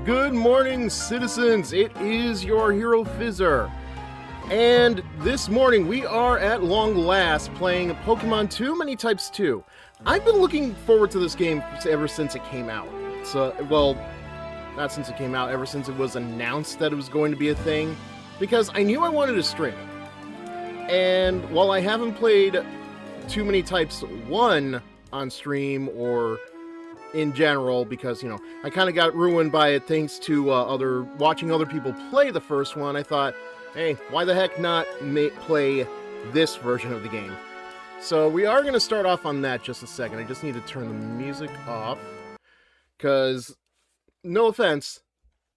Good morning, citizens. It is your HeroFizzer. And this morning we are at long last playing Pokemon Too Many Types 2. I've been looking forward to this game ever since it came out. So, well, not since it came out, ever since it was announced that it was going to be a thing. Because I knew I wanted to stream it. And while I haven't played Too Many Types 1 on stream or in general, because, you know, I kind of got ruined by it thanks to watching other people play the first one, I thought, hey, why the heck not play this version of the game? So we are going to start off on that just a second. I just need to turn the music off, because, no offense,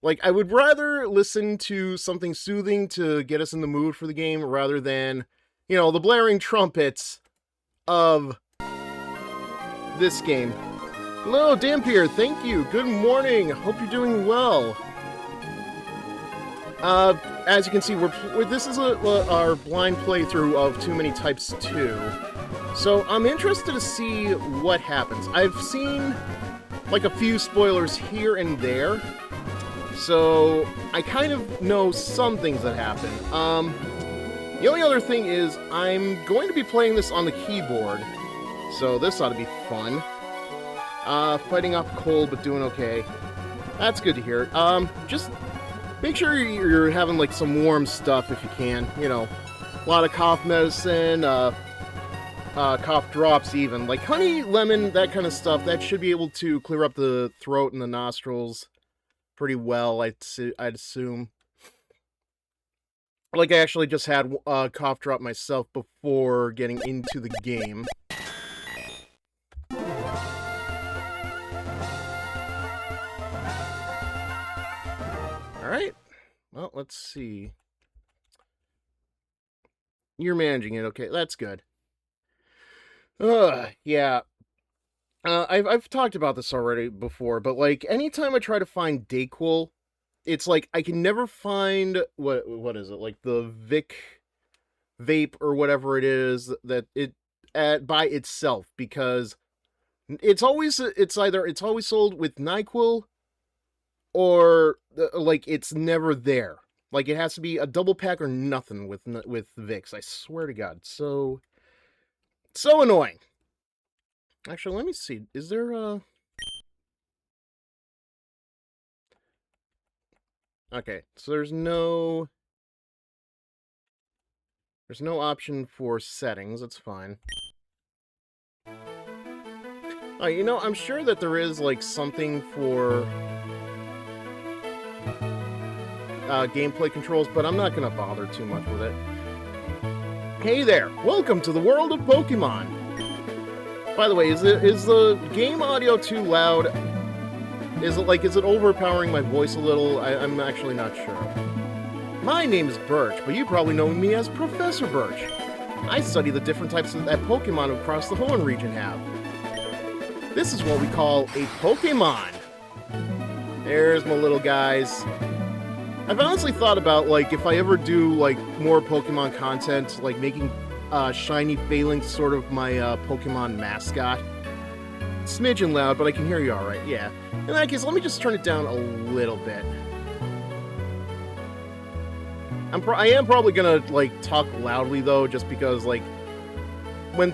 like, I would rather listen to something soothing to get us in the mood for the game rather than, you know, the blaring trumpets of this game. Hello, Dampier, thank you. Good morning. Hope you're doing well. As you can see, this is our blind playthrough of Too Many Types 2. So I'm interested to see what happens. I've seen like a few spoilers here and there, so I kind of know some things that happen. The only other thing is I'm going to be playing this on the keyboard, so this ought to be fun. Fighting off cold, but doing okay. That's good to hear. Just make sure you're having, like, some warm stuff if you can. You know, a lot of cough medicine, cough drops even. Like, honey, lemon, that kind of stuff. That should be able to clear up the throat and the nostrils pretty well, I'd assume. Like, I actually just had a cough drop myself before getting into the game. Alright, well, let's see. You're managing it, okay, that's good. Yeah. I've talked about this already before, but, like, anytime I try to find Dayquil, it's like, I can never find, what is it, like, the vape or whatever it is, that by itself, because it's always sold with NyQuil, or, like, it's never there. Like, it has to be a double pack or nothing with Vicks. I swear to God. So annoying. Actually, let me see. Is there a... Okay, so there's no option for settings. That's fine. Oh, you know, I'm sure that there is, like, something for gameplay controls, but I'm not gonna bother too much with it. Hey there! Welcome to the world of Pokemon! By the way, is the game audio too loud? Is it overpowering my voice a little? I'm actually not sure. My name is Birch, but you probably know me as Professor Birch. I study the different types that Pokemon across the Hoenn region have. This is what we call a Pokemon. There's my little guys. I've honestly thought about, like, if I ever do, like, more Pokemon content, like making Shiny Phalanx sort of my Pokemon mascot. Smidgen loud, but I can hear you alright, yeah. In that case, let me just turn it down a little bit. I am probably gonna, like, talk loudly, though, just because, like, when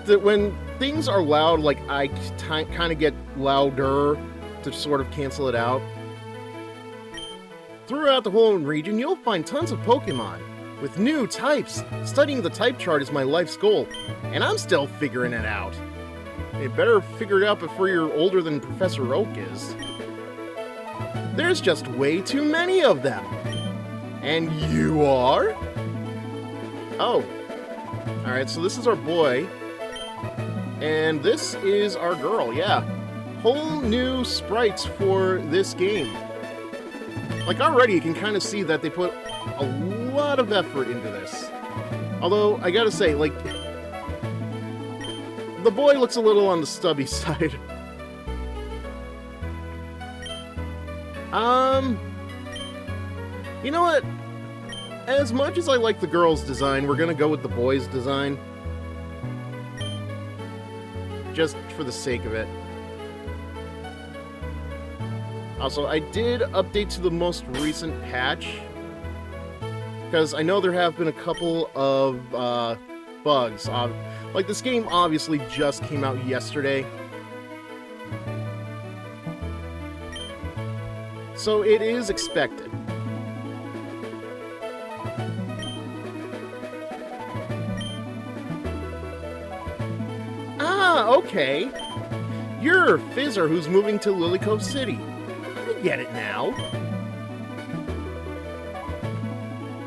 things are loud, like, I kind of get louder to sort of cancel it out. Throughout the Hoenn region, you'll find tons of Pokemon, with new types. Studying the type chart is my life's goal, and I'm still figuring it out. You better figure it out before you're older than Professor Oak is. There's just way too many of them. And you are? Oh. Alright, so this is our boy. And this is our girl, yeah. Whole new sprites for this game. Like, already you can kind of see that they put a lot of effort into this. Although, I gotta say, like, the boy looks a little on the stubby side. You know what? As much as I like the girl's design, we're gonna go with the boy's design. Just for the sake of it. Also, I did update to the most recent patch, because I know there have been a couple of bugs. Like, this game obviously just came out yesterday, so it is expected. Ah, okay. You're Fizzer who's moving to Lily Cove City. I get it now.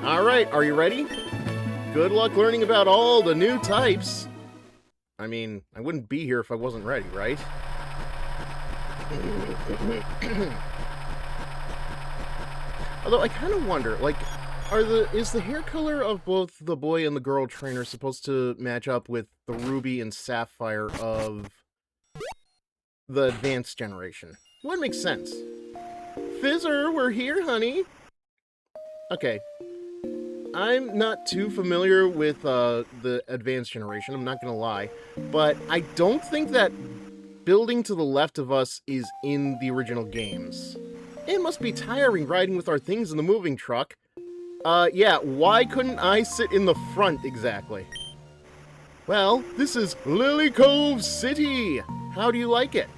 Alright, are you ready? Good luck learning about all the new types. I mean, I wouldn't be here if I wasn't ready, right? Although, I kind of wonder, like, is the hair color of both the boy and the girl trainer supposed to match up with the Ruby and Sapphire of the advanced generation? Would make sense. Fizzer, we're here, honey. Okay. I'm not too familiar with the advanced generation, I'm not gonna lie, but I don't think that building to the left of us is in the original games. It must be tiring riding with our things in the moving truck. Yeah, why couldn't I sit in the front exactly? Well, this is Lily Cove City! How do you like it?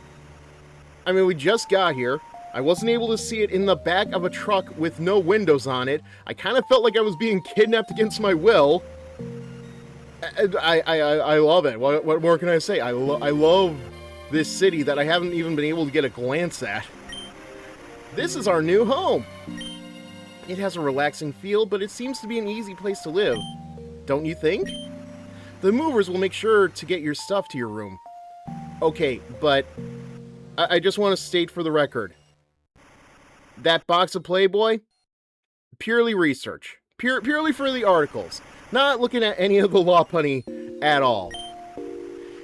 I mean, we just got here. I wasn't able to see it in the back of a truck with no windows on it. I kind of felt like I was being kidnapped against my will. I love it. What more can I say? I love this city that I haven't even been able to get a glance at. This is our new home. It has a relaxing feel, but it seems to be an easy place to live. Don't you think? The movers will make sure to get your stuff to your room. Okay, but I just want to state for the record. That box of Playboy, purely research. Purely for the articles. Not looking at any of the law punny at all.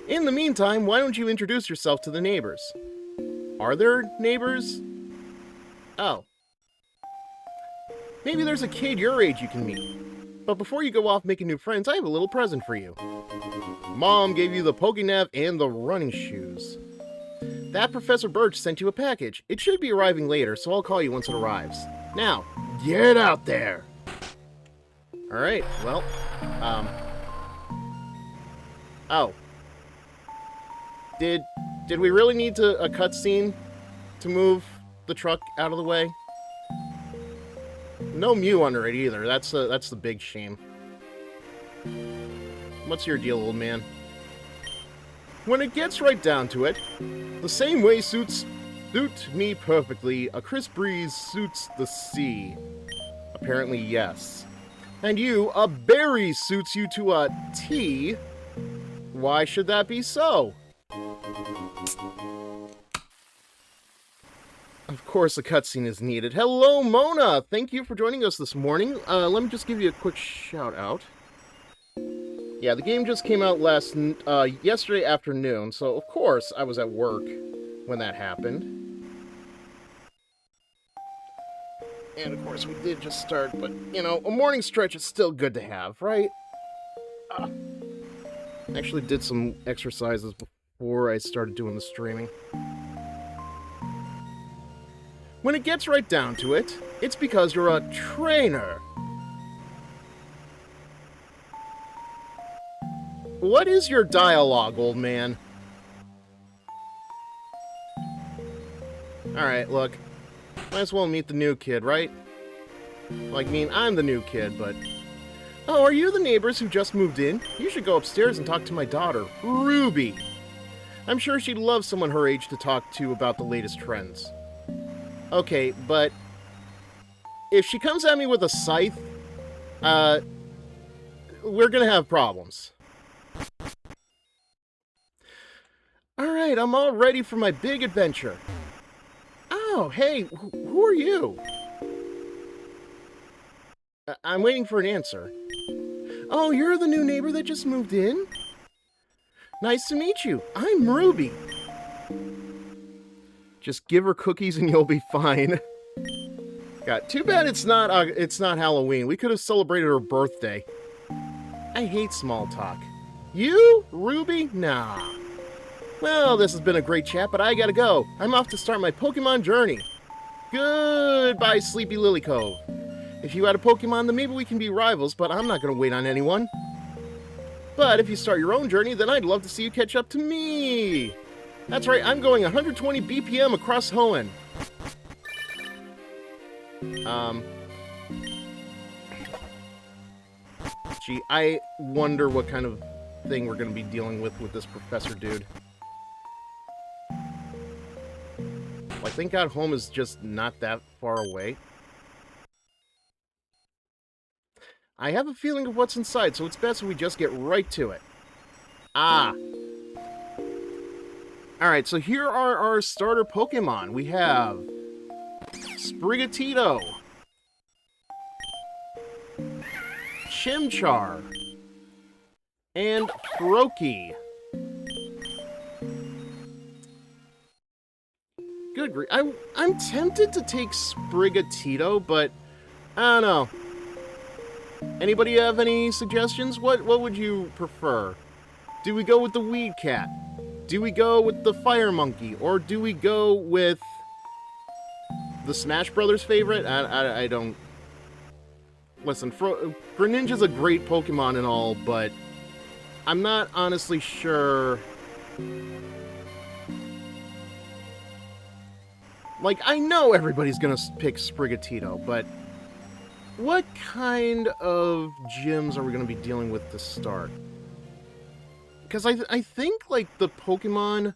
In the meantime, why don't you introduce yourself to the neighbors? Are there neighbors? Oh. Maybe there's a kid your age you can meet. But before you go off making new friends, I have a little present for you. Mom gave you the Pokénav and the running shoes. That Professor Birch sent you a package. It should be arriving later, so I'll call you once it arrives. Now, get out there! Alright, well, Oh. Did we really need a cutscene to move the truck out of the way? No Mew under it either. That's the big shame. What's your deal, old man? When it gets right down to it, the same way suit me perfectly, a crisp breeze suits the sea. Apparently, yes. And you, a berry suits you to a T. Why should that be so? Of course, a cutscene is needed. Hello, Mona! Thank you for joining us this morning. Let me just give you a quick shout-out. Yeah, the game just came out yesterday afternoon, so of course I was at work when that happened. And of course we did just start, but, you know, a morning stretch is still good to have, right? Actually did some exercises before I started doing the streaming. When it gets right down to it, it's because you're a trainer. What is your dialogue, old man? Alright, look. Might as well meet the new kid, right? Like, I mean, I'm the new kid, but... Oh, are you the neighbors who just moved in? You should go upstairs and talk to my daughter, Ruby. I'm sure she'd love someone her age to talk to about the latest trends. Okay, but... if she comes at me with a scythe, we're gonna have problems. Alright, I'm all ready for my big adventure. Oh, hey, who are you? I'm waiting for an answer. Oh, you're the new neighbor that just moved in? Nice to meet you. I'm Ruby. Just give her cookies and you'll be fine. God, too bad it's not Halloween. We could have celebrated her birthday. I hate small talk. You? Ruby? Nah. Well, this has been a great chat, but I gotta go. I'm off to start my Pokemon journey. Goodbye, Sleepy Lily Cove. If you had a Pokemon, then maybe we can be rivals, but I'm not going to wait on anyone. But if you start your own journey, then I'd love to see you catch up to me. That's right, I'm going 120 BPM across Hoenn. Gee, I wonder what kind of thing we're going to be dealing with this professor dude. Well, I think out home is just not that far away. I have a feeling of what's inside, so it's best if we just get right to it. Ah. Alright, so here are our starter Pokemon. We have Sprigatito, Chimchar, and Froakie. Good grief. I'm tempted to take Sprigatito, but I don't know. Anybody have any suggestions? What would you prefer? Do we go with the Weed Cat? Do we go with the Fire Monkey? Or do we go with the Smash Brothers favorite? I don't... Listen, Greninja's a great Pokemon and all, but I'm not honestly sure... Like, I know everybody's gonna pick Sprigatito, but what kind of gyms are we gonna be dealing with to start? Because I think, like, the Pokemon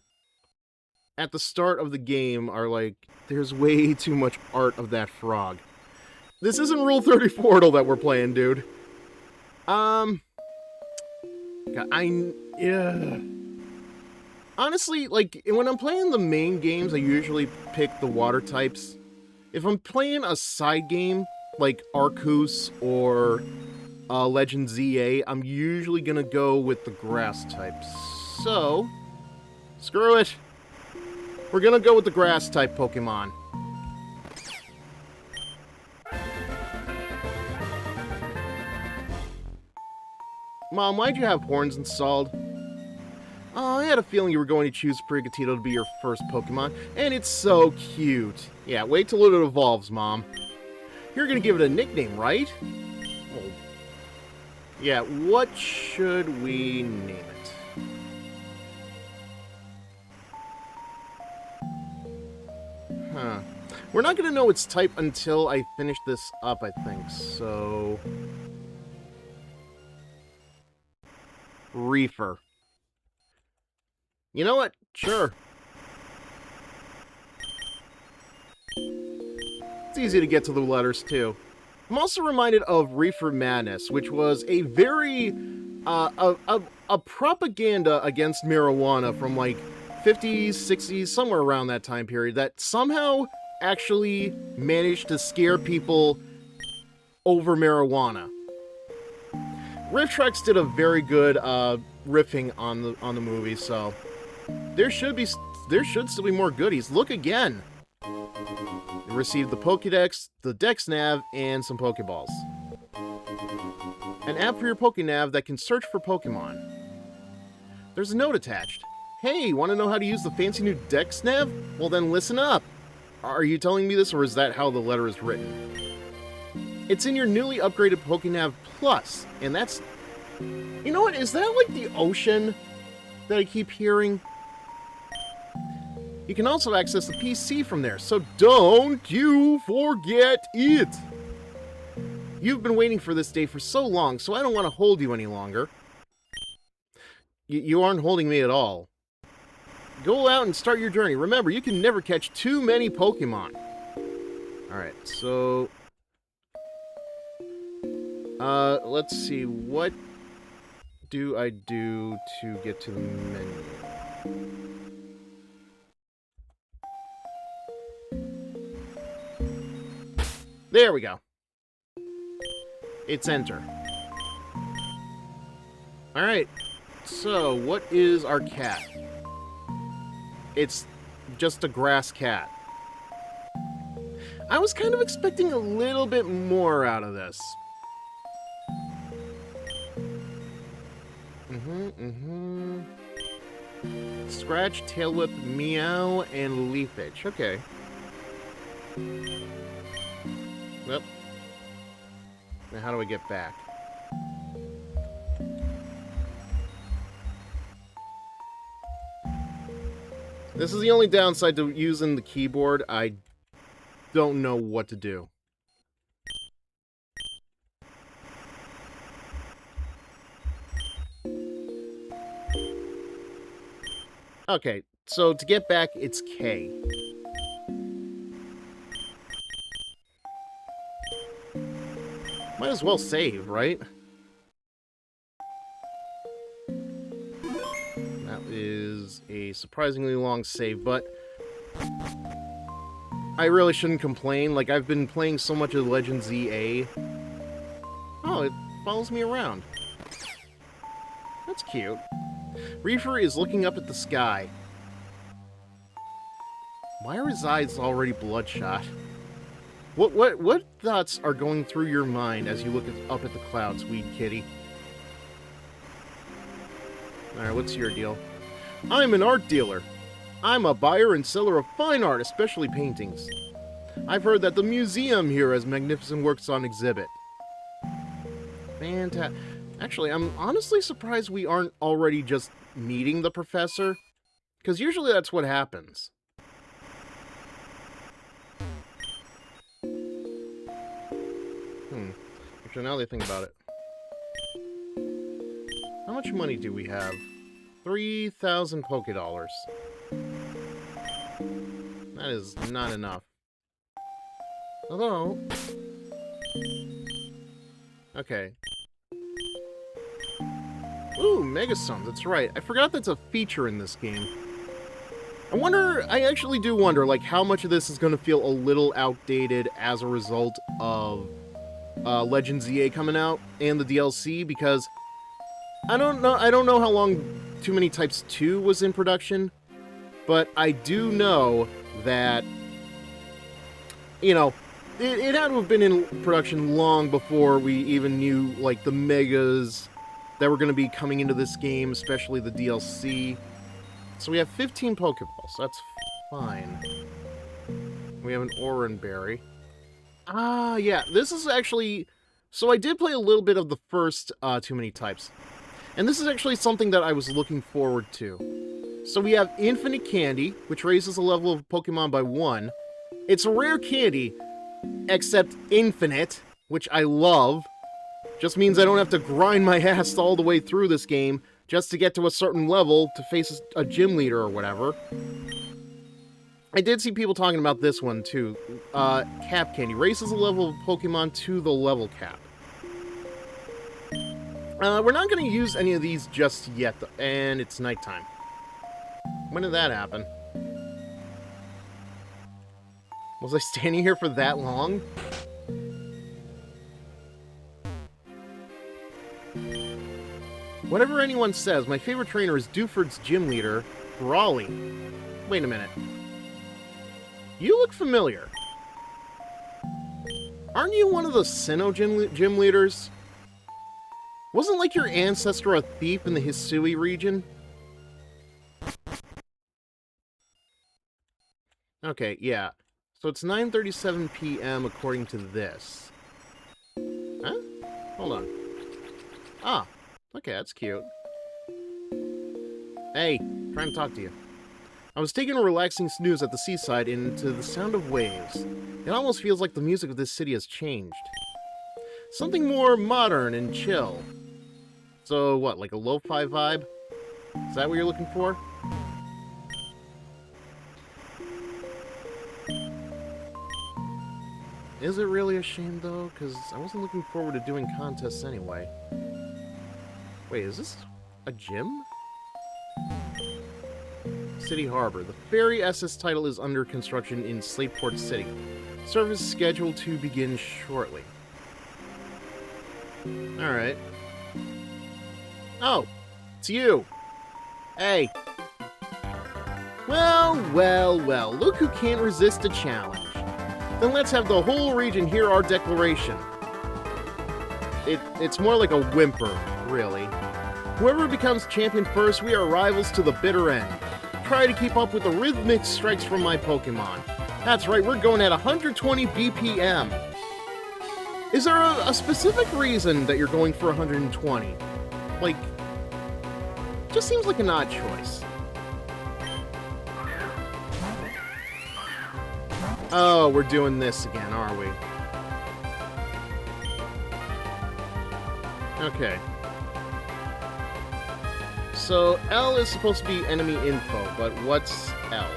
at the start of the game are, like, there's way too much art of that frog. This isn't Rule 30 Portal that we're playing, dude. Yeah. Honestly, like, when I'm playing the main games, I usually pick the water types. If I'm playing a side game, like Arceus or Legend ZA, I'm usually gonna go with the grass types. So, screw it. We're gonna go with the grass type Pokemon. Mom, why'd you have horns installed? Oh, I had a feeling you were going to choose Sprigatito to be your first Pokemon, and it's so cute. Yeah, wait till it evolves, Mom. You're gonna give it a nickname, right? Well, yeah, what should we name it? Huh. We're not gonna know its type until I finish this up, I think, so... Reefer. You know what? Sure. It's easy to get to the letters, too. I'm also reminded of Reefer Madness, which was a very... a propaganda against marijuana from, like, 50s, 60s, somewhere around that time period, that somehow actually managed to scare people over marijuana. RiffTrax did a very good riffing on the movie, so... There should still be more goodies. Look again! You received the Pokédex, the Dex Nav, and some Pokéballs. An app for your Pokénav that can search for Pokémon. There's a note attached. Hey, want to know how to use the fancy new Dex Nav? Well then listen up! Are you telling me this, or is that how the letter is written? It's in your newly upgraded Pokénav Plus, and that's... You know what, is that like the ocean that I keep hearing? You can also access the PC from there, so don't you forget it! You've been waiting for this day for so long, so I don't want to hold you any longer. You aren't holding me at all. Go out and start your journey. Remember, you can never catch too many Pokemon. Alright, so... let's see, what do I do to get to the menu? There we go. It's enter. Alright, so what is our cat? It's just a grass cat. I was kind of expecting a little bit more out of this. Scratch, Tail Whip, Meow, and Leafage. Okay. Yep. Now how do I get back? This is the only downside to using the keyboard. I don't know what to do. Okay, so to get back, it's K. Might as well save, right? That is a surprisingly long save, but I really shouldn't complain. Like, I've been playing so much of Legend ZA. Oh, it follows me around. That's cute. Reefer is looking up at the sky. Why are his eyes already bloodshot? What thoughts are going through your mind as you look up at the clouds, Weed Kitty? Alright, what's your deal? I'm an art dealer. I'm a buyer and seller of fine art, especially paintings. I've heard that the museum here has magnificent works on exhibit. Fantastic. Actually, I'm honestly surprised we aren't already just meeting the professor, because usually that's what happens. Actually, now that I think about it. How much money do we have? 3,000 Poké Dollars. That is not enough. Hello? Okay. Ooh, Megastones, that's right. I forgot that's a feature in this game. I actually do wonder, like, how much of this is going to feel a little outdated as a result of Legend ZA coming out and the DLC, because I don't know how long Too Many Types 2 was in production, but I do know that, you know, it had to have been in production long before we even knew, like, the megas that were going to be coming into this game, especially the DLC. So we have 15 Pokeballs. That's fine. We have an Oran Berry. Ah, yeah. This is actually... So I did play a little bit of the first Too Many Types. And this is actually something that I was looking forward to. So we have Infinite Candy, which raises the level of Pokemon by 1. It's a rare candy, except infinite, which I love. Just means I don't have to grind my ass all the way through this game just to get to a certain level to face a gym leader or whatever. I did see people talking about this one, too. Cap Candy. Raises the level of Pokemon to the level cap. We're not going to use any of these just yet, and it's nighttime. When did that happen? Was I standing here for that long? Whatever anyone says, my favorite trainer is Dewford's gym leader, Brawly. Wait a minute. You look familiar. Aren't you one of the Sinnoh gym leaders? Wasn't like your ancestor a thief in the Hisui region? Okay, yeah. So it's 9:37 p.m. according to this. Huh? Hold on. Ah. Okay, that's cute. Hey, trying to talk to you. I was taking a relaxing snooze at the seaside into the sound of waves. It almost feels like the music of this city has changed. Something more modern and chill. So what, like a lo-fi vibe? Is that what you're looking for? Is it really a shame though? Because I wasn't looking forward to doing contests anyway. Wait, is this a gym? City Harbor. The ferry SS title is under construction in Slateport City. Service scheduled to begin shortly. Alright. Oh! It's you! Hey! Well, well, well. Look who can't resist a challenge. Then let's have the whole region hear our declaration. It's more like a whimper, really. Whoever becomes champion first, we are rivals to the bitter end. Try to keep up with the rhythmic strikes from my Pokemon. That's right, we're going at 120 BPM. Is there a specific reason that you're going for 120? Like, just seems like an odd choice. Oh, we're doing this again, are we? Okay. So, L is supposed to be enemy info, but what's L?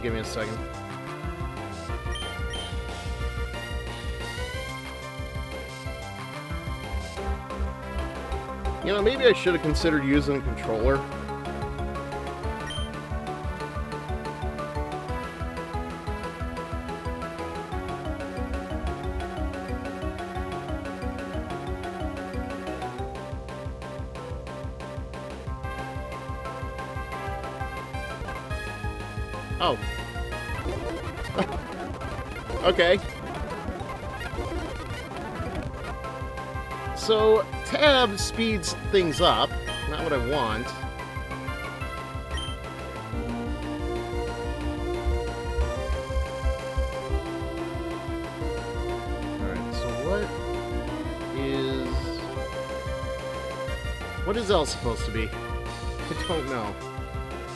Give me a second. You know, maybe I should have considered using a controller. Oh. Okay. So, tab speeds things up. Not what I want. Alright, so what is L supposed to be? I don't know.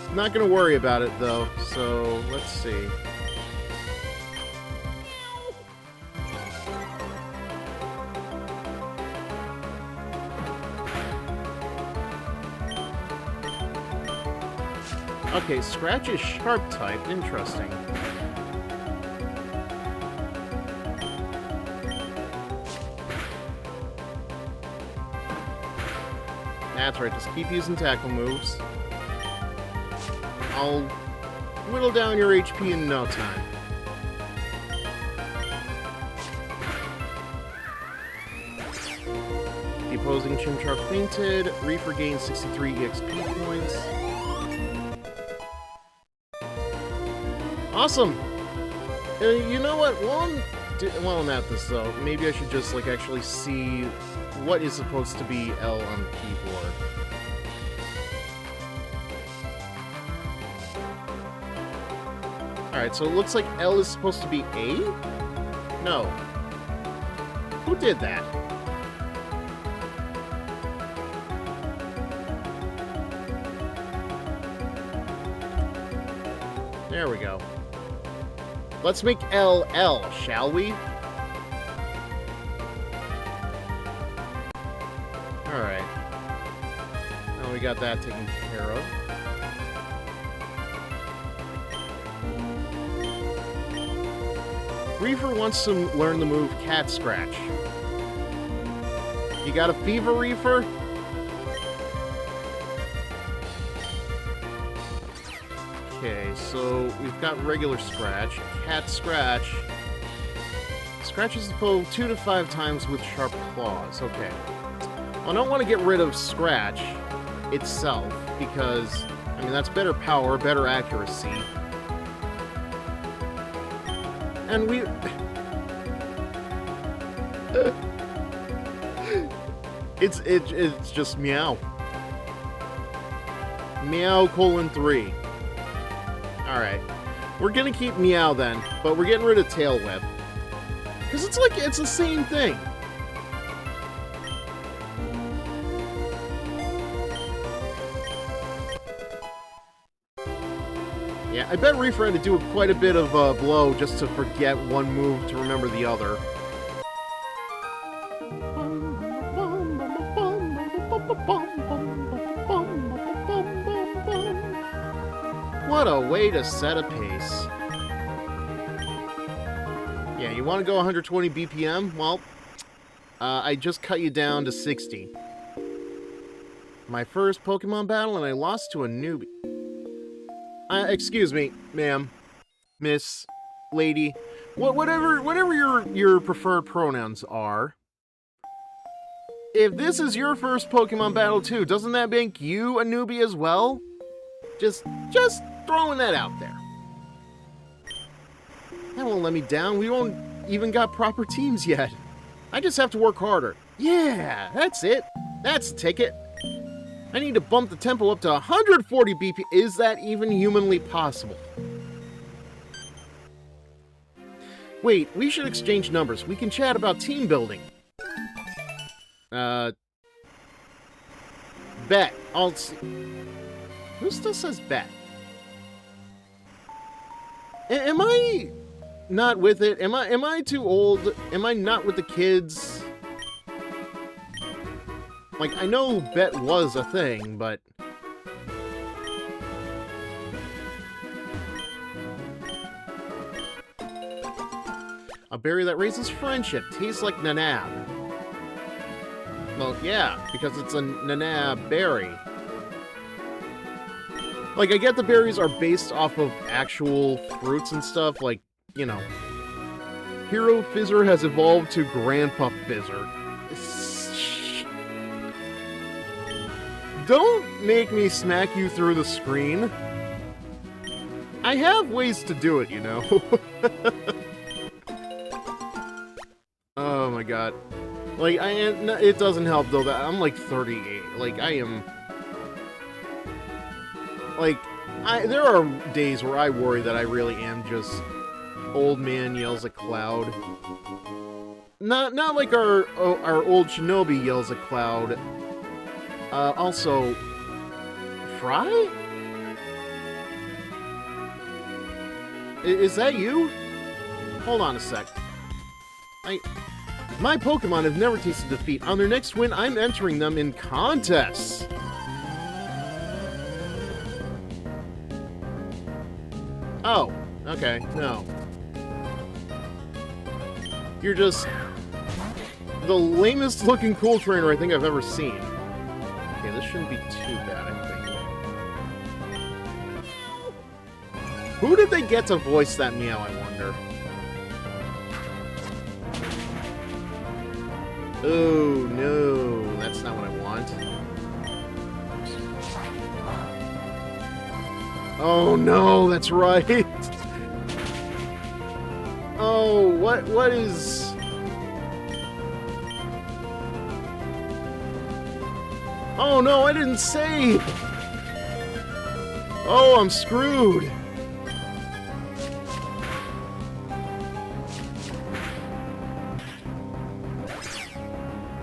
I'm not gonna worry about it, though, so let's see. Okay, Scratch is sharp type. Interesting. That's right, just keep using tackle moves. I'll whittle down your HP in no time. The opposing Chimchar fainted. Reaper gains 63 EXP points. Awesome! You know what? While I'm at this, though, maybe I should just, like, actually see what is supposed to be L on the keyboard. Alright, so it looks like L is supposed to be A? No. Who did that? There we go. Let's make L L, shall we? Alright. Now we got that taken care of. Reaver wants to learn the move Cat Scratch. You got a fever, Reaver? Okay, so we've got regular Scratch, Cat Scratch. Scratches the foe 2 to 5 times with sharp claws. Okay. I don't want to get rid of Scratch itself, because, I mean, that's better power, better accuracy. And we... it's just Meow. Meow colon 3. Alright. We're gonna keep Meow then, but we're getting rid of Tail Whip. Because it's like, it's the same thing. Yeah, I bet Reaper had to do quite a bit of blow just to forget one move to remember the other. What a way to set a pace. Yeah, you want to go 120 BPM? Well, I just cut you down to 60. My first Pokemon battle and I lost to a newbie. Excuse me, ma'am, miss, lady, whatever your preferred pronouns are. If this is your first Pokemon battle too, doesn't that make you a newbie as well? Just throwing that out there. That won't let me down. We don't even got proper teams yet. I just have to work harder. Yeah, that's it. That's the ticket. I need to bump the tempo up to 140 BP. Is that even humanly possible? Wait, we should exchange numbers. We can chat about team building. Bet. I'll see. Who still says bet? Am I not with it? Am I too old? Am I not with the kids? Like, I know bet was a thing, but... A berry that raises friendship. Tastes like nanab. Well, yeah, because it's a nanab berry. Like, I get the berries are based off of actual fruits and stuff, like, you know. HeroFizzer has evolved to Grandpa Fizzer. Don't make me smack you through the screen. I have ways to do it, you know. Oh my god. Like, it doesn't help, though, that I'm like 38. Like, I am... Like, there are days where I worry that I really am just old man yells at cloud. Not like our old shinobi yells at cloud. Also, Fry? Is that you? Hold on a sec. My Pokemon have never tasted defeat. On their next win, I'm entering them in contests. Oh, okay, no. You're just the lamest looking cool trainer I think I've ever seen. Okay, this shouldn't be too bad, I think. Who did they get to voice that meow, I wonder? Oh, no, that's not what I want. Oh, no, that's right. Oh, what is... Oh, no, I didn't save. Oh, I'm screwed.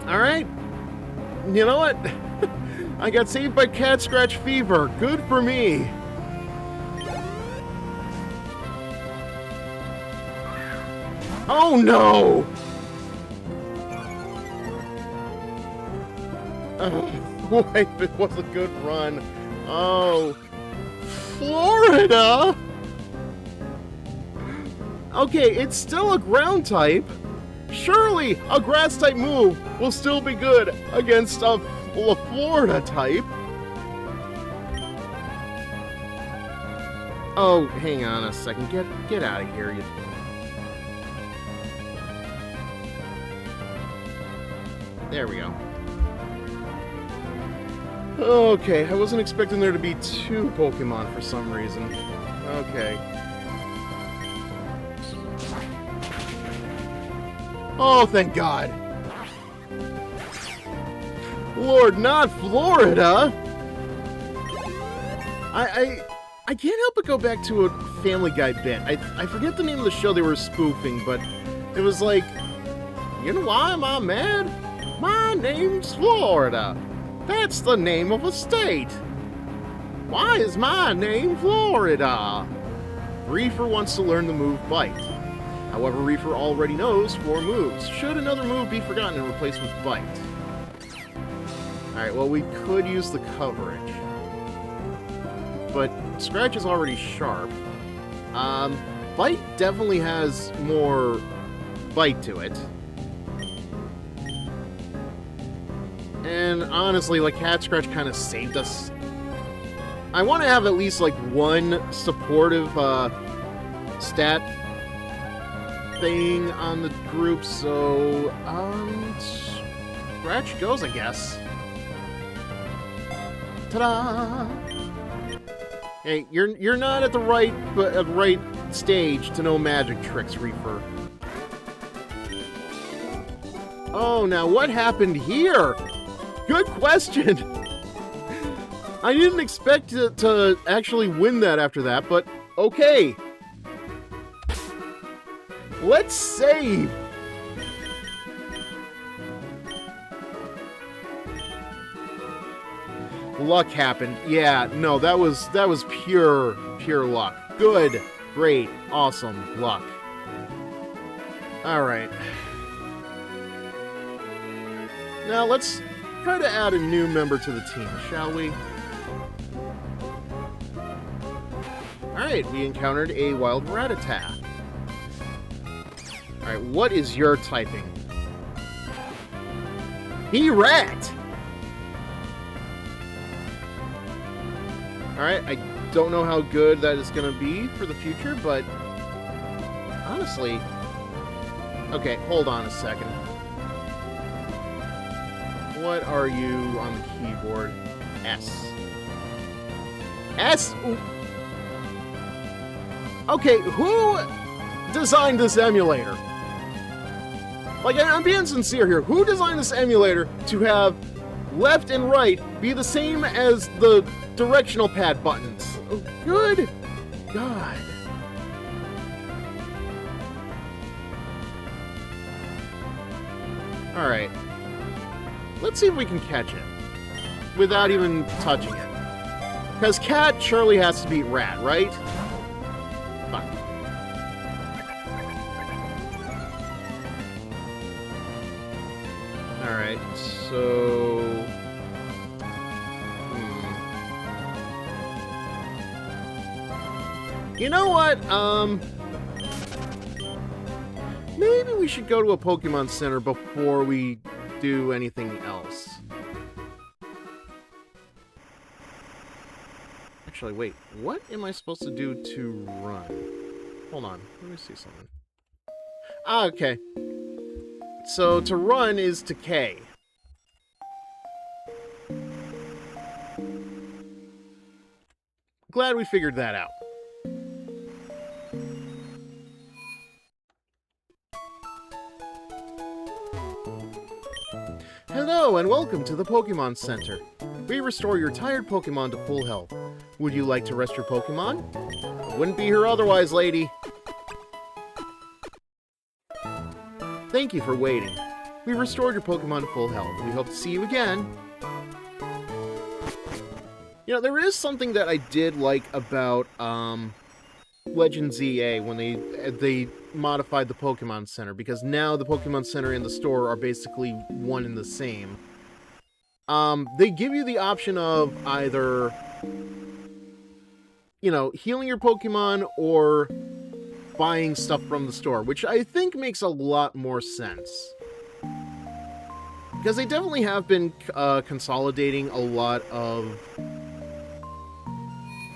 Alright. You know what? I got saved by Cat Scratch Fever. Good for me. Oh no! Wait, it was a good run. Oh. Florida? Okay, it's still a ground type. Surely a grass type move will still be good against a Florida type. Oh, hang on a second. Get out of here, you... There we go. Okay, I wasn't expecting there to be two Pokemon for some reason. Okay. Oh, thank God! Lord, not Florida! I can't help but go back to a Family Guy bit. I forget the name of the show they were spoofing, but it was like, you know why am I mad? My name's Florida. That's the name of a state. Why is my name Florida? Reefer wants to learn the move Bite. However, Reefer already knows 4 moves. Should another move be forgotten and replaced with Bite? Alright, well, we could use the coverage. But Scratch is already sharp. Bite definitely has more bite to it. And honestly, like, Cat Scratch kind of saved us. I want to have at least, like, one supportive, stat thing on the group, so, Scratch goes, I guess. Ta-da! Hey, you're not at the right stage to know magic tricks, Reaper. Oh, now what happened here? Good question. I didn't expect to actually win that after that, but okay. Let's save. Luck happened. Yeah, no, that was pure luck. Good, great, awesome luck. All right. Now let's try to add a new member to the team, shall we? Alright, we encountered a wild Rattata. Alright, what is your typing? Rat! Alright, I don't know how good that is going to be for the future, but honestly... Okay, hold on a second. What are you on the keyboard? S. S? Ooh. Okay, who designed this emulator? Like, I'm being sincere here. Who designed this emulator to have left and right be the same as the directional pad buttons? Oh, good God. Alright. Let's see if we can catch it without even touching it. Because cat surely has to beat rat, right? Fine. Alright, so... You know what? Maybe we should go to a Pokemon Center before we do anything else. Actually, wait. What am I supposed to do to run? Hold on. Let me see something. Ah, okay. So, to run is to K. Glad we figured that out. Hello and welcome to the Pokemon Center. We restore your tired Pokemon to full health. Would you like to rest your Pokemon? I wouldn't be here otherwise, lady. Thank you for waiting. We restored your Pokemon to full health. We hope to see you again. You know, there is something that I did like about Legend ZA when they modified the Pokemon Center, because now the Pokemon Center and the store are basically one and the same. They give you the option of either, you know, healing your Pokemon or buying stuff from the store, which I think makes a lot more sense. Because they definitely have been consolidating a lot of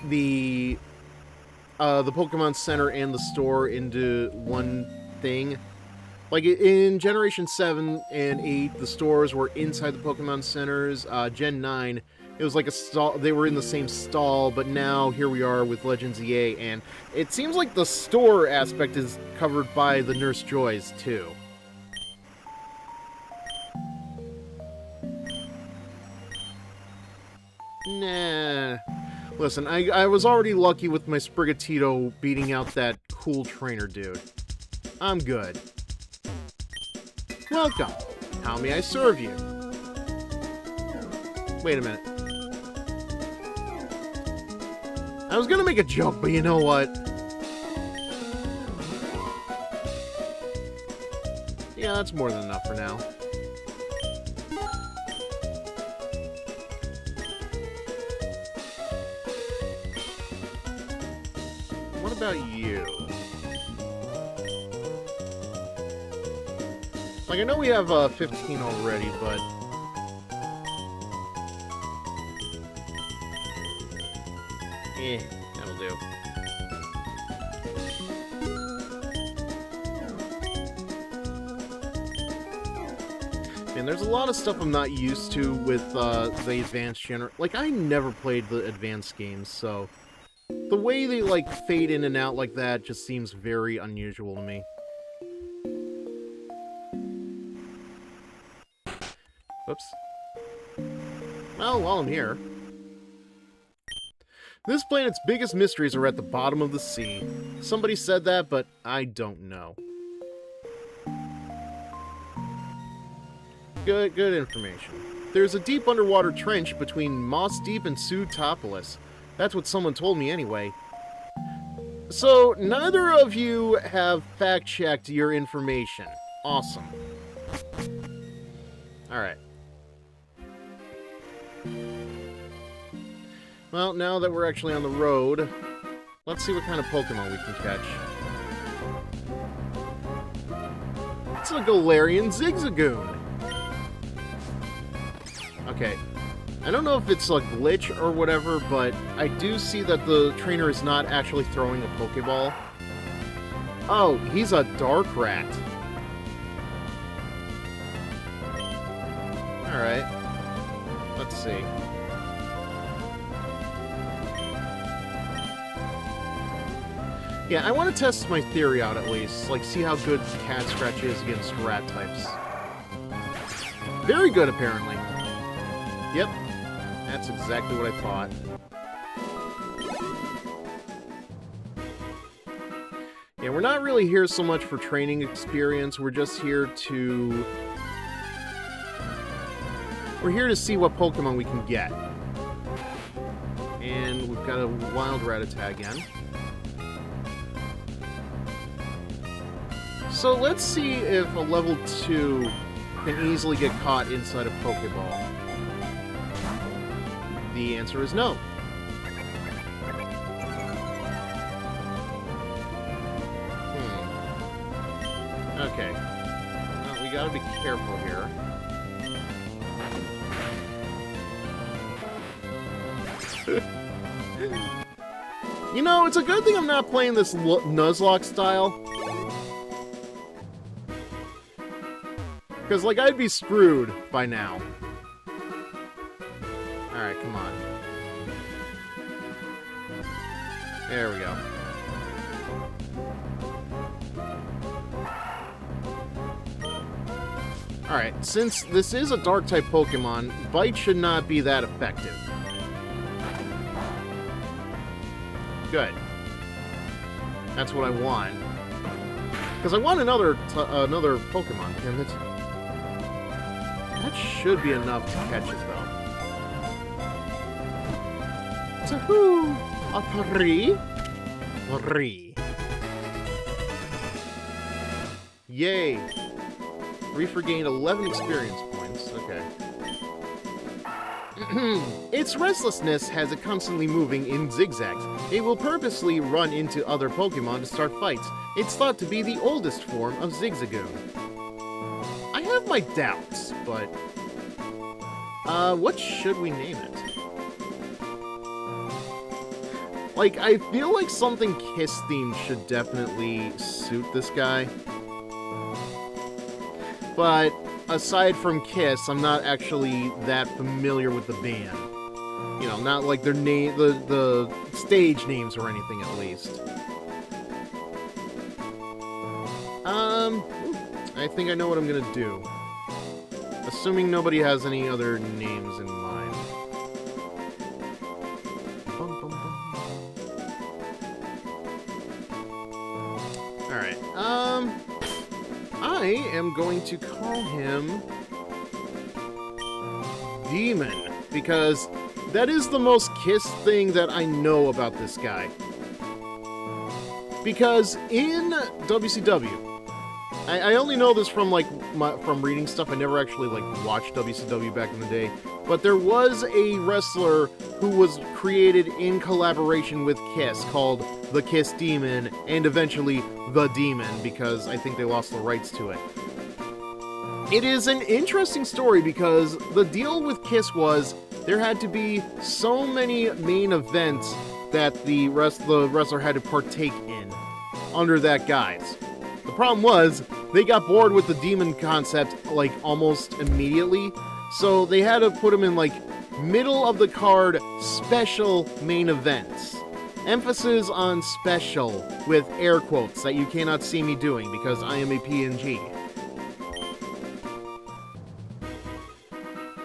the Pokemon Center and the store into one thing. Like, in Generation 7 and 8, the stores were inside the Pokemon Centers. Gen 9, it was like a stall. They were in the same stall, but now here we are with Legends EA, and it seems like the store aspect is covered by the Nurse Joys, too. Nah. Listen, I was already lucky with my Sprigatito beating out that cool trainer dude. I'm good. Welcome. How may I serve you? Wait a minute. I was gonna make a joke, but you know what? Yeah, that's more than enough for now. What about you? Like, I know we have 15 already, but... that'll do. Man, there's a lot of stuff I'm not used to with the advanced like, I never played the advanced games, so... The way they, like, fade in and out like that just seems very unusual to me. Oops. Well, while I'm here... This planet's biggest mysteries are at the bottom of the sea. Somebody said that, but I don't know. Good information. There's a deep underwater trench between Moss Deep and Sutopolis. That's what someone told me anyway. So, neither of you have fact-checked your information. Awesome. Alright. Well, now that we're actually on the road, let's see what kind of Pokemon we can catch. It's a Galarian Zigzagoon. Okay. I don't know if it's a glitch or whatever, but I do see that the trainer is not actually throwing a Pokeball. Oh, he's a Dark Rat. Alright. Let's see. Yeah, I want to test my theory out at least. Like, see how good Cat Scratch is against rat types. Very good, apparently. Yep. That's exactly what I thought. Yeah, we're not really here so much for training experience. We're just here to... We're here to see what Pokemon we can get. And we've got a Wild Rattata again. So let's see if a level 2 can easily get caught inside a Pokeball. The answer is no. Okay. Well, we gotta be careful here. You know, it's a good thing I'm not playing this Nuzlocke style. Because, like, I'd be screwed by now. Alright, come on. There we go. Alright, since this is a Dark-type Pokemon, Bite should not be that effective. Good. That's what I want. Because I want another Pokemon, damn it. That should be enough to catch it, though. Tahoo! A 3? 3. Yay! Reef regained 11 experience points. Okay. Its restlessness has it constantly moving in zigzags. It will purposely run into other Pokemon to start fights. It's thought to be the oldest form of Zigzagoon. I have my doubts, but... what should we name it? Like, I feel like something Kiss-themed should definitely suit this guy. But, aside from Kiss, I'm not actually that familiar with the band. You know, not like their name, the stage names or anything, at least. I think I know what I'm gonna do. Assuming nobody has any other names in mind. Alright, I am going to call him Demon, because that is the most Kiss thing that I know about this guy. Because in WCW, I only know this from, like, from reading stuff. I never actually, like, watched WCW back in the day. But there was a wrestler who was created in collaboration with Kiss called the Kiss Demon, and eventually The Demon, because I think they lost the rights to it. It is an interesting story because the deal with Kiss was there had to be so many main events that the wrestler had to partake in under that guise. The problem was, they got bored with the demon concept, like, almost immediately, so they had to put him in, like, middle of the card special main events. Emphasis on special, with air quotes that you cannot see me doing because I am a PNG.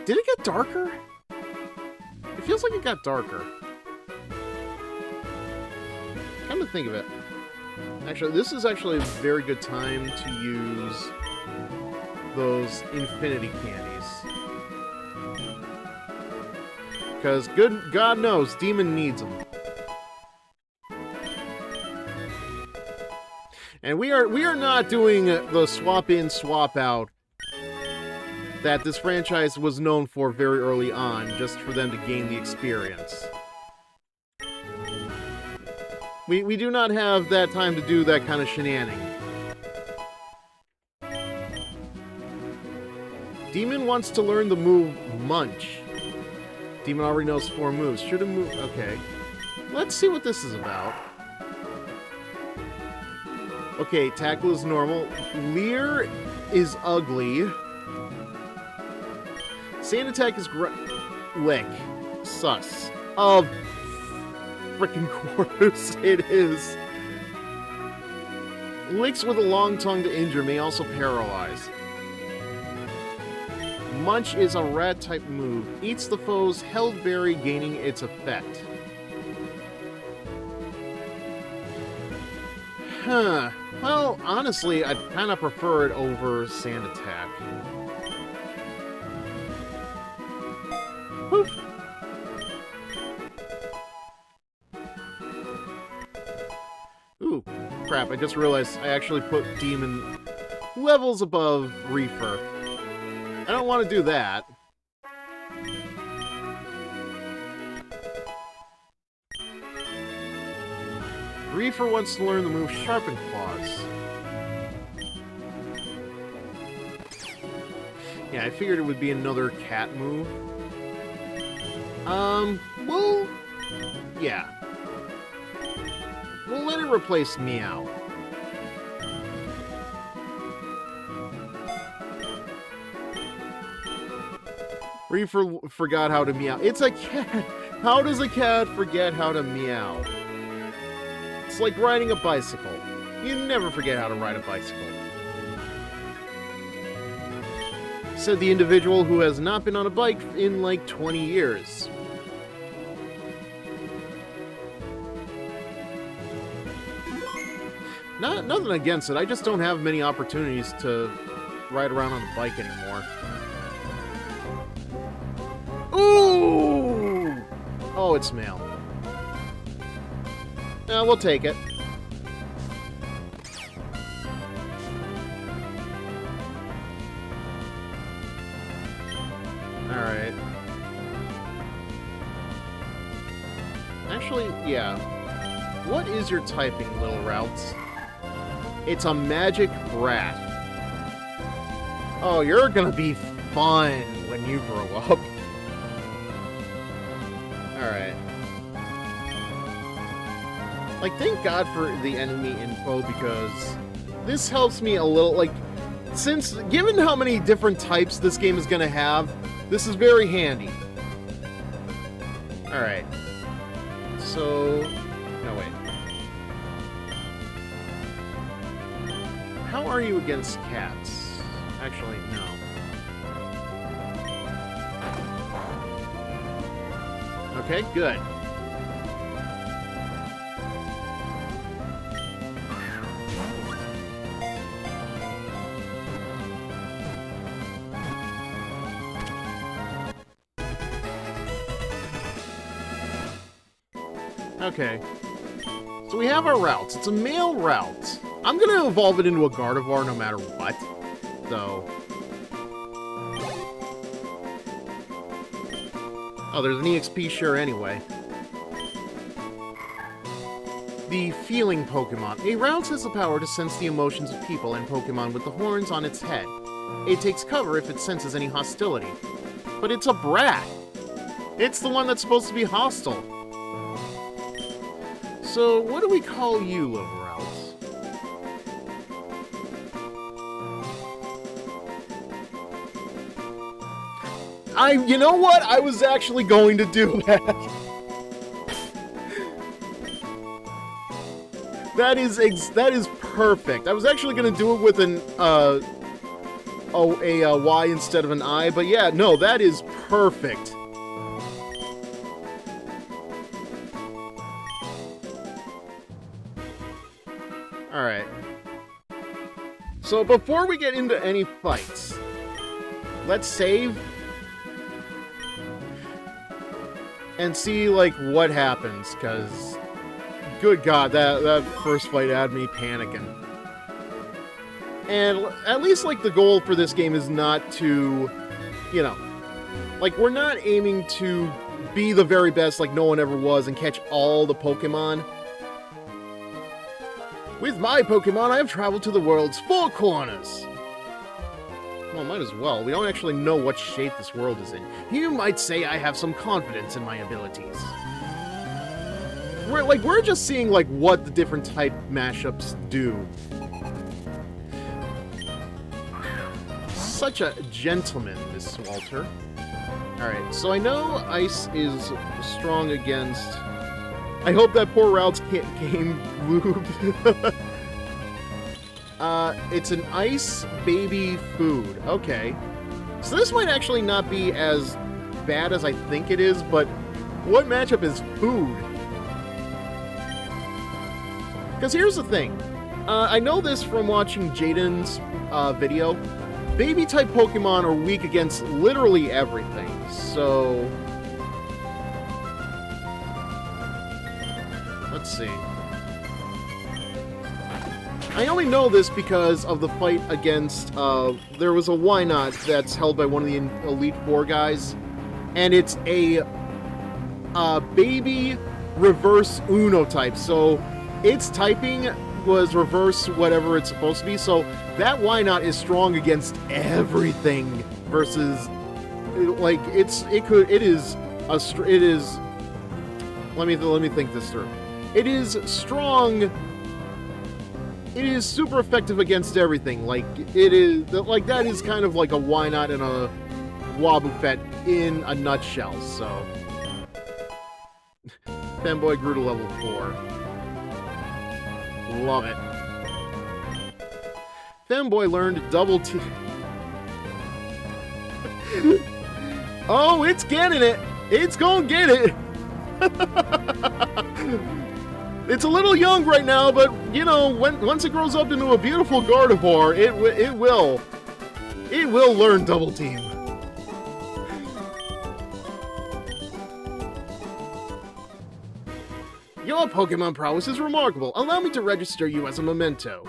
Did it get darker? It feels like it got darker. Come to think of it. Actually, this is actually a very good time to use those infinity candies. Because God knows, Demon needs them. And we are not doing the swap in, swap out that this franchise was known for very early on, just for them to gain the experience. We do not have that time to do that kind of shenanigan. Demon wants to learn the move Munch. Demon already knows 4 moves. Should have moved. Okay. Let's see what this is about. Okay, tackle is normal. Leer is ugly. Sand attack is lick. Sus. Of frickin' course it is. Licks with a long tongue to injure may also paralyze. Munch is a rat-type move. Eats the foe's held berry, gaining its effect. Huh. Well, honestly, I'd kind of prefer it over Sand Attack. Whew. Ooh, crap, I just realized I actually put Demon levels above Reefer. I don't want to do that. Reefer wants to learn the move Sharpen Claws. Yeah, I figured it would be another cat move. Well, yeah. We'll let it replace Meow. Reefer forgot how to meow. It's a cat! How does a cat forget how to meow? It's like riding a bicycle. You never forget how to ride a bicycle. Said the individual who has not been on a bike in like 20 years. Nothing against it, I just don't have many opportunities to ride around on a bike anymore. Ooh! Oh, it's male. We'll take it. Alright. Actually, yeah. What is your typing, Little Routes? It's a magic brat. Oh, you're gonna be fun when you grow up. Alright. Like, thank God for the enemy info, because this helps me a little, like, since, given how many different types this game is gonna have, this is very handy. Alright. So, no, wait. How are you against cats? Actually, no. Okay, good. Okay. So we have our routes. It's a male route. I'm gonna evolve it into a Gardevoir no matter what. So... oh, there's an EXP share anyway. The Feeling Pokemon. A Route has the power to sense the emotions of people and Pokemon with the horns on its head. It takes cover if it senses any hostility. But it's a brat! It's the one that's supposed to be hostile. So, what do we call you, Little Routes? You know what? I was actually going to do that. That is perfect. I was actually gonna do it with an a Y instead of an I, but yeah, no, that is perfect. All right. So before we get into any fights, let's save and see like what happens, because good God, that first fight had me panicking. And at least like the goal for this game is not to, you know, like we're not aiming to be the very best like no one ever was and catch all the Pokemon. With my Pokemon, I have traveled to the world's four corners. Well, might as well. We don't actually know what shape this world is in. You might say I have some confidence in my abilities. We're just seeing like what the different type mashups do. Such a gentleman, Miss Walter. Alright, so I know Ice is strong against... I hope that poor Routes came lubed. It's an ice baby food. Okay. So this might actually not be as bad as I think it is, but what matchup is food? Because here's the thing. I know this from watching Jaden's video. Baby-type Pokemon are weak against literally everything, so... Let's see. I only know this because of the fight against, there was a Wynot that's held by one of the Elite Four guys, and it's a baby reverse Uno type, so its typing was reverse whatever it's supposed to be, so that Wynot is strong against everything versus, like, it is, let me think this through. It is strong. It is super effective against everything. Like, it is, like, that is kind of like a Wynot and a Wobbuffet in a nutshell, so. Femboy grew to level 4. Love it. Femboy learned double T. Oh, it's getting it. It's gonna get it. It's a little young right now, but, you know, once it grows up into a beautiful Gardevoir, it will learn Double Team. Your Pokemon prowess is remarkable. Allow me to register you as a memento.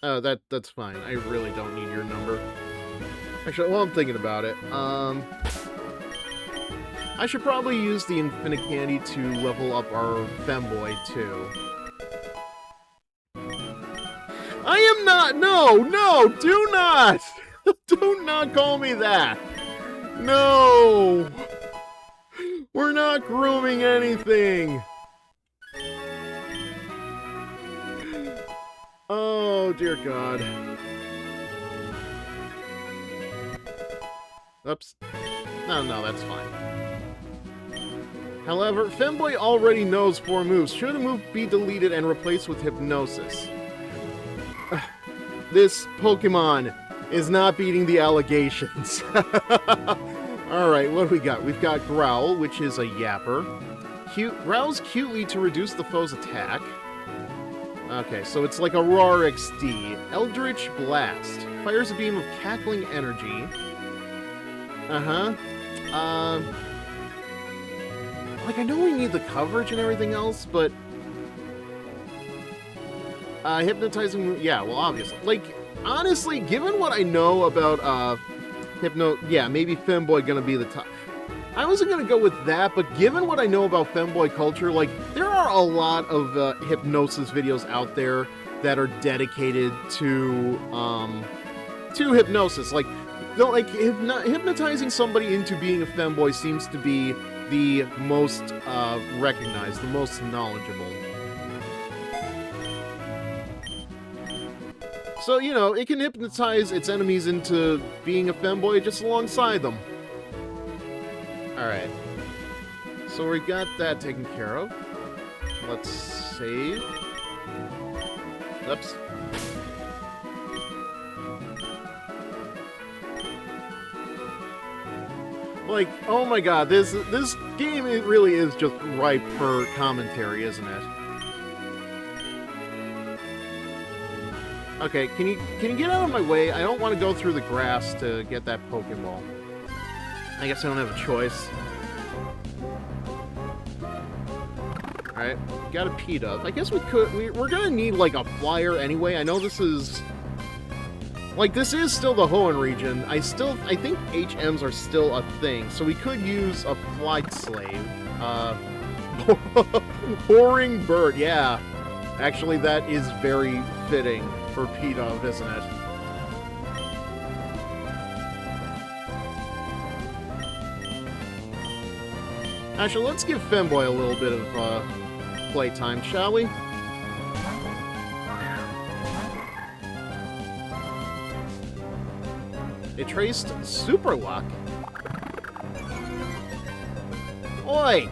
Oh, that's fine. I really don't need your number. Actually, well, I'm thinking about it. I should probably use the Infinite Candy to level up our Femboy, too. I am not! No! Do not! Do not call me that! No! We're not grooming anything! Oh, dear God. Oops. No, that's fine. However, Femboy already knows 4 moves. Should a move be deleted and replaced with Hypnosis? This Pokemon is not beating the allegations. Alright, what do we got? We've got Growl, which is a Yapper. Growls cutely to reduce the foe's attack. Okay, so it's like a Roar XD. Eldritch Blast. Fires a beam of cackling energy. Like, I know we need the coverage and everything else, but... Hypnotizing... Yeah, well, obviously. Like, honestly, given what I know about, yeah, maybe Femboy gonna be the top... I wasn't gonna go with that, but given what I know about Femboy culture, like, there are a lot of, hypnosis videos out there that are dedicated to hypnosis. Like, hypnotizing somebody into being a Femboy seems to be the most recognized, the most knowledgeable. So, you know, it can hypnotize its enemies into being a Femboy just alongside them. Alright. So we got that taken care of. Let's Save. Oops. Like, oh my god, this game, it really is just ripe for commentary, isn't it? Okay, can you get out of my way? I don't want to go through the grass to get that Pokeball. I guess I don't have a choice. Alright, got a P-Dub. I guess we're gonna need, like, a flyer anyway. I know this is... Like, this is still the Hoenn region. I think HMs are still a thing, so we could use a Flight Slave. Boring Bird, yeah. Actually, that is very fitting for P-Dub, isn't it? Actually, let's give Femboy a little bit of playtime, shall we? It traced Super Luck. Oi!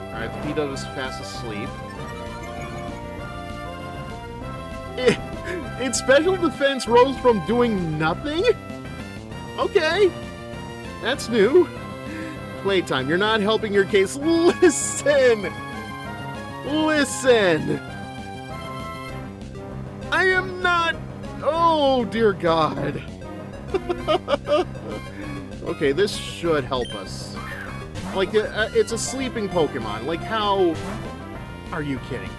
Alright, the P-Dub is fast asleep. Its special defense rose from doing nothing? Okay. That's new. Playtime. You're not helping your case. Listen! Listen! I am not... Oh, dear God. Okay, this should help us. Like, it's a sleeping Pokemon. Like, how... Are you kidding?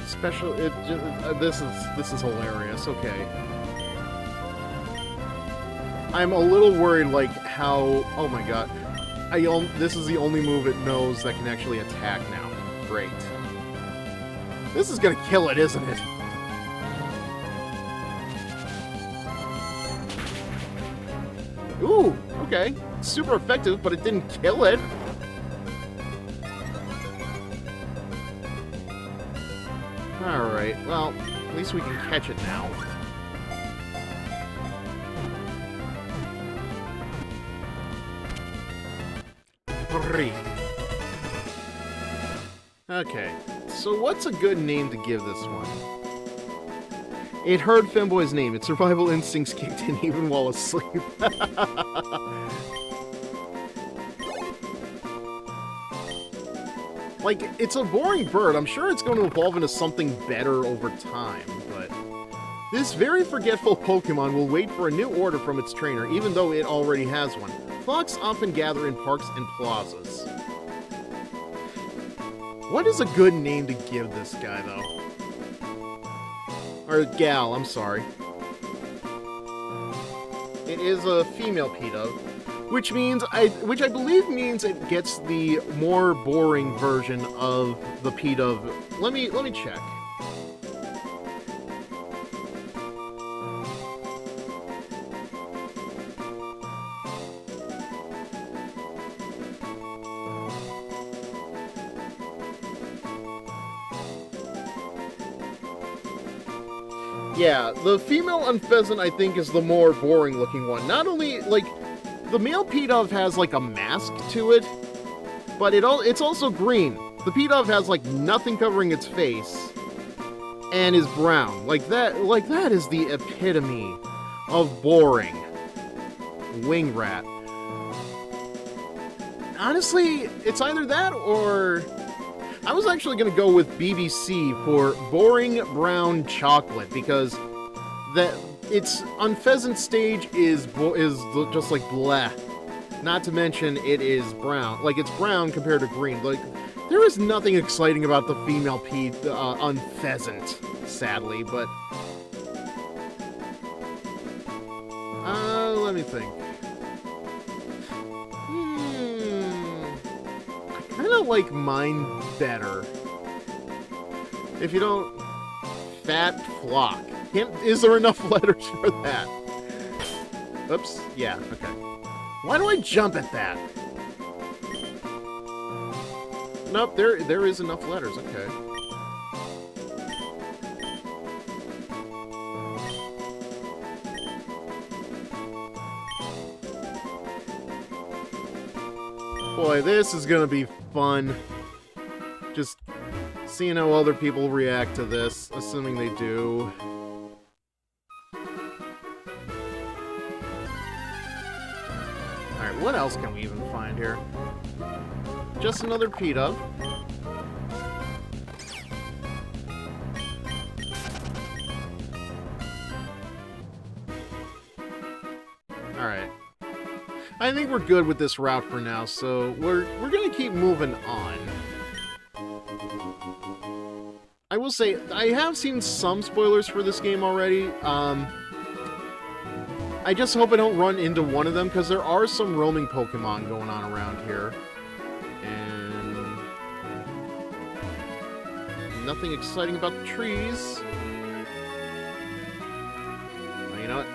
Special... this is hilarious. Okay. I'm a little worried, like, how... Oh my god. This is the only move it knows that can actually attack now. Great. This is gonna kill it, isn't it? Ooh, okay. Super effective, but it didn't kill it. Alright, well, at least we can catch it now. Okay, so what's a good name to give this one? It heard Femboy's name. Its survival instincts kicked in even while asleep. Like, it's a boring bird. I'm sure it's going to evolve into something better over time, but... This very forgetful Pokemon will wait for a new order from its trainer, even though it already has one. Flocks often gather in parks and plazas. What is a good name to give this guy, though? Or gal, I'm sorry. It is a female P-Dub, which I believe means it gets the more boring version of the P-Dub. Let me check. Yeah, the female Unfezant, I think, is the more boring-looking one. Not only, like, the male P-Dub has, like, a mask to it, but it's also green. The P-Dub has, like, nothing covering its face, and is brown. Like, that is the epitome of boring. Wing Rat. Honestly, it's either that or... I was actually going to go with BBC for Boring Brown Chocolate, because its Unfezant stage is just like bleh. Not to mention it is brown. Like, it's brown compared to green. Like, there is nothing exciting about the female Unfezant, sadly, but... let me think. I kind of like mine better. If you don't... Fat Flock. Is there enough letters for that? Oops. Yeah, okay. Why do I jump at that? nope, there is enough letters, okay. Boy, this is gonna be fun. Just seeing how other people react to this, assuming they do. Alright, what else can we even find here? Just another P-Dub. Alright. I think we're good with this route for now, so we're gonna keep moving on. I will say, I have seen some spoilers for this game already. I just hope I don't run into one of them, because there are some roaming Pokemon going on around here. And nothing exciting about the trees. Well, you know what?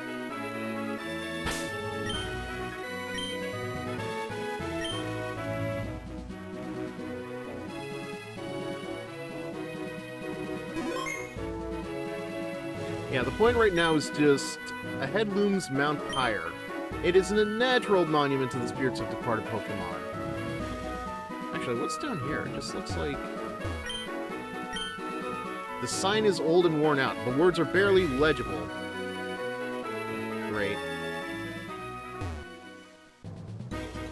Yeah, the point right now is just ahead looms Mount Pyre. It is an unnatural monument to the spirits of departed Pokemon. Actually, what's down here? It just looks like... The sign is old and worn out. The words are barely legible. Great.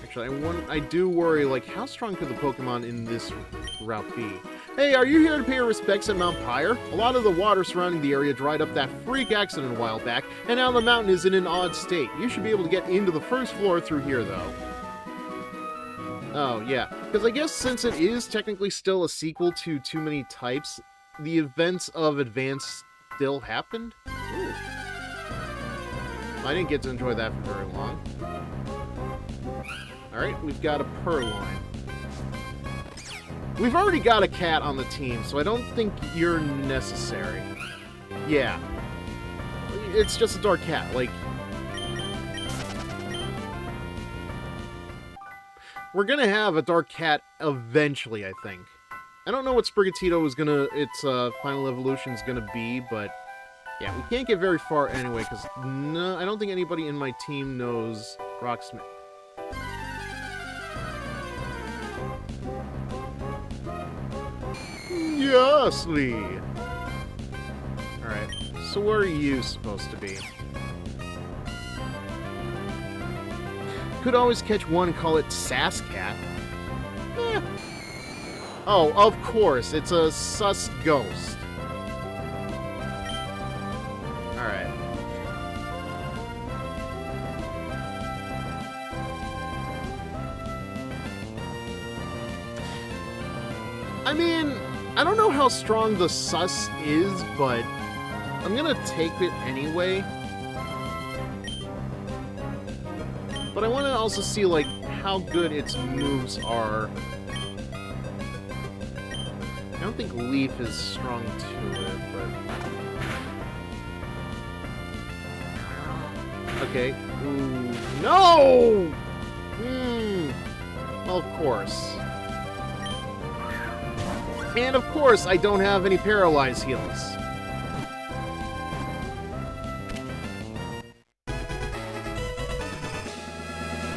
Actually, I do worry, like, how strong could the Pokemon in this route be? Hey, are you here to pay your respects at Mount Pyre? A lot of the water surrounding the area dried up that freak accident a while back, and now the mountain is in an odd state. You should be able to get into the first floor through here, though. Oh, yeah. Because I guess since it is technically still a sequel to Too Many Types, the events of Advance still happened? Ooh. I didn't get to enjoy that for very long. Alright, we've got a Purloin. We've already got a cat on the team, so I don't think you're necessary. Yeah. It's just a dark cat, like... We're gonna have a dark cat eventually, I think. I don't know what Sprigatito is gonna... its final evolution is gonna be, but... Yeah, we can't get very far anyway, because no, I don't think anybody in my team knows Rocksmith. Ghastly! Alright, so where are you supposed to be? Could always catch one and call it Sasscat. Eh. Oh, of course, it's a sus ghost. Alright. I mean... I don't know how strong the sus is, but I'm gonna take it anyway. But I want to also see, like, how good its moves are. I don't think Leaf is strong to it, but... Okay. Ooh. No! Well, of course. And of course, I don't have any Paralyze heals.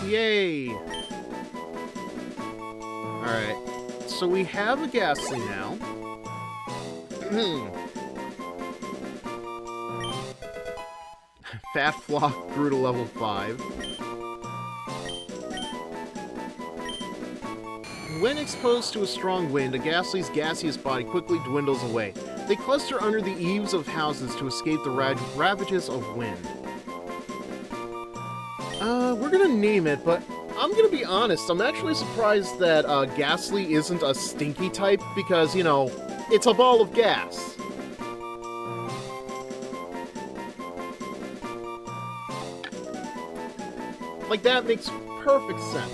Yay! Alright, so we have a Ghastly now. Fat Flock grew to level 5. When exposed to a strong wind, a Ghastly's gaseous body quickly dwindles away. They cluster under the eaves of houses to escape the ravages of wind. We're gonna name it, but I'm gonna be honest, I'm actually surprised that Ghastly isn't a stinky type, because, you know, it's a ball of gas. Like, that makes perfect sense.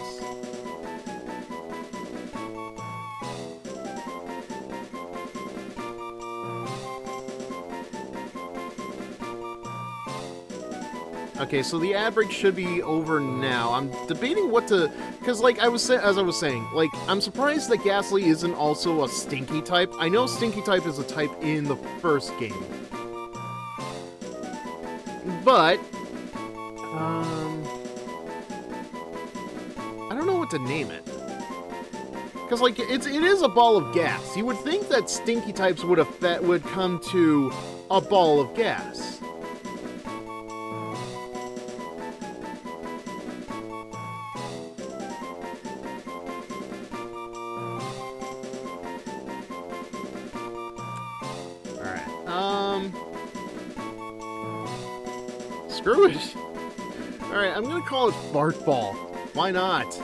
Okay, so the ad break should be over now. I'm debating what to... Because, like, as I was saying, like, I'm surprised that Ghastly isn't also a Stinky type. I know Stinky type is a type in the first game. But... I don't know what to name it. Because, like, it is a ball of gas. You would think that Stinky types would come to a ball of gas. Screw it. Alright, I'm gonna call it Fart Ball. Why not?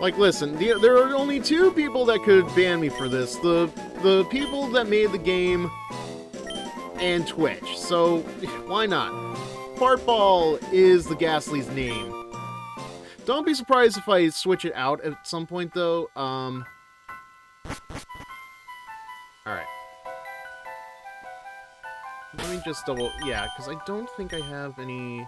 Like, listen, there are only two people that could ban me for this. The people that made the game and Twitch. So, why not? Fart Ball is the Ghastly's name. Don't be surprised if I switch it out at some point, though. Alright. Let me just double... Yeah, because I don't think I have any...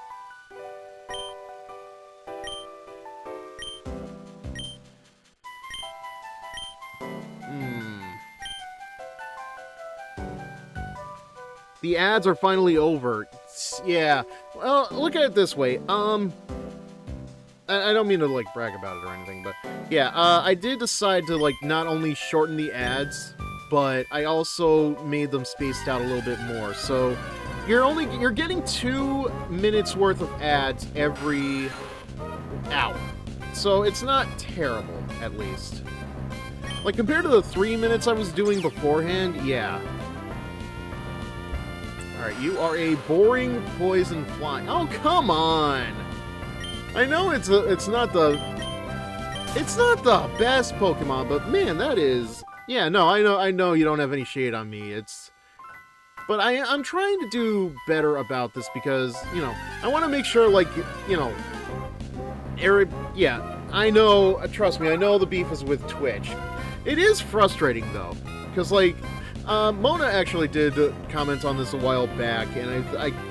The ads are finally over. Yeah. Well, look at it this way. I don't mean to, like, brag about it or anything, but... Yeah, I did decide to, like, not only shorten the ads... but I also made them spaced out a little bit more. So you're getting 2 minutes worth of ads every hour. So it's not terrible, at least. Like, compared to the 3 minutes I was doing beforehand, yeah. Alright, you are a boring poison flying. Oh, come on! I know it's not the best Pokemon, but man, that is... Yeah, no, I know you don't have any shade on me. But I'm trying to do better about this because, you know, I want to make sure, like, you know, yeah, I know, trust me, I know the beef is with Twitch. It is frustrating, though, because, like, Mona actually did comment on this a while back, and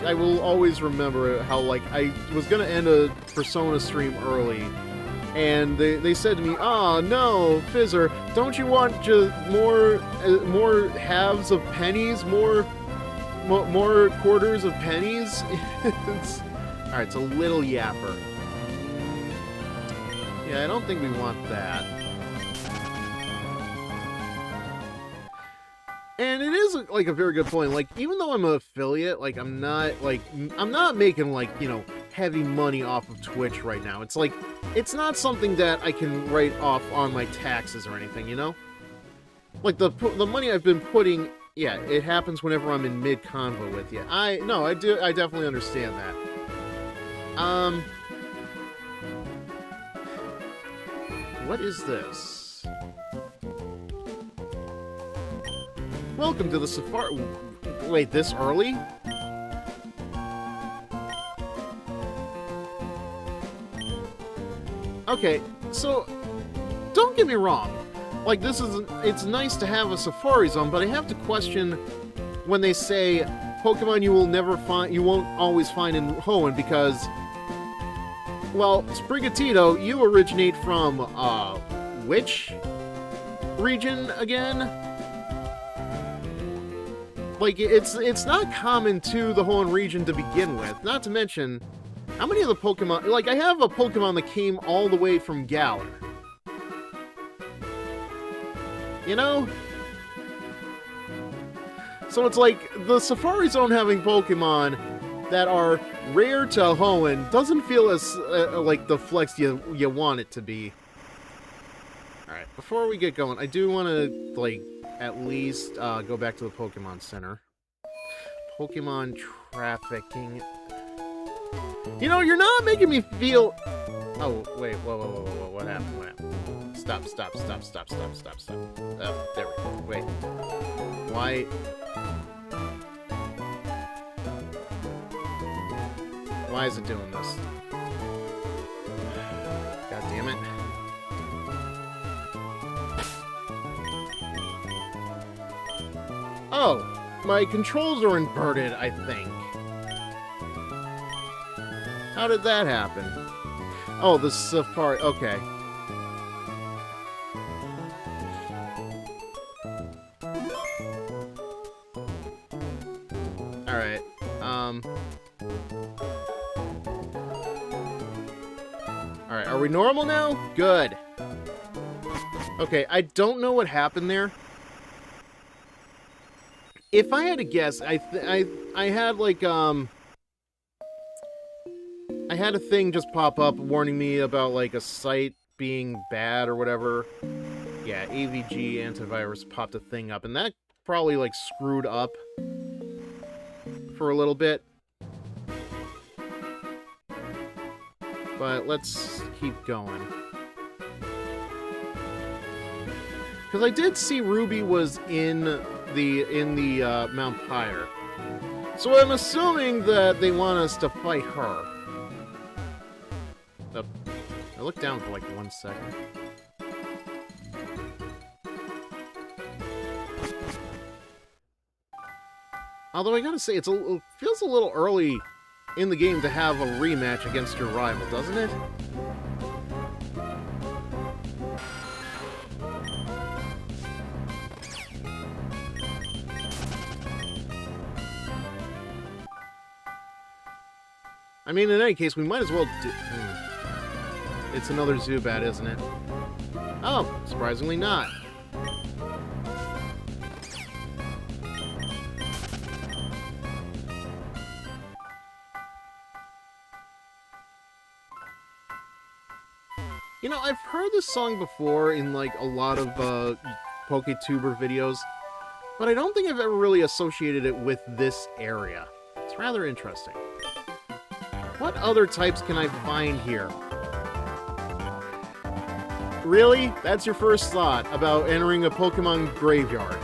I will always remember how, like, I was going to end a Persona stream early, and they said to me, "Oh no, Fizzer, don't you want just more halves of pennies, more quarters of pennies?" All right, it's a little yapper. Yeah, I don't think we want that. And it is, like, a very good point. Like, even though I'm an affiliate, like, I'm not making, like, you know, heavy money off of Twitch right now. It's like, it's not something that I can write off on my taxes or anything, you know? Like, the money I've been putting, yeah, it happens whenever I'm in mid-convo with you. I definitely understand that. What is this? Welcome to the Safari... Wait, this early? Okay, so, don't get me wrong. Like, it's nice to have a Safari Zone, but I have to question when they say Pokemon you won't always find in Hoenn because, well, Sprigatito, you originate from, which region again? Like, it's not common to the Hoenn region to begin with, not to mention, how many of the Pokemon... Like, I have a Pokemon that came all the way from Galar. You know? So it's like, the Safari Zone having Pokemon that are rare to Hoenn doesn't feel as, like, the flex you want it to be. Alright, before we get going, I do want to, like, at least go back to the Pokemon Center. Pokemon trafficking... You know, you're not making me feel... Oh, wait, whoa, what happened? Stop. Oh, there we go. Wait. Why... Why is it doing this? God damn it. Oh, my controls are inverted, I think. How did that happen? Oh, the safari... Okay. Alright. Alright, are we normal now? Good. Okay, I don't know what happened there. If I had to guess, I had, like, I had a thing just pop up warning me about, like, a site being bad or whatever. Yeah, AVG antivirus popped a thing up, and that probably, like, screwed up for a little bit. But let's keep going. Because I did see Ruby was in the Mount Pyre. So I'm assuming that they want us to fight her. I looked down for like 1 second. Although I gotta say, it feels a little early in the game to have a rematch against your rival, doesn't it? I mean, in any case, we might as well do... It's another Zubat, isn't it? Oh, surprisingly not. You know, I've heard this song before in, like, a lot of, PokeTuber videos, but I don't think I've ever really associated it with this area. It's rather interesting. What other types can I find here? Really? That's your first thought about entering a Pokemon graveyard?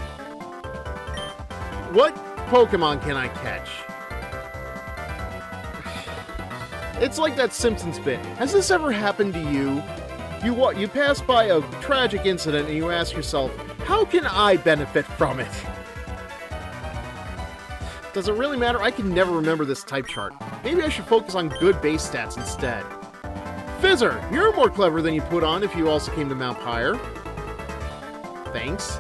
What Pokemon can I catch? It's like that Simpsons bit. Has this ever happened to you? You pass by a tragic incident and you ask yourself, how can I benefit from it? Does it really matter? I can never remember this type chart. Maybe I should focus on good base stats instead. Fizzer, you're more clever than you put on if you also came to Mount Pyre. Thanks.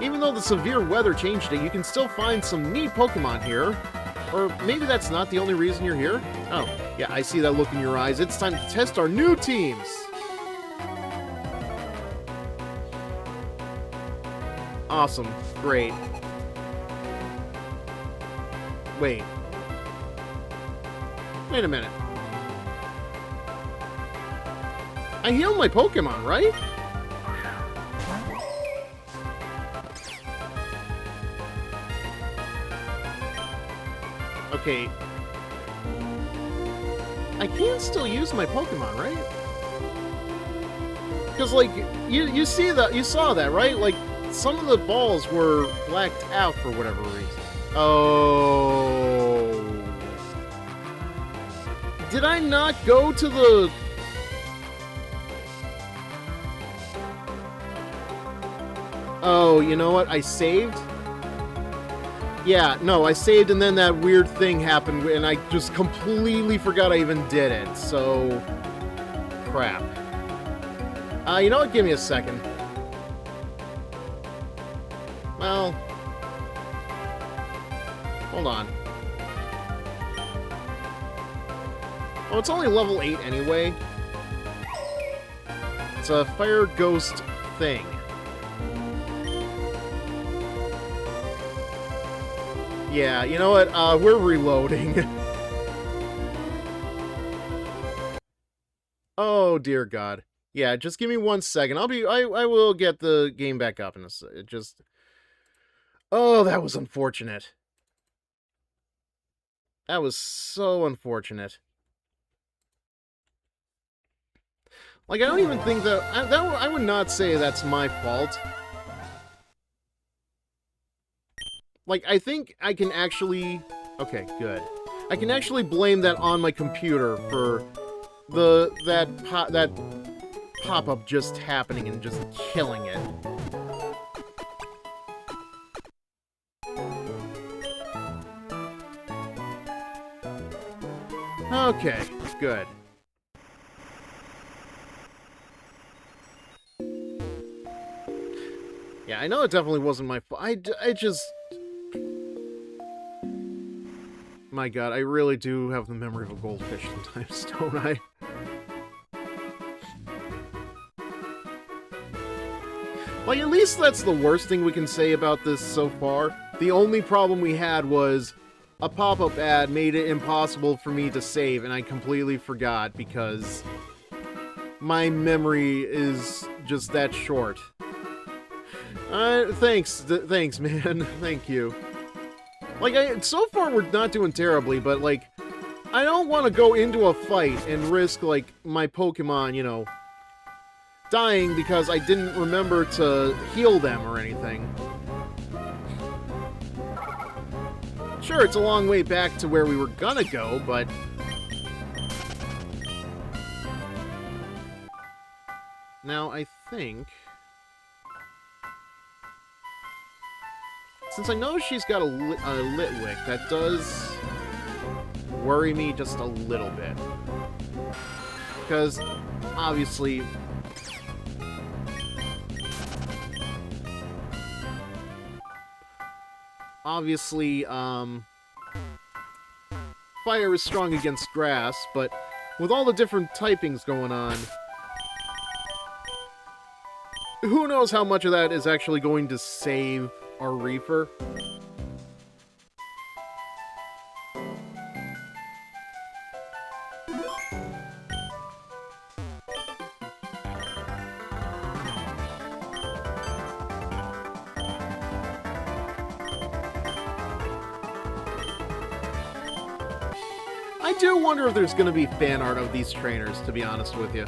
Even though the severe weather changed it, you can still find some neat Pokemon here. Or maybe that's not the only reason you're here? Oh, yeah, I see that look in your eyes. It's time to test our new teams! Awesome. Great. Wait. Wait a minute. I healed my Pokemon, right? Okay. I can still use my Pokemon, right? Because, like, you saw that, right? Like, some of the balls were blacked out for whatever reason. Oh. Did I not go to the... Oh, you know what? I saved? Yeah, no, I saved and then that weird thing happened and I just completely forgot I even did it, so... Crap. You know what? Give me a second. Well... Hold on. Oh, it's only level 8 anyway. It's a fire ghost thing. Yeah, you know what? We're reloading. Oh, dear God. Yeah, just give me 1 second. I will get the game back up in a second. It just... Oh, that was unfortunate. That was so unfortunate. Like, I don't even think that... I would not say that's my fault. Like, I think I can actually... Okay, good. I can actually blame that on my computer for that pop-up just happening and just killing it. Okay, good. Yeah, I know it definitely wasn't my fault. I just... My god, I really do have the memory of a goldfish sometimes, don't I? Like, at least that's the worst thing we can say about this so far. The only problem we had was a pop-up ad made it impossible for me to save, and I completely forgot because my memory is just that short. Thanks, man. Thank you. Like, so far we're not doing terribly, but, like, I don't want to go into a fight and risk, like, my Pokemon, you know, dying because I didn't remember to heal them or anything. Sure, it's a long way back to where we were gonna go, but... Now, I think... Since I know she's got a Litwick, that does worry me just a little bit. Because, obviously... Obviously, fire is strong against grass, but with all the different typings going on, who knows how much of that is actually going to save our Reefer? I do wonder if there's going to be fan art of these trainers, to be honest with you.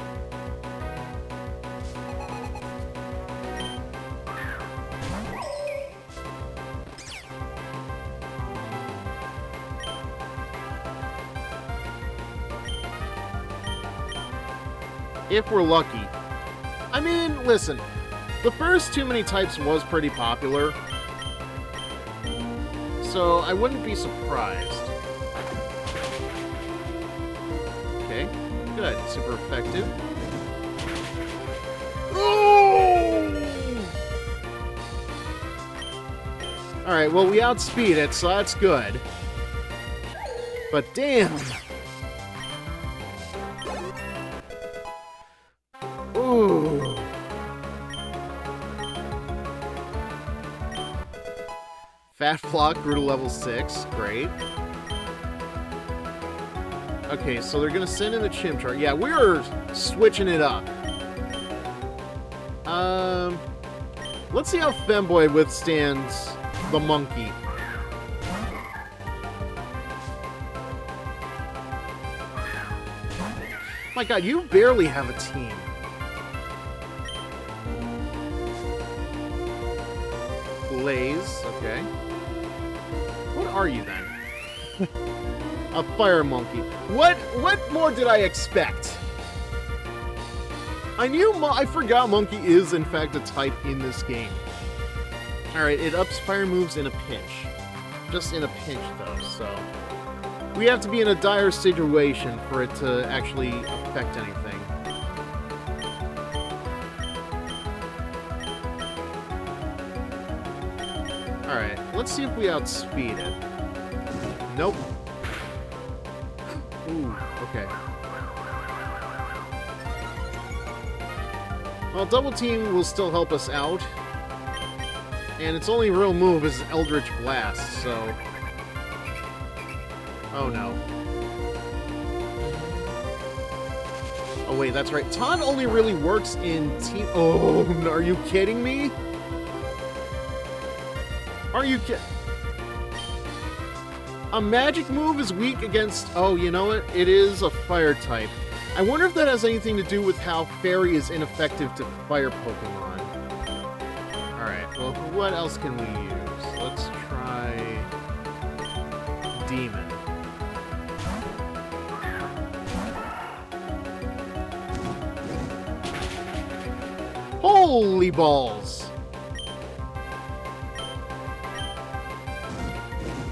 If we're lucky. I mean, listen, the first Too Many Types was pretty popular, so I wouldn't be surprised. Okay, good. Super effective. Alright, well, we outspeed it, so that's good. But damn! Ooh. Fat Flock grew to level 6. Great. Okay, so they're gonna send in the Chimchar. Yeah, we're switching it up. Let's see how Femboy withstands the monkey. My god, you barely have a team. Blaze, okay. What are you then? A fire monkey. What more did I expect? I forgot monkey is in fact a type in this game. Alright, it ups fire moves in a pinch. Just in a pinch though, so we have to be in a dire situation for it to actually affect anything. Alright, let's see if we outspeed it. Nope. Ooh, okay. Well, Double Team will still help us out. And its only real move is Eldritch Blast, so... Oh no. Oh wait, that's right. Taunt only really works in team... Oh, are you kidding me? Are you kidding? A magic move is weak against... Oh, you know what? It is a fire type. I wonder if that has anything to do with how Fairy is ineffective to fire Pokemon. Alright, well, what else can we use? Let's try... Demon. Holy balls!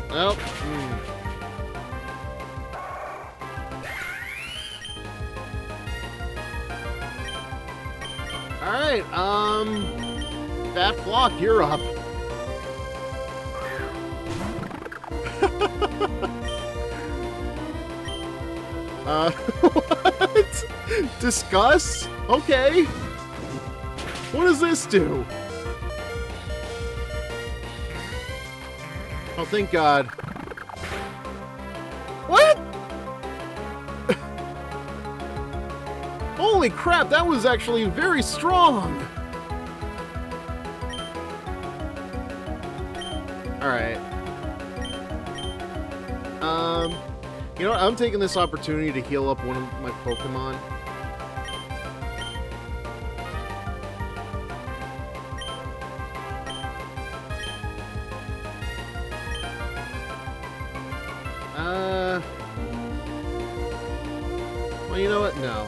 Oh. right, Fat Flock, you're up. What? Discuss? Okay. What does this do? Oh, thank God. What? Holy crap, that was actually very strong. Alright. You know what? I'm taking this opportunity to heal up one of my Pokemon. Well, you know what? No.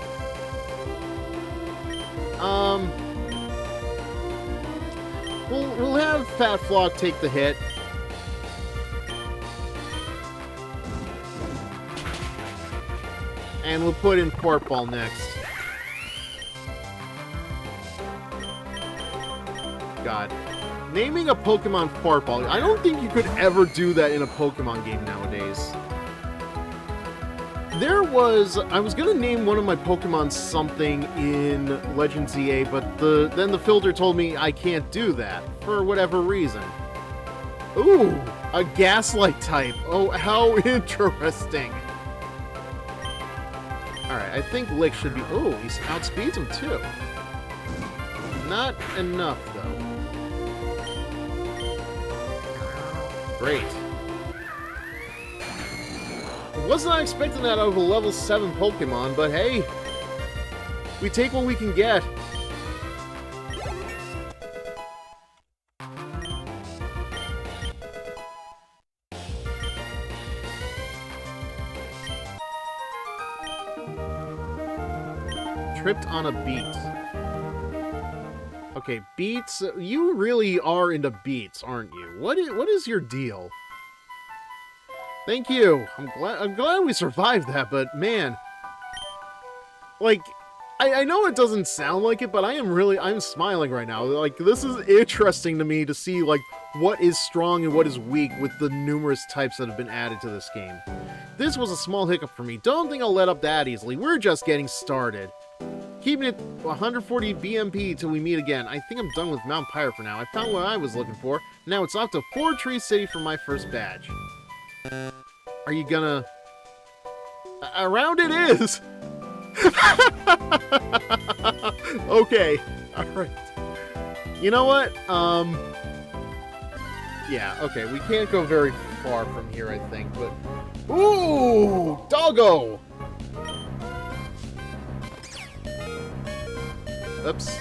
We'll have Fat Flock take the hit. And we'll put in Fort Ball next. God. Naming a Pokemon Fort Ball. I don't think you could ever do that in a Pokemon game nowadays. I was gonna name one of my Pokemon something in Legends EA, but then the filter told me I can't do that, for whatever reason. Ooh, a Gaslight type. Oh, how interesting. Alright, I think Lick should be... Oh, he outspeeds him too. Not enough, though. Great. Was not expecting that out of a level 7 Pokemon, but hey, we take what we can get. Tripped on a beat. Okay, beats. You really are into beats, aren't you? What is your deal? Thank you. I'm glad we survived that, but man, like, I know it doesn't sound like it, but I'm smiling right now. Like, this is interesting to me to see, like, what is strong and what is weak with the numerous types that have been added to this game. This was a small hiccup for me. Don't think I'll let up that easily. We're just getting started. Keeping it 140 BMP till we meet again. I think I'm done with Mount Pyre for now. I found what I was looking for. Now it's off to Four Tree City for my first badge. Are you gonna... Around it is! Okay. Alright. You know what? Yeah, okay. We can't go very far from here, I think, but... Ooh! Doggo! Oops.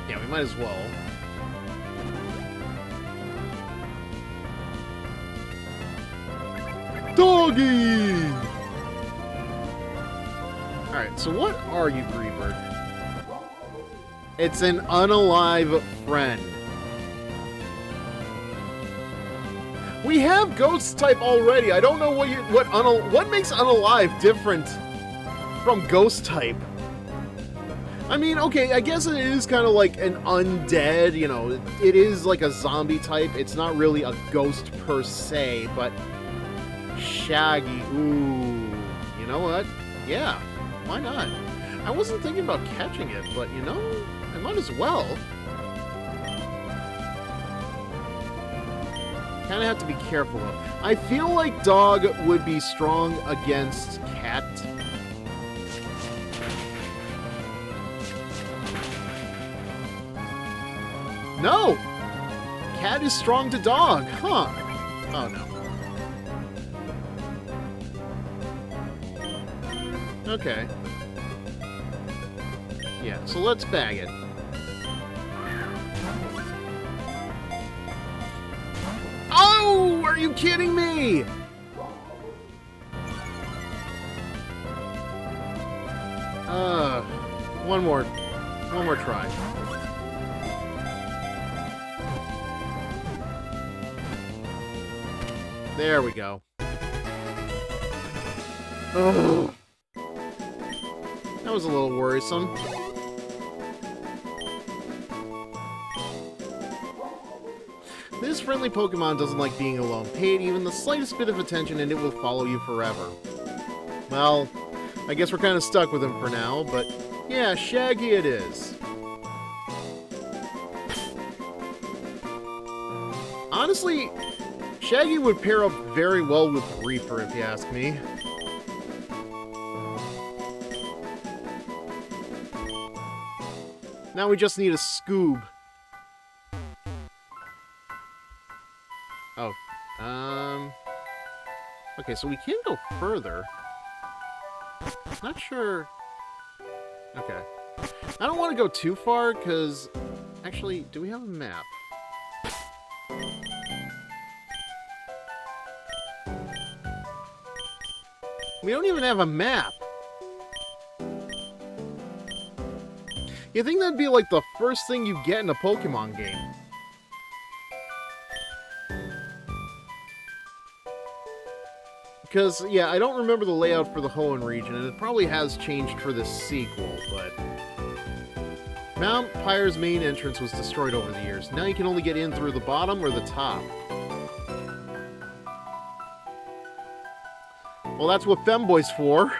Yeah, we might as well. Doggy! Alright, so what are you, Greebird? It's an unalive friend. We have Ghost type already. I don't know what makes Unalive different from Ghost type. I mean, okay, I guess it is kind of like an undead, you know, it is like a zombie type. It's not really a ghost per se, but Shaggy, ooh, you know what? Yeah, why not? I wasn't thinking about catching it, but you know, I might as well. Kind of have to be careful though. I feel like Dog would be strong against Cat. No! Cat is strong to Dog, huh? Oh no. Okay. Yeah, so let's bag it. Oh, are you kidding me? One more try. There we go. Oh. That was a little worrisome. This friendly Pokemon doesn't like being alone. Pay it even the slightest bit of attention and it will follow you forever. Well, I guess we're kind of stuck with him for now, but yeah, Shaggy it is. Honestly, Shaggy would pair up very well with Reaper, if you ask me. Now we just need a Scoob. Oh, okay, so we can go further. Not sure. Okay. I don't want to go too far, because... Actually, do we have a map? We don't even have a map! You think that'd be like the first thing you get in a Pokemon game? Because, yeah, I don't remember the layout for the Hoenn region, and it probably has changed for this sequel, but... Mount Pyre's main entrance was destroyed over the years. Now you can only get in through the bottom or the top. Well, that's what Femboy's for.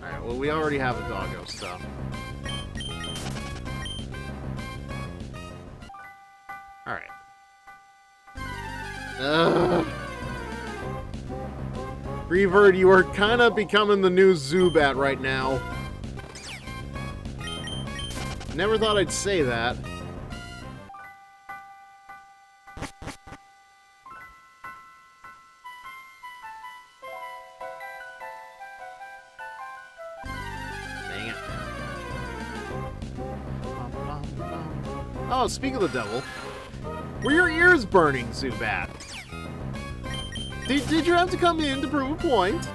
Alright, well, we already have a doggo stuff. Alright. Reavert, you are kind of becoming the new Zubat right now. Never thought I'd say that. Dang it. Oh, speak of the devil. Were your ears burning, Zubat? Did you have to come in to prove a point?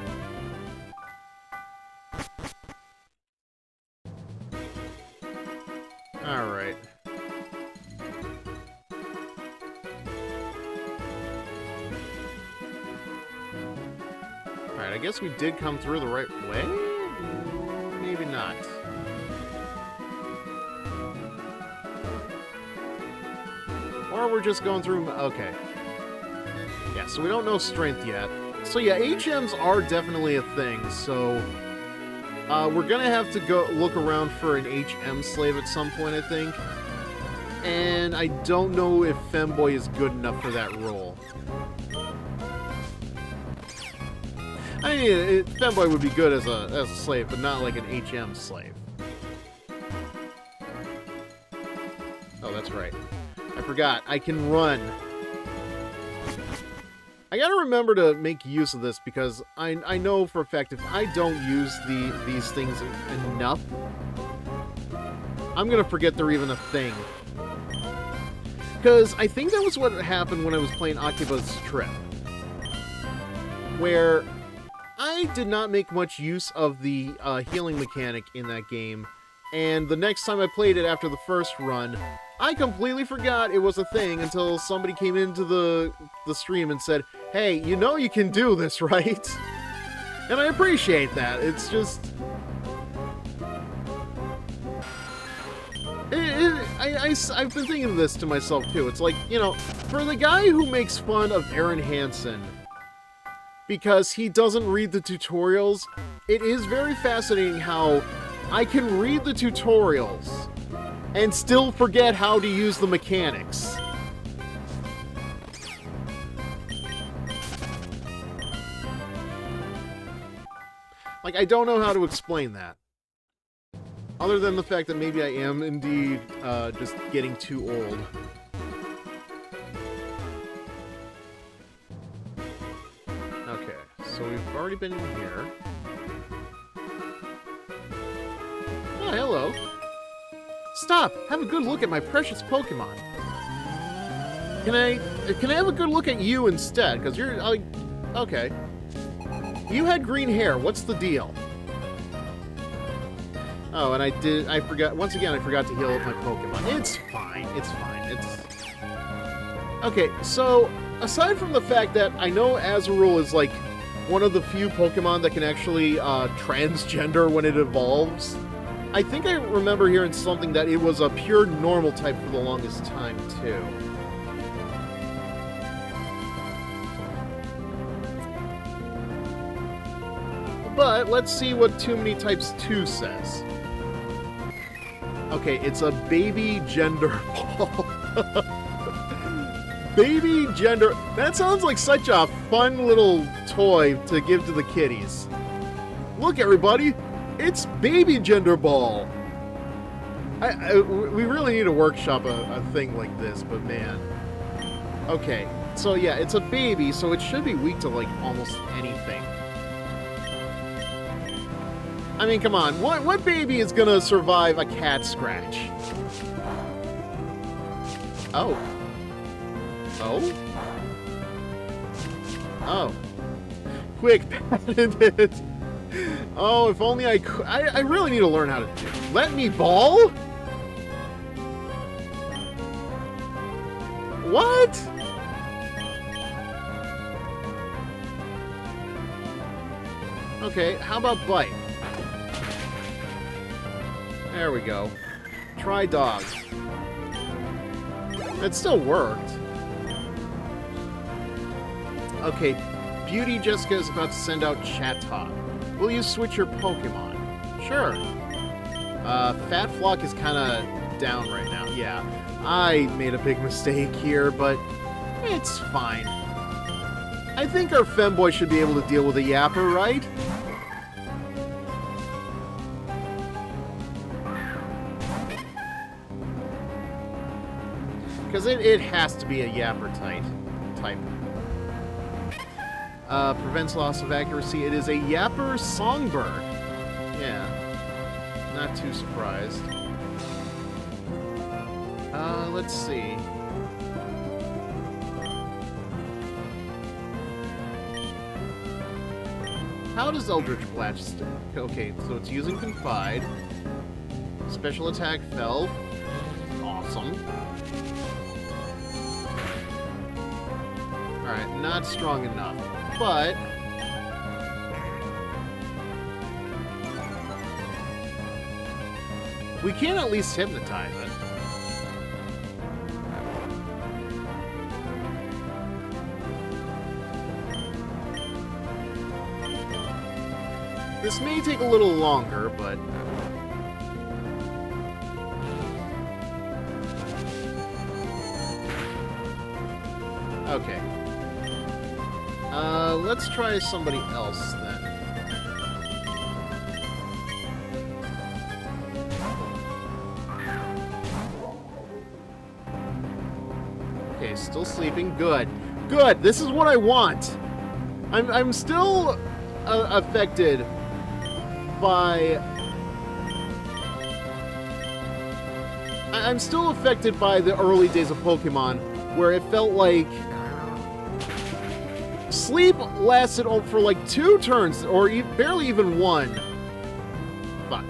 Alright. Alright, I guess we did come through the right way? Maybe not. Or we're just going through... Okay. Yeah, so we don't know strength yet. So yeah, HMs are definitely a thing, so... we're gonna have to go look around for an HM slave at some point, I think. And I don't know if Femboy is good enough for that role. I mean, Femboy would be good as a slave, but not like an HM slave. Oh, that's right. I forgot. I can run. I gotta remember to make use of this because I know for a fact if I don't use these things enough, I'm gonna forget they're even a thing. Because I think that was what happened when I was playing Akiba's Trip, where I did not make much use of the healing mechanic in that game, and the next time I played it after the first run, I completely forgot it was a thing until somebody came into the stream and said, hey, you know you can do this, right? And I appreciate that. It's just... I've been thinking of this to myself, too. It's like, you know, for the guy who makes fun of Aaron Hansen because he doesn't read the tutorials, it is very fascinating how I can read the tutorials and still forget how to use the mechanics. Like, I don't know how to explain that. Other than the fact that maybe I am indeed just getting too old. Okay, so we've already been in here. Oh, hello. Stop! Have a good look at my precious Pokemon. Can I have a good look at you instead? Because you're like, okay. You had green hair. What's the deal? Oh, and I forgot, once again, I forgot to heal up my Pokemon. It's fine, it's fine, Okay, so, aside from the fact that I know Azurill is, like, one of the few Pokemon that can actually, transgender when it evolves, I think I remember hearing something that it was a pure normal type for the longest time, too. But, let's see what Too Many Types 2 says. Okay, it's a baby gender ball. Baby gender... That sounds like such a fun little toy to give to the kiddies. Look, everybody! It's baby gender ball! We really need to workshop a thing like this, but man. Okay, so yeah, it's a baby, so it should be weak to, like, almost anything. I mean, come on. What baby is gonna survive a cat scratch? Oh. Oh? Oh. Quick, patent it. Oh, if only I could. I really need to learn how to do it. Let me ball? What? Okay, how about bite? There we go. Try dog. It still worked. Okay, Beauty Jessica is about to send out chat talk. Will you switch your Pokemon? Sure. Fat Flock is kind of down right now. Yeah, I made a big mistake here, but it's fine. I think our femboy should be able to deal with a yapper, right? Because it has to be a yapper type. Prevents loss of accuracy. It is a yapper songbird. Yeah. Not too surprised. Let's see. How does Eldritch Blast stick? Okay, so it's using Confide. Special attack fell. Awesome. Alright, not strong enough. But we can at least hypnotize it. This may take a little longer, but okay. Let's try somebody else then. Okay, still sleeping. Good. Good! This is what I want! I'm still affected by... I'm still affected by the early days of Pokemon, where it felt like sleep lasted for like 2 turns, or barely even 1. Fuck.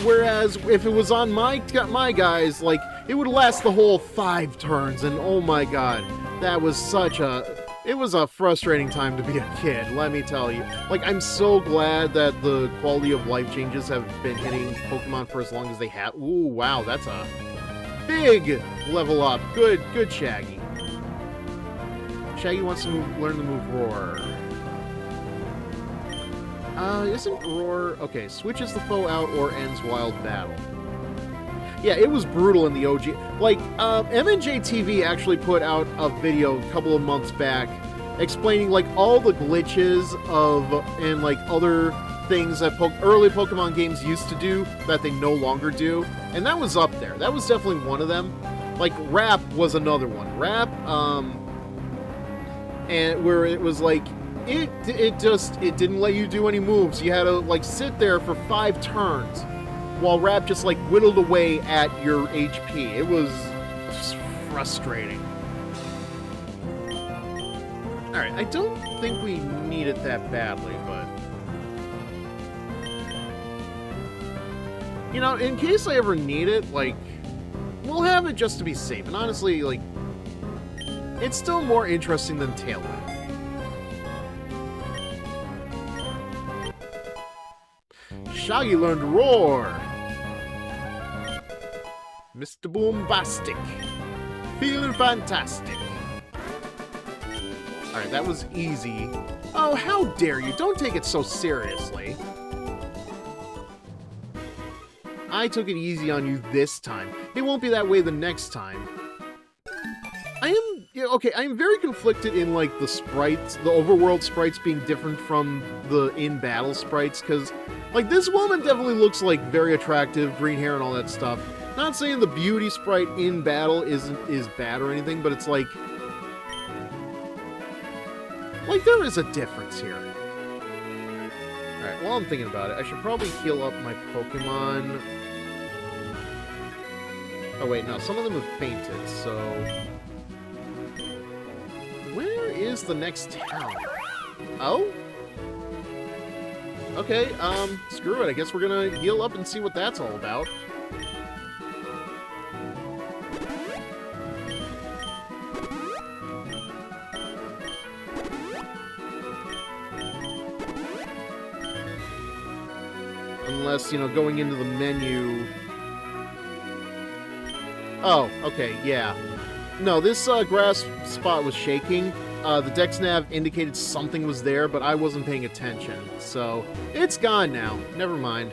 Whereas, if it was on my guys, like, it would last the whole 5 turns, and oh my god, that was such a... It was a frustrating time to be a kid, let me tell you. Like, I'm so glad that the quality of life changes have been hitting Pokemon for as long as they have. Ooh, wow, that's a big level up. Good, good Shaggy. Shaggy wants to learn the move Roar. Isn't Roar... Okay, switches the foe out or ends wild battle. Yeah, it was brutal in the OG. Like, M&J TV actually put out a video a couple of months back explaining, like, all the glitches and, like, other things that early Pokemon games used to do that they no longer do. And that was up there. That was definitely one of them. Like, Rap was another one. Rap, and where it was, like, it didn't let you do any moves. You had to, like, sit there for 5 turns while Rap just, like, whittled away at your HP. It was frustrating. Alright, I don't think we need it that badly, but... You know, in case I ever need it, like, we'll have it just to be safe. And honestly, like, it's still more interesting than Tail Whip. Shaggy learned Roar. Mr. Boombastic. Feeling fantastic. Alright, that was easy. Oh, how dare you? Don't take it so seriously. I took it easy on you this time. It won't be that way the next time. I am very conflicted in, like, the sprites, the overworld sprites being different from the in-battle sprites, because, like, this woman definitely looks, like, very attractive, green hair and all that stuff. Not saying the beauty sprite in battle is bad or anything, but it's like there is a difference here. Alright, while I'm thinking about it, I should probably heal up my Pokemon. Oh wait, no, some of them have fainted, so... Where is the next town? Oh? Okay, screw it. I guess we're gonna heal up and see what that's all about. Unless, you know, going into the menu... Oh, okay, yeah. No, this grass spot was shaking. The Dex Nav indicated something was there, but I wasn't paying attention. So, it's gone now. Never mind.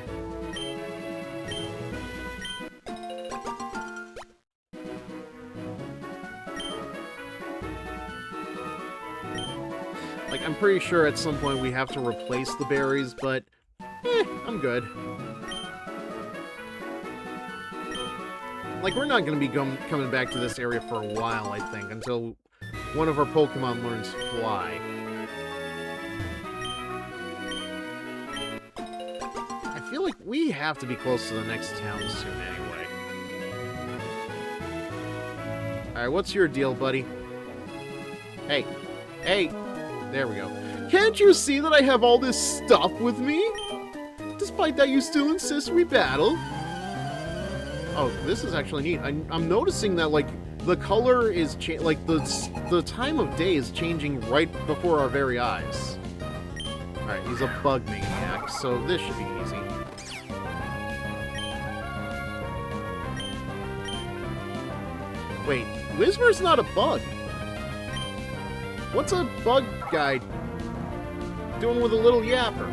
Like, I'm pretty sure at some point we have to replace the berries, but... I'm good. Like, we're not going to be coming back to this area for a while, I think, until one of our Pokemon learns Fly. I feel like we have to be close to the next town soon anyway. Alright, what's your deal, buddy? Hey. Hey! There we go. Can't you see that I have all this stuff with me? Despite that, you still insist we battle? Oh, this is actually neat. I'm noticing that, like, the color is like, the time of day is changing right before our very eyes. Alright, he's a bug maniac, so this should be easy. Wait, Whismer's not a bug. What's a bug guy doing with a little yapper?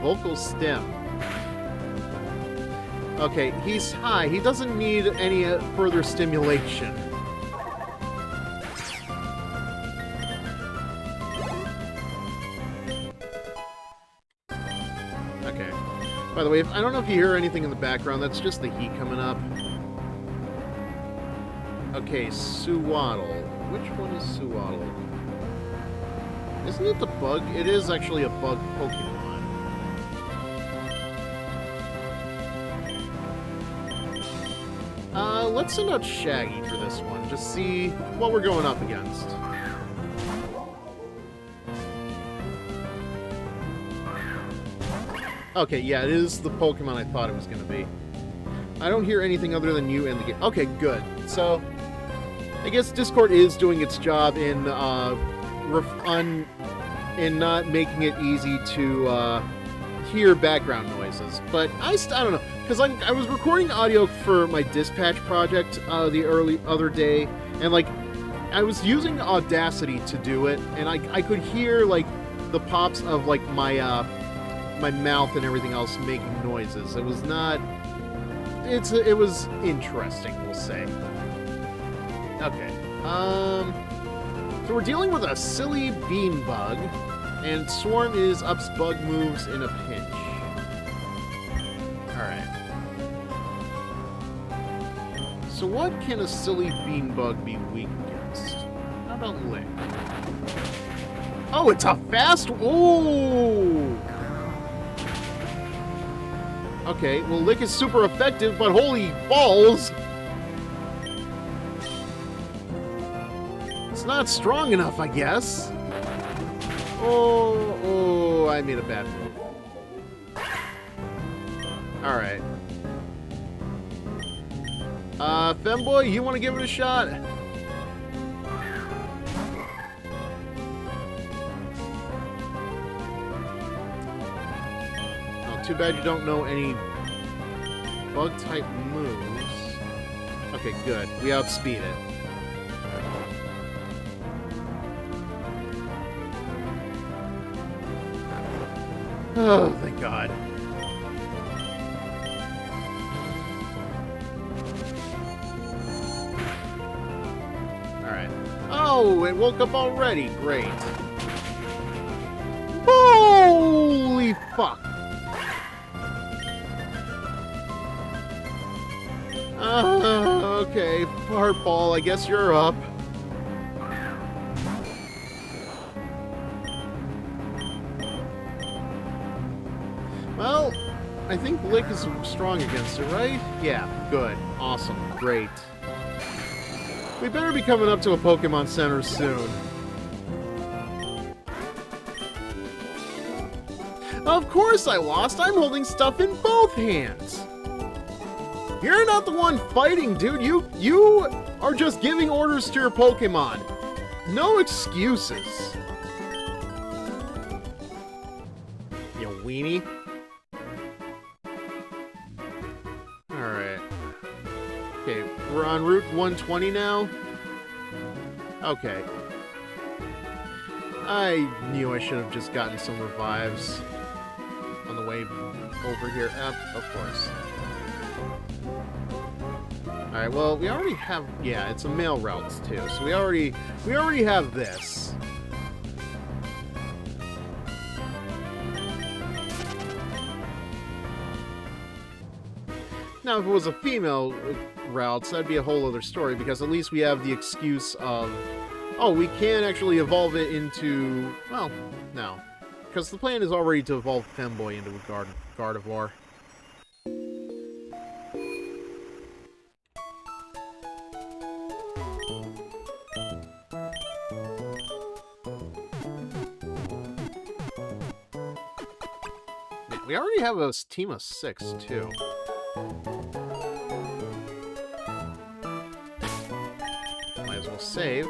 Vocal stem. Okay, he's high. He doesn't need any further stimulation. Okay. By the way, I don't know if you hear anything in the background. That's just the heat coming up. Okay, Suwaddle. Which one is Suwaddle? Isn't it the bug? It is actually a bug Pokemon. Let's send out Shaggy for this one. Just see what we're going up against. Okay, yeah, it is the Pokemon I thought it was going to be. I don't hear anything other than you in the game. Okay, good. So, I guess Discord is doing its job in not making it easy to hear background noises. But I don't know. Because I was recording audio for my dispatch project the other day, and like I was using Audacity to do it, and I could hear like the pops of like my my mouth and everything else making noises. It was not. It was interesting, we'll say. Okay. So we're dealing with a silly bean bug, and Swarm is ups bug moves in a pinch. Alright. So what can a silly bean bug be weak against? How about Lick? Oh, it's a fast... Ooh! Okay, well, Lick is super effective, but holy balls! It's not strong enough, I guess. Oh, I made a bad move. Alright. Femboy, you want to give it a shot? Oh, too bad you don't know any bug-type moves. Okay, good. We outspeed it. Oh, thank God. Alright. Oh, it woke up already. Great. Holy fuck. Okay. Heartball, I guess you're up. Well, I think Lick is strong against it, right? Yeah, good. Awesome. Great. We better be coming up to a Pokemon Center soon. Of course I lost! I'm holding stuff in both hands! You're not the one fighting, dude! You are just giving orders to your Pokemon. No excuses. You weenie. Alright. Okay, we're on Route 120 now? Okay. I knew I should have just gotten some revives on the way over here. Of course. Alright, well, we already have... Yeah, it's a mail route, too, so we already have this. Now, if it was a female route, that'd be a whole other story, because at least we have the excuse of, oh, we can actually evolve it into... Well, no. Because the plan is already to evolve Femboy into a Gardevoir. We already have a team of 6, too. Might as well save.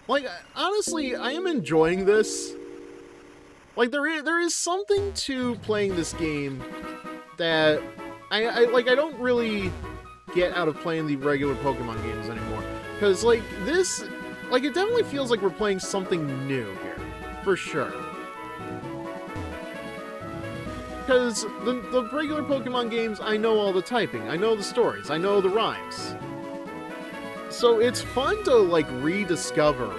Like, honestly, I am enjoying this. Like, there is something to playing this game that I don't really get out of playing the regular Pokemon games anymore. Because, like, this... Like, it definitely feels like we're playing something new here. For sure. Because the regular Pokemon games, I know all the typing. I know the stories. I know the rhymes. So it's fun to, like, rediscover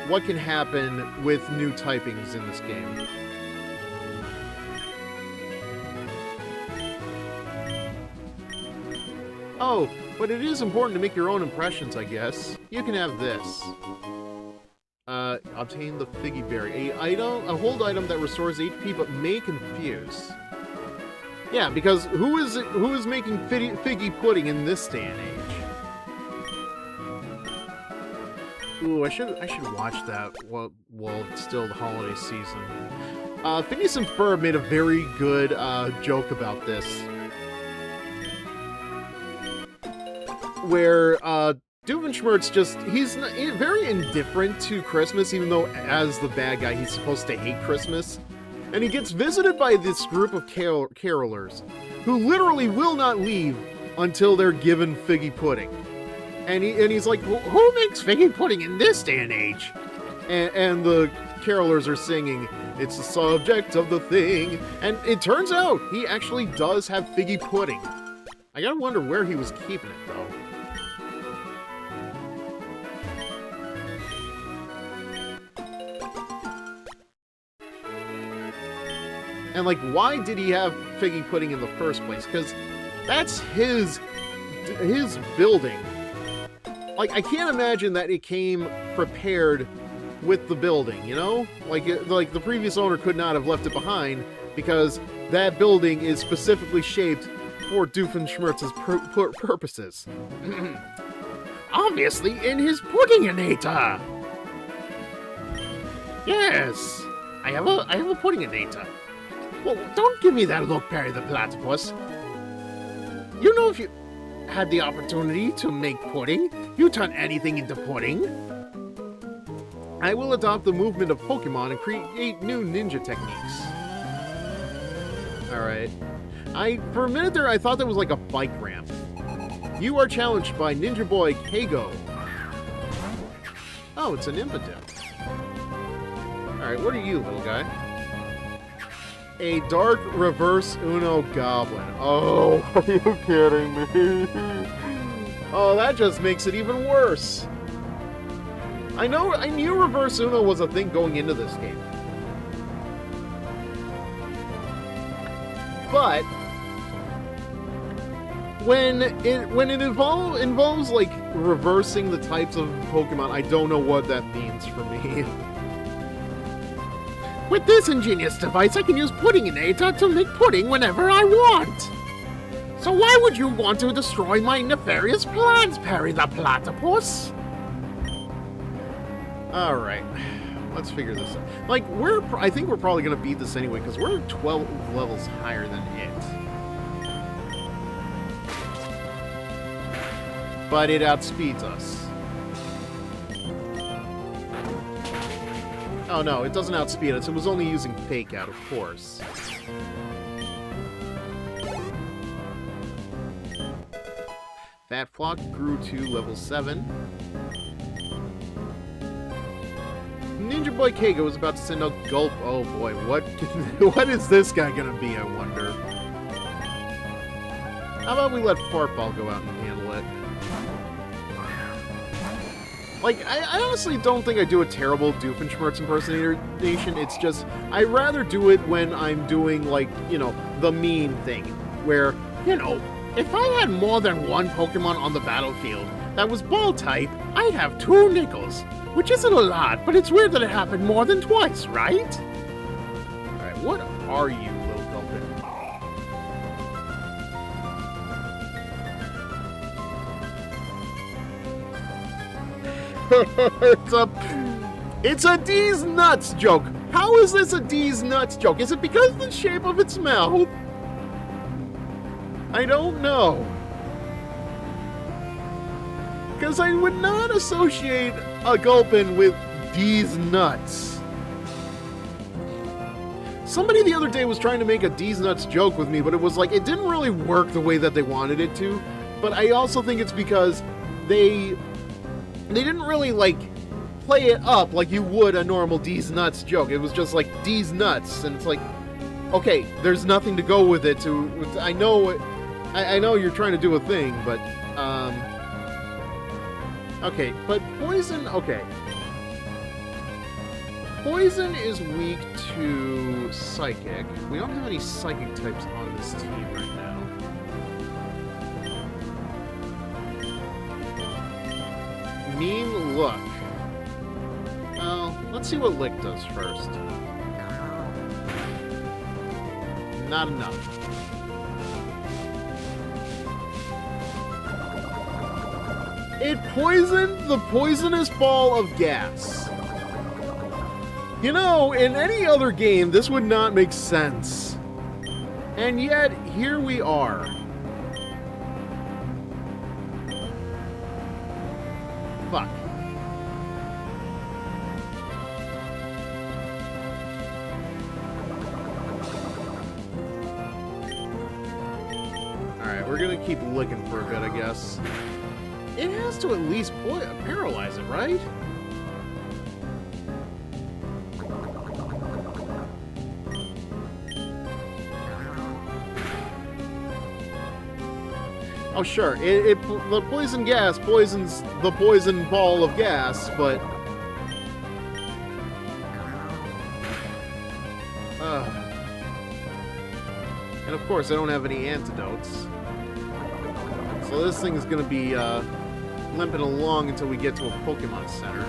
what can happen with new typings in this game. Oh, but it is important to make your own impressions, I guess. You can have this. Obtain the Figgy Berry. A hold item that restores HP but may confuse. Yeah, because who is making Figgy Pudding in this day and age? Ooh, I should watch that while it's still the holiday season. Phineas and Ferb made a very good joke about this. Where Doofenshmirtz he's very indifferent to Christmas, even though as the bad guy he's supposed to hate Christmas. And he gets visited by this group of carolers who literally will not leave until they're given Figgy Pudding. And he's like, well, who makes Figgy Pudding in this day and age? And the carolers are singing, it's the subject of the thing. And it turns out he actually does have Figgy Pudding. I gotta wonder where he was keeping it, though. And, like, why did he have Figgy Pudding in the first place? Because that's his building. Like, I can't imagine that it came prepared with the building, you know? Like the previous owner could not have left it behind because that building is specifically shaped for Doofenshmirtz's purposes. Obviously in his puddinginator! Yes, I have a puddinginator. Well, don't give me that look, Perry the Platypus. You know if you had the opportunity to make pudding, you'd turn anything into pudding. I will adopt the movement of Pokemon and create new ninja techniques. Alright. For a minute there, I thought that was like a bike ramp. You are challenged by Ninja Boy Kago. Oh, it's an impotent. Alright, what are you, little guy? A dark reverse Uno Goblin. Oh, are you kidding me? Oh, that just makes it even worse. I knew reverse Uno was a thing going into this game. But when it involves like reversing the types of Pokemon, I don't know what that means for me. With this ingenious device, I can use Puddinginator to make pudding whenever I want. So why would you want to destroy my nefarious plans, Perry the Platypus? Alright, let's figure this out. Like, I think we're probably going to beat this anyway, because we're 12 levels higher than it. But it outspeeds us. Oh no, it doesn't outspeed us. It was only using Fake Out, of course. Fat Flock grew to level 7. Ninja Boy Kago is about to send out Gulp. Oh boy, what is this guy gonna be, I wonder? How about we let Fartball go out and handle it? Like, I honestly don't think I do a terrible Doofenshmirtz impersonation. It's just, I'd rather do it when I'm doing, like, you know, the mean thing. Where, you know, if I had more than one Pokemon on the battlefield that was ball type, I'd have 2 nickels. Which isn't a lot, but it's weird that it happened more than twice, right? Alright, what are you, little Gulpin? It's a D's nuts joke. How is this a D's nuts joke? Is it because of the shape of its mouth? I don't know. Because I would not associate a Gulpin with D's nuts. Somebody the other day was trying to make a D's nuts joke with me, but it was like, it didn't really work the way that they wanted it to. But I also think it's because they didn't really, like, play it up like you would a normal D's nuts joke. It was just like, D's nuts, and it's like, okay, there's nothing to go with it I know you're trying to do a thing, but, okay, but Poison, okay. Poison is weak to Psychic. We don't have any Psychic types on this team right now. Mean Look. Well, let's see what Lick does first. Not enough. It poisoned the poisonous ball of gas. You know, in any other game, this would not make sense. And yet, here we are. Fuck. Alright, we're gonna keep licking for a bit, I guess. It has to at least paralyze it, right? Oh, sure. The poison gas poisons the poison ball of gas, but... And of course, I don't have any antidotes. So this thing is going to be limping along until we get to a Pokemon Center.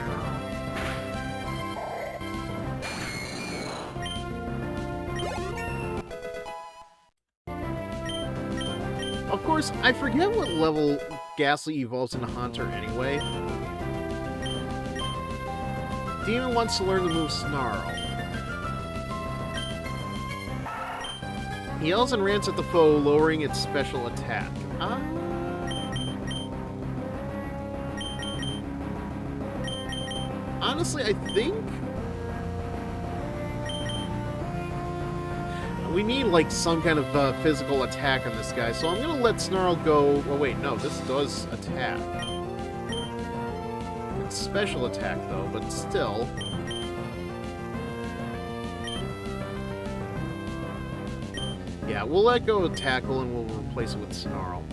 Of course, I forget what level Ghastly evolves into Haunter anyway. Demon wants to learn the move Snarl. He yells and rants at the foe, lowering its special attack. Honestly, I think we need, like, some kind of physical attack on this guy, so I'm gonna let Snarl go... Oh, wait, no, this does attack. It's special attack, though, but still... Yeah, we'll let go of Tackle and we'll replace it with Snarl.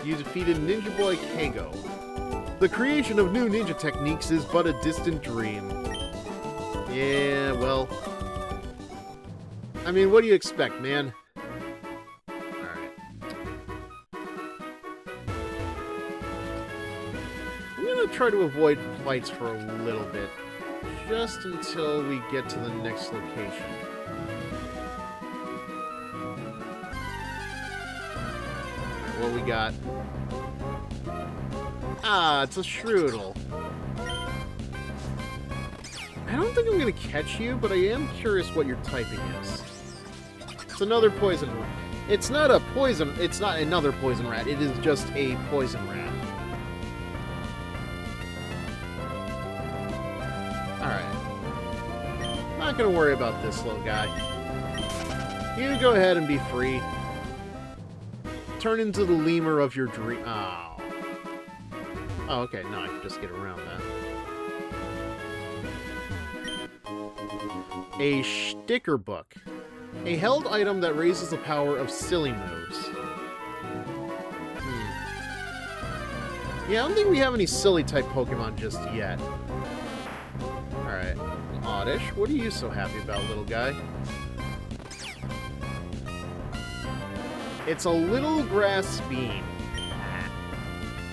You defeated Ninja Boy Kago. The creation of new ninja techniques is but a distant dream. Yeah, well... I mean, what do you expect, man? Alright. I'm gonna try to avoid fights for a little bit. Just until we get to the next location. What we got? Ah, it's a Shroodle. I don't think I'm gonna catch you, but I am curious what your typing is. It's another poison rat. It's not a poison... It's not another poison rat. It is just a poison rat. Alright. Not gonna worry about this little guy. You go ahead and be free. Turn into the lemur of your dream. Oh. Oh, okay. No, I can just get around that. A sticker book. A held item that raises the power of silly moves. Yeah, I don't think we have any silly type Pokemon just yet. Alright. Oddish, what are you so happy about, little guy? It's a little grass bean.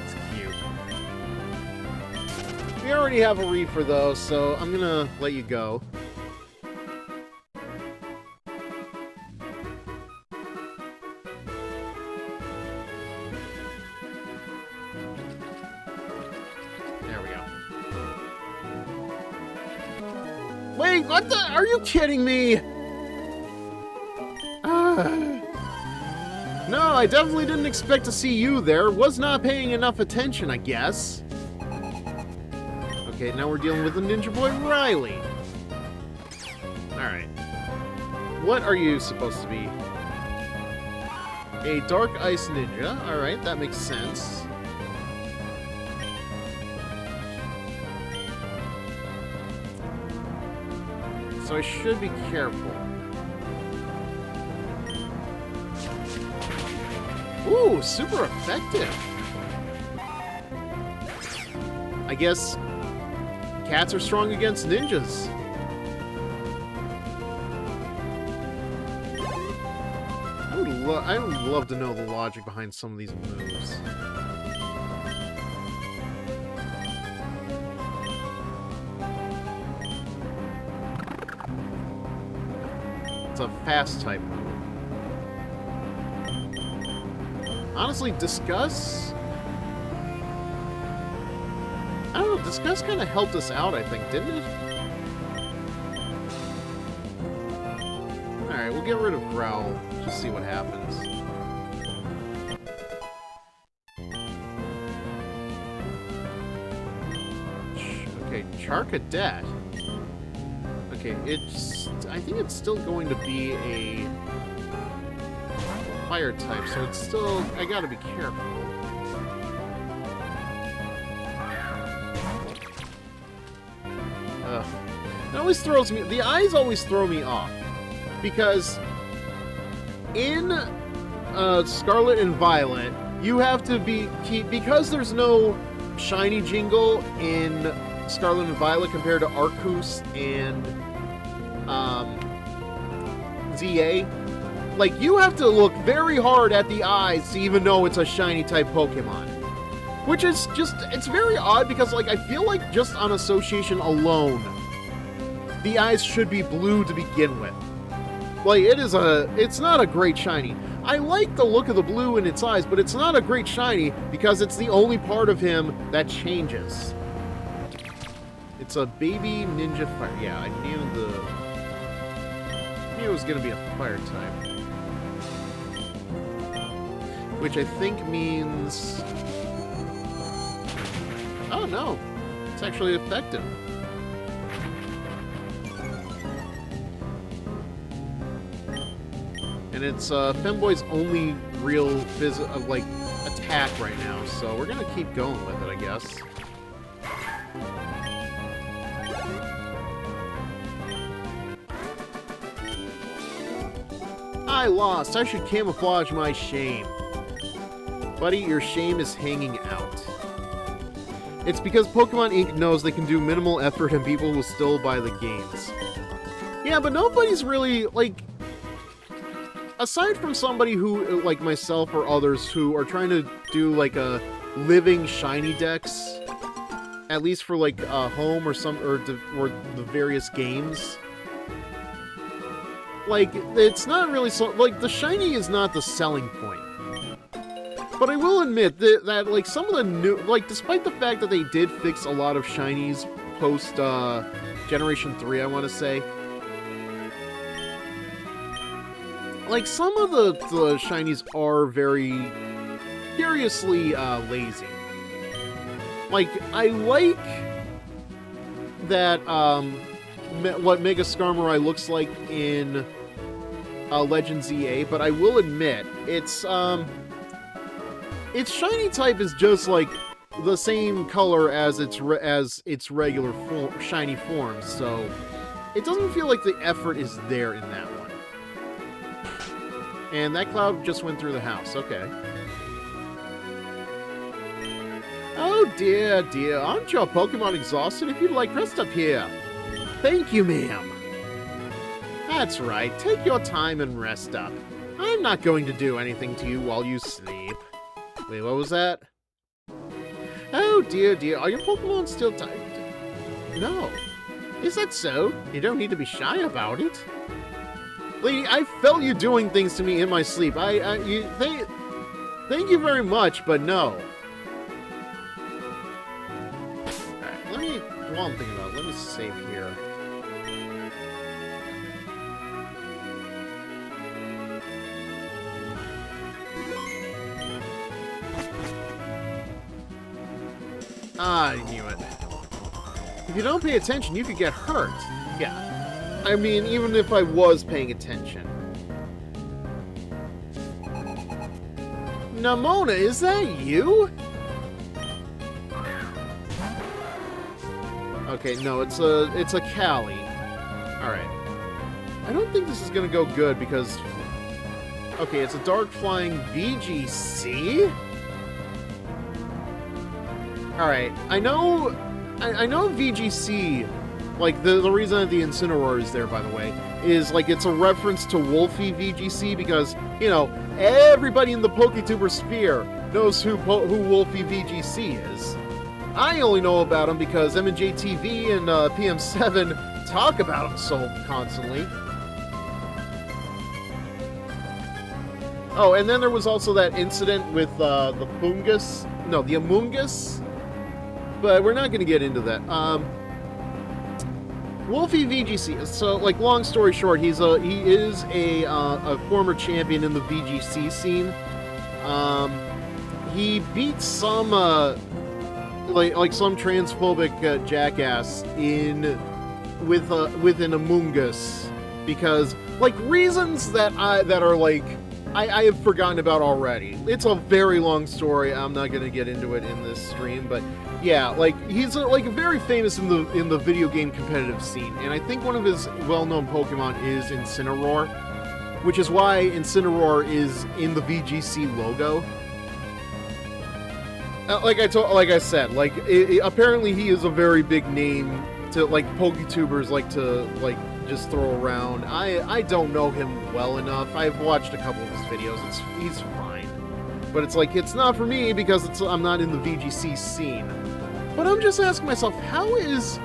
It's cute. We already have a Reefer, though, so I'm gonna let you go. There we go. Wait, what the? Are you kidding me? No, I definitely didn't expect to see you there. Was not paying enough attention, I guess. Okay, now we're dealing with the Ninja Boy Riley. Alright. What are you supposed to be? A Dark Ice Ninja. Alright, that makes sense. So I should be careful. Ooh, super effective. I guess cats are strong against ninjas. I would love to know the logic behind some of these moves. It's a fast type move. Honestly, Discuss... I don't know, Discuss kind of helped us out, I think, didn't it? Alright, we'll get rid of Growl. Just see what happens. Okay, Charcadet. Okay, it's... I think it's still going to be a... fire type, so it's still... I gotta be careful. It always throws me... The eyes always throw me off. Because in Scarlet and Violet, you have to be... Because there's no shiny jingle in Scarlet and Violet compared to Arceus and ZA, like, you have to look very hard at the eyes to even know it's a shiny type Pokemon. Which is just, it's very odd because, like, I feel like just on association alone, the eyes should be blue to begin with. Like, it's not a great shiny. I like the look of the blue in its eyes, but it's not a great shiny because it's the only part of him that changes. It's a baby ninja fire. Yeah, I knew it was gonna be a fire type. Which I think means... Oh no, it's actually effective. And it's Femboy's only real like attack right now, so we're gonna keep going with it, I guess. I lost. I should camouflage my shame. Buddy, your shame is hanging out. It's because Pokemon Inc. knows they can do minimal effort and people will still buy the games. Yeah, but nobody's really, like... Aside from somebody who, like myself or others, who are trying to do, like, a living shiny dex, at least for, like, home or the various games... Like, it's not really so... Like, the shiny is not the selling point. But I will admit that like, some of the new... Like, despite the fact that they did fix a lot of shinies post, Generation 3, I want to say. Like, some of the shinies are very... curiously, lazy. Like, I like... that, what Mega Skarmory looks like in Legends EA, but I will admit, its shiny type is just like the same color as its regular shiny form, so it doesn't feel like the effort is there in that one. And that cloud just went through the house, okay. Oh dear, dear, aren't your Pokemon exhausted? If you'd like, rest up here. Thank you, ma'am. That's right. Take your time and rest up. I'm not going to do anything to you while you sleep. Wait, what was that? Oh, dear, dear. Are your Pokemon still tired? No. Is that so? You don't need to be shy about it. Lady, I felt you doing things to me in my sleep. Thank you very much, but no. Alright, while I'm thinking about it, let me save here. I knew it. If you don't pay attention, you could get hurt. Yeah. I mean, even if I was paying attention. Namona, is that you? Okay, no, it's a Callie. Alright. I don't think this is gonna go good because... Okay, it's a Dark Flying VGC? Alright, I know VGC, like, the reason that the Incineroar is there, by the way, is, like, it's a reference to Wolfie VGC because, you know, everybody in the PokeTuber sphere knows who Wolfie VGC is. I only know about him because M&J TV and PM7 talk about him so constantly. Oh, and then there was also that incident with the Amoongus. But we're not going to get into that. Wolfie VGC. So, like, long story short, he is a former champion in the VGC scene. He beat some like some transphobic jackass with an Amoongus because, like, reasons that are like I have forgotten about already. It's a very long story. I'm not going to get into it in this stream, but yeah, like, he's like very famous in the video game competitive scene, and I think one of his well-known Pokemon is Incineroar, which is why Incineroar is in the VGC logo. Like I said, like, apparently he is a very big name to, like, PokeTubers like to, like, just throw around. I don't know him well enough. I've watched a couple of his videos. He's fine. But it's like, it's not for me because I'm not in the VGC scene. But I'm just asking myself, how is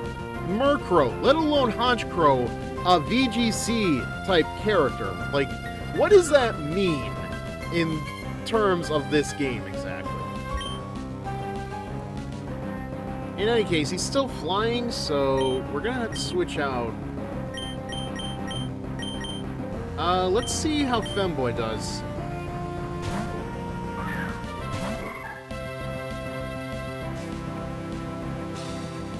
Murkrow, let alone Honchkrow, a VGC type character? Like, what does that mean in terms of this game exactly? In any case, he's still flying, so we're gonna have to switch out. Let's see how Femboy does.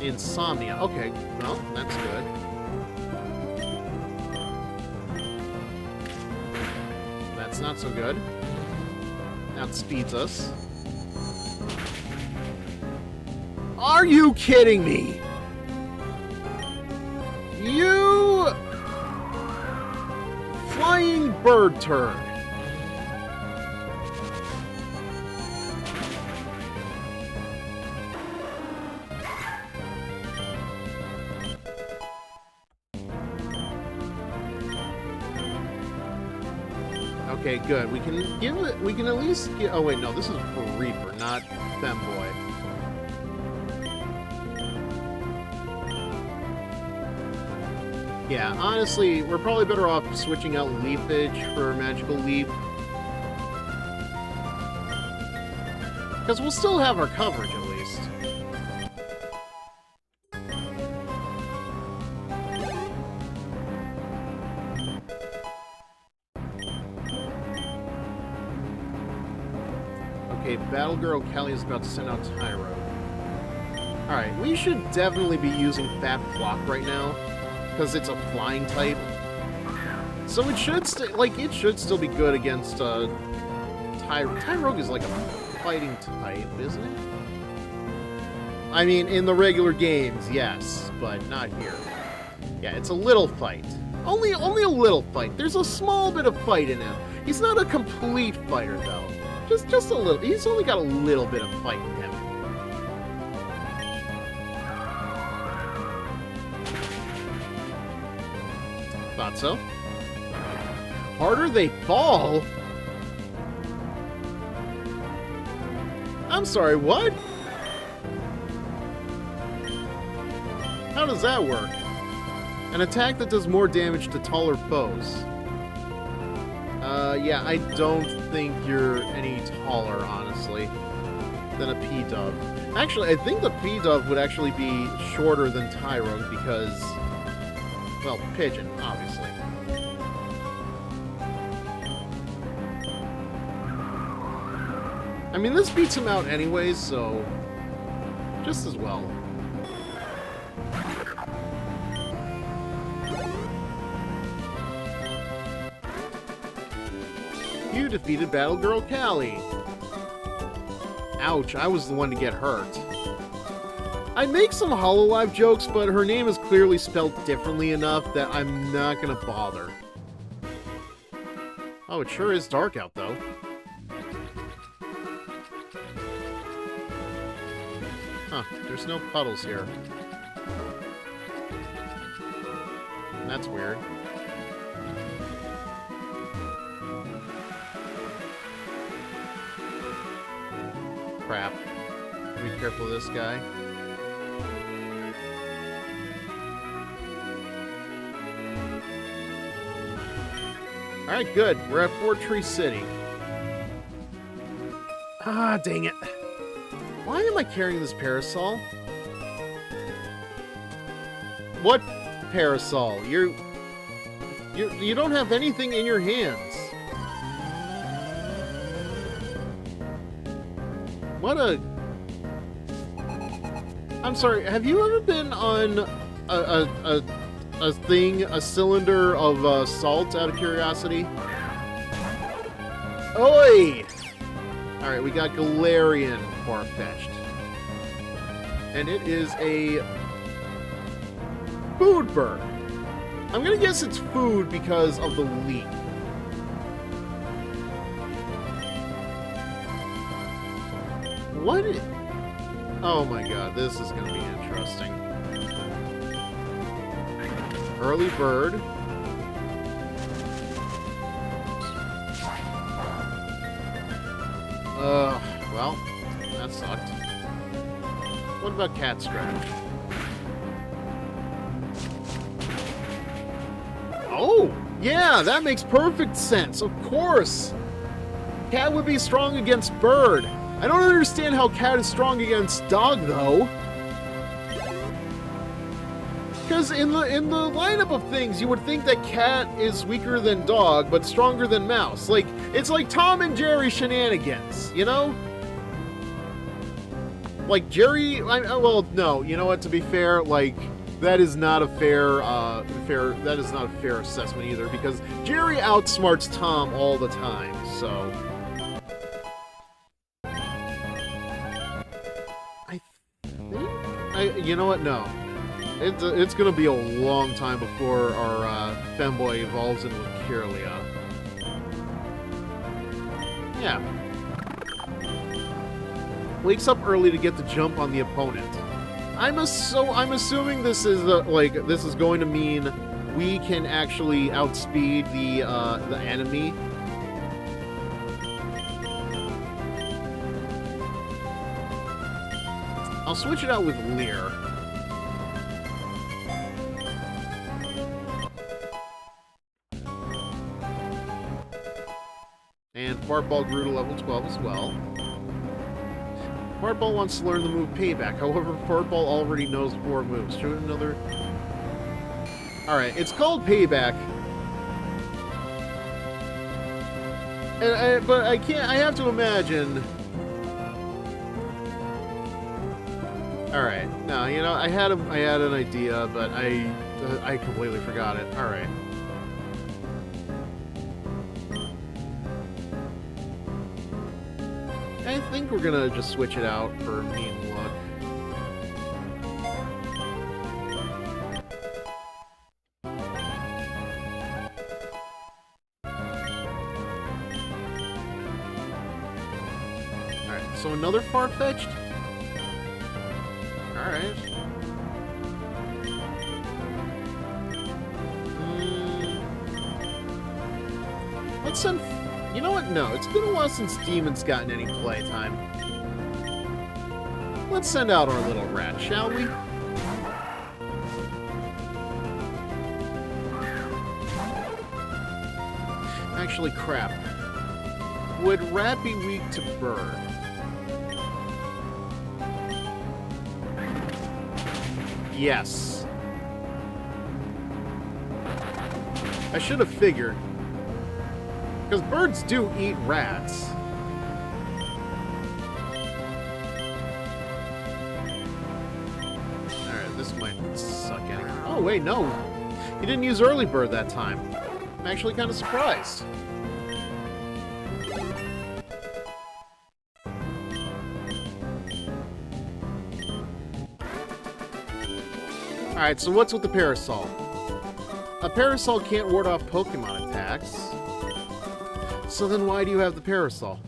Insomnia. Okay, well, that's good. That's not so good. Outspeeds us. Are you kidding me? You... Flying bird turd. Okay, good. We can give it. We can at least get. Oh wait, no. This is for Reaper, not Femboy. Yeah, honestly, we're probably better off switching out Leafage for Magical Leap. Because we'll still have our coverage, at least. Okay, Battle Girl Kelly is about to send out Tyro. Alright, we should definitely be using Fat Flock right now. Because it's a flying type. So it should still be good against Tyrogue is like a fighting type, isn't it? I mean, in the regular games, yes, but not here. Yeah, it's a little fight. Only a little fight. There's a small bit of fight in him. He's not a complete fighter though. Just a little. He's only got a little bit of fight in him. Thought so. Harder they fall? I'm sorry, what? How does that work? An attack that does more damage to taller foes. Yeah, I don't think you're any taller, honestly, than a P-Dove. Actually, I think the P-Dove would actually be shorter than Tyrogue because... well, Pigeon, obviously. I mean, this beats him out anyways, so... just as well. You defeated Battle Girl Callie. Ouch, I was the one to get hurt. I make some Hololive jokes, but her name is clearly spelled differently enough that I'm not gonna bother. Oh, it sure is dark out, though. Huh, there's no puddles here. That's weird. Crap. Be careful of this guy. Alright, good. We're at Fort Tree City. Ah, dang it. Why am I carrying this parasol? What parasol? You don't have anything in your hands. What a... I'm sorry, have you ever been on a cylinder of salt, out of curiosity? Oi! Alright, we got Galarian far-fetched. And it is a... food bird. I'm gonna guess it's food because of the leaf. What? Oh my god, this is gonna be interesting. Early bird. Well, that sucked. What about cat scratch? Oh, yeah, that makes perfect sense. Of course. Cat would be strong against bird. I don't understand how cat is strong against dog, though. Because in the lineup of things, you would think that cat is weaker than dog, but stronger than mouse. Like, it's like Tom and Jerry shenanigans, you know? Like, Jerry... well, no, you know what, to be fair, like... That is not a fair assessment either, because Jerry outsmarts Tom all the time, so... you know what? No. It's gonna be a long time before our femboy evolves into a Kirlia. Yeah. Wakes up early to get the jump on the opponent. I'm assuming this is this is going to mean we can actually outspeed the enemy. I'll switch it out with Leer. And Fartball grew to level 12 as well. Fartball wants to learn the move Payback. However, Fartball already knows 4 moves. Show it another... Alright, it's called Payback. But I can't... I have to imagine... Alright, no, you know, I had an idea, but I completely forgot it. Alright. I think we're gonna just switch it out for mean look. Alright, so another Farfetch'd? Alright. Let's send... You know what? No, it's been a while since Demon's gotten any playtime. Let's send out our little rat, shall we? Actually, crap. Would rat be weak to bird? Yes. I should have figured. Because birds do eat rats. Alright, this might suck anyway. Oh, wait, no. He didn't use early bird that time. I'm actually kind of surprised. Alright, so what's with the Parasol? A Parasol can't ward off Pokemon attacks. So then why do you have the Parasol?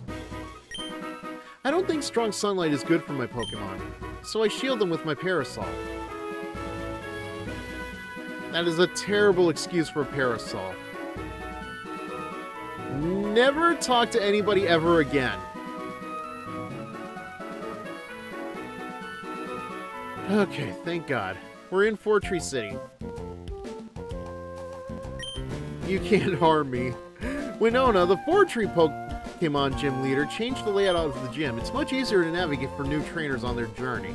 I don't think strong sunlight is good for my Pokemon, so I shield them with my Parasol. That is a terrible excuse for a Parasol. Never talk to anybody ever again. Okay, thank God. We're in Fortree City. You can't harm me. Winona, the Fortree Pokemon gym leader, changed the layout of the gym. It's much easier to navigate for new trainers on their journey.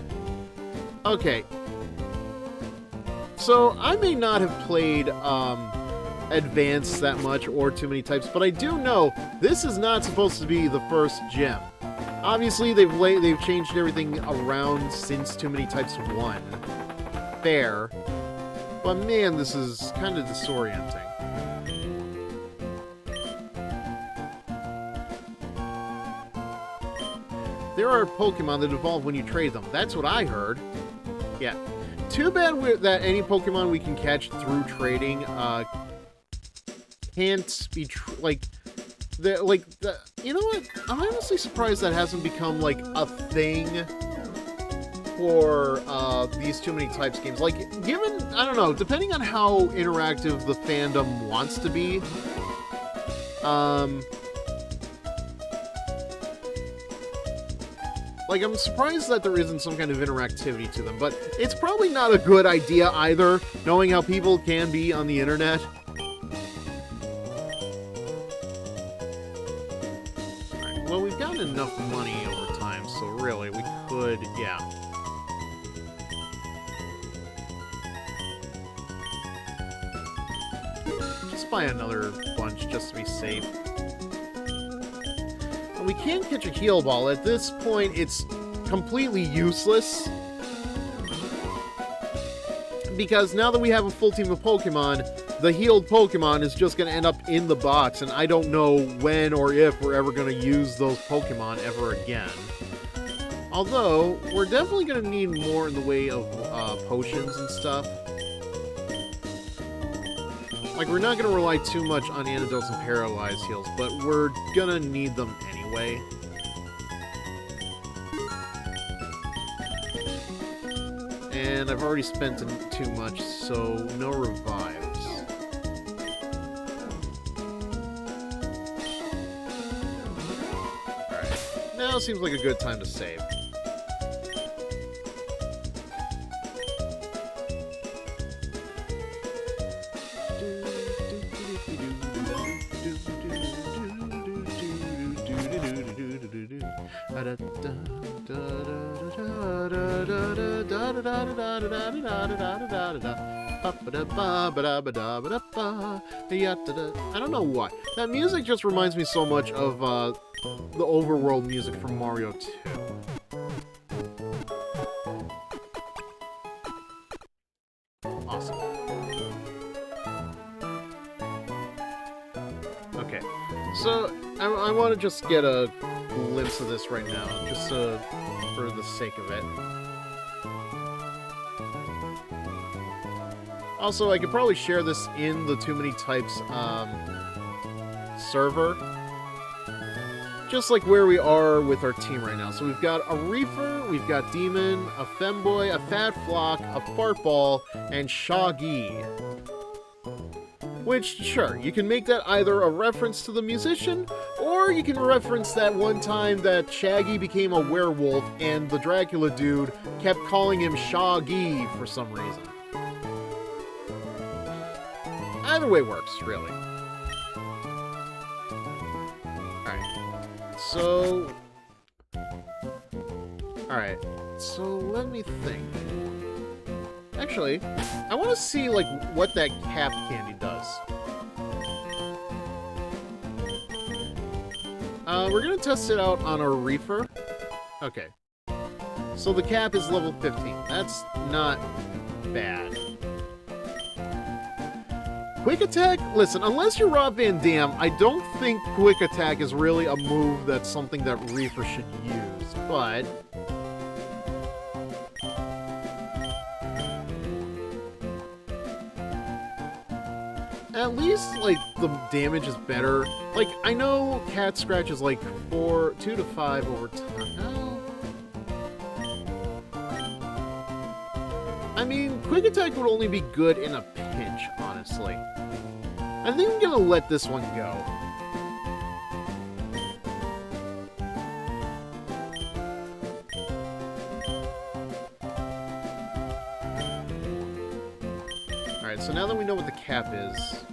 Okay. So, I may not have played Advanced that much or too many types, but I do know this is not supposed to be the first gym. Obviously, they've changed everything around since Too Many Types 1. Fair. But man, this is kind of disorienting. There are Pokemon that evolve when you trade them. That's what I heard. Yeah. Too bad that any Pokemon we can catch through trading can't be you know what? I'm honestly surprised that hasn't become like a thing for these Too Many Types games. Like, given, I don't know, depending on how interactive the fandom wants to be, Like, I'm surprised that there isn't some kind of interactivity to them, but it's probably not a good idea either, knowing how people can be on the internet. Alright, well, we've gotten enough money over time, so really, we could, yeah. Just buy another bunch just to be safe. We can't catch a heal ball. At this point, it's completely useless. Because now that we have a full team of Pokemon, the healed Pokemon is just going to end up in the box, and I don't know when or if we're ever going to use those Pokemon ever again. Although, we're definitely going to need more in the way of potions and stuff. Like, we're not going to rely too much on antidotes and paralyzed heals, but we're going to need them anyway. And I've already spent too much, so no revives. Alright, now seems like a good time to save. I don't know what. That music just reminds me so much of the overworld music from Mario 2. Awesome. Okay, so I want to just get a glimpse of this right now, just for the sake of it. Also, I could probably share this in the Too Many Types server. Just like where we are with our team right now. So we've got a Reefer, we've got Demon, a Femboy, a Fat Flock, a Fartball, and Shaggy. Which, sure, you can make that either a reference to the musician, or you can reference that one time that Shaggy became a werewolf and the Dracula dude kept calling him Shaggy for some reason. Either way works, really. Alright. So... Alright. So, let me think. Actually, I want to see, like, what that cap candy does. We're gonna test it out on our Reefer. Okay. So the cap is level 15. That's not bad. Quick Attack? Listen, unless you're Rob Van Dam, I don't think Quick Attack is really a move that's something that Reefer should use, but... At least, like, the damage is better. Like, I know Cat Scratch is like 2 to 5 over time. I mean, Quick Attack would only be good in a pinch, honestly. I think I'm gonna let this one go. Alright, so now that we know what the cap is,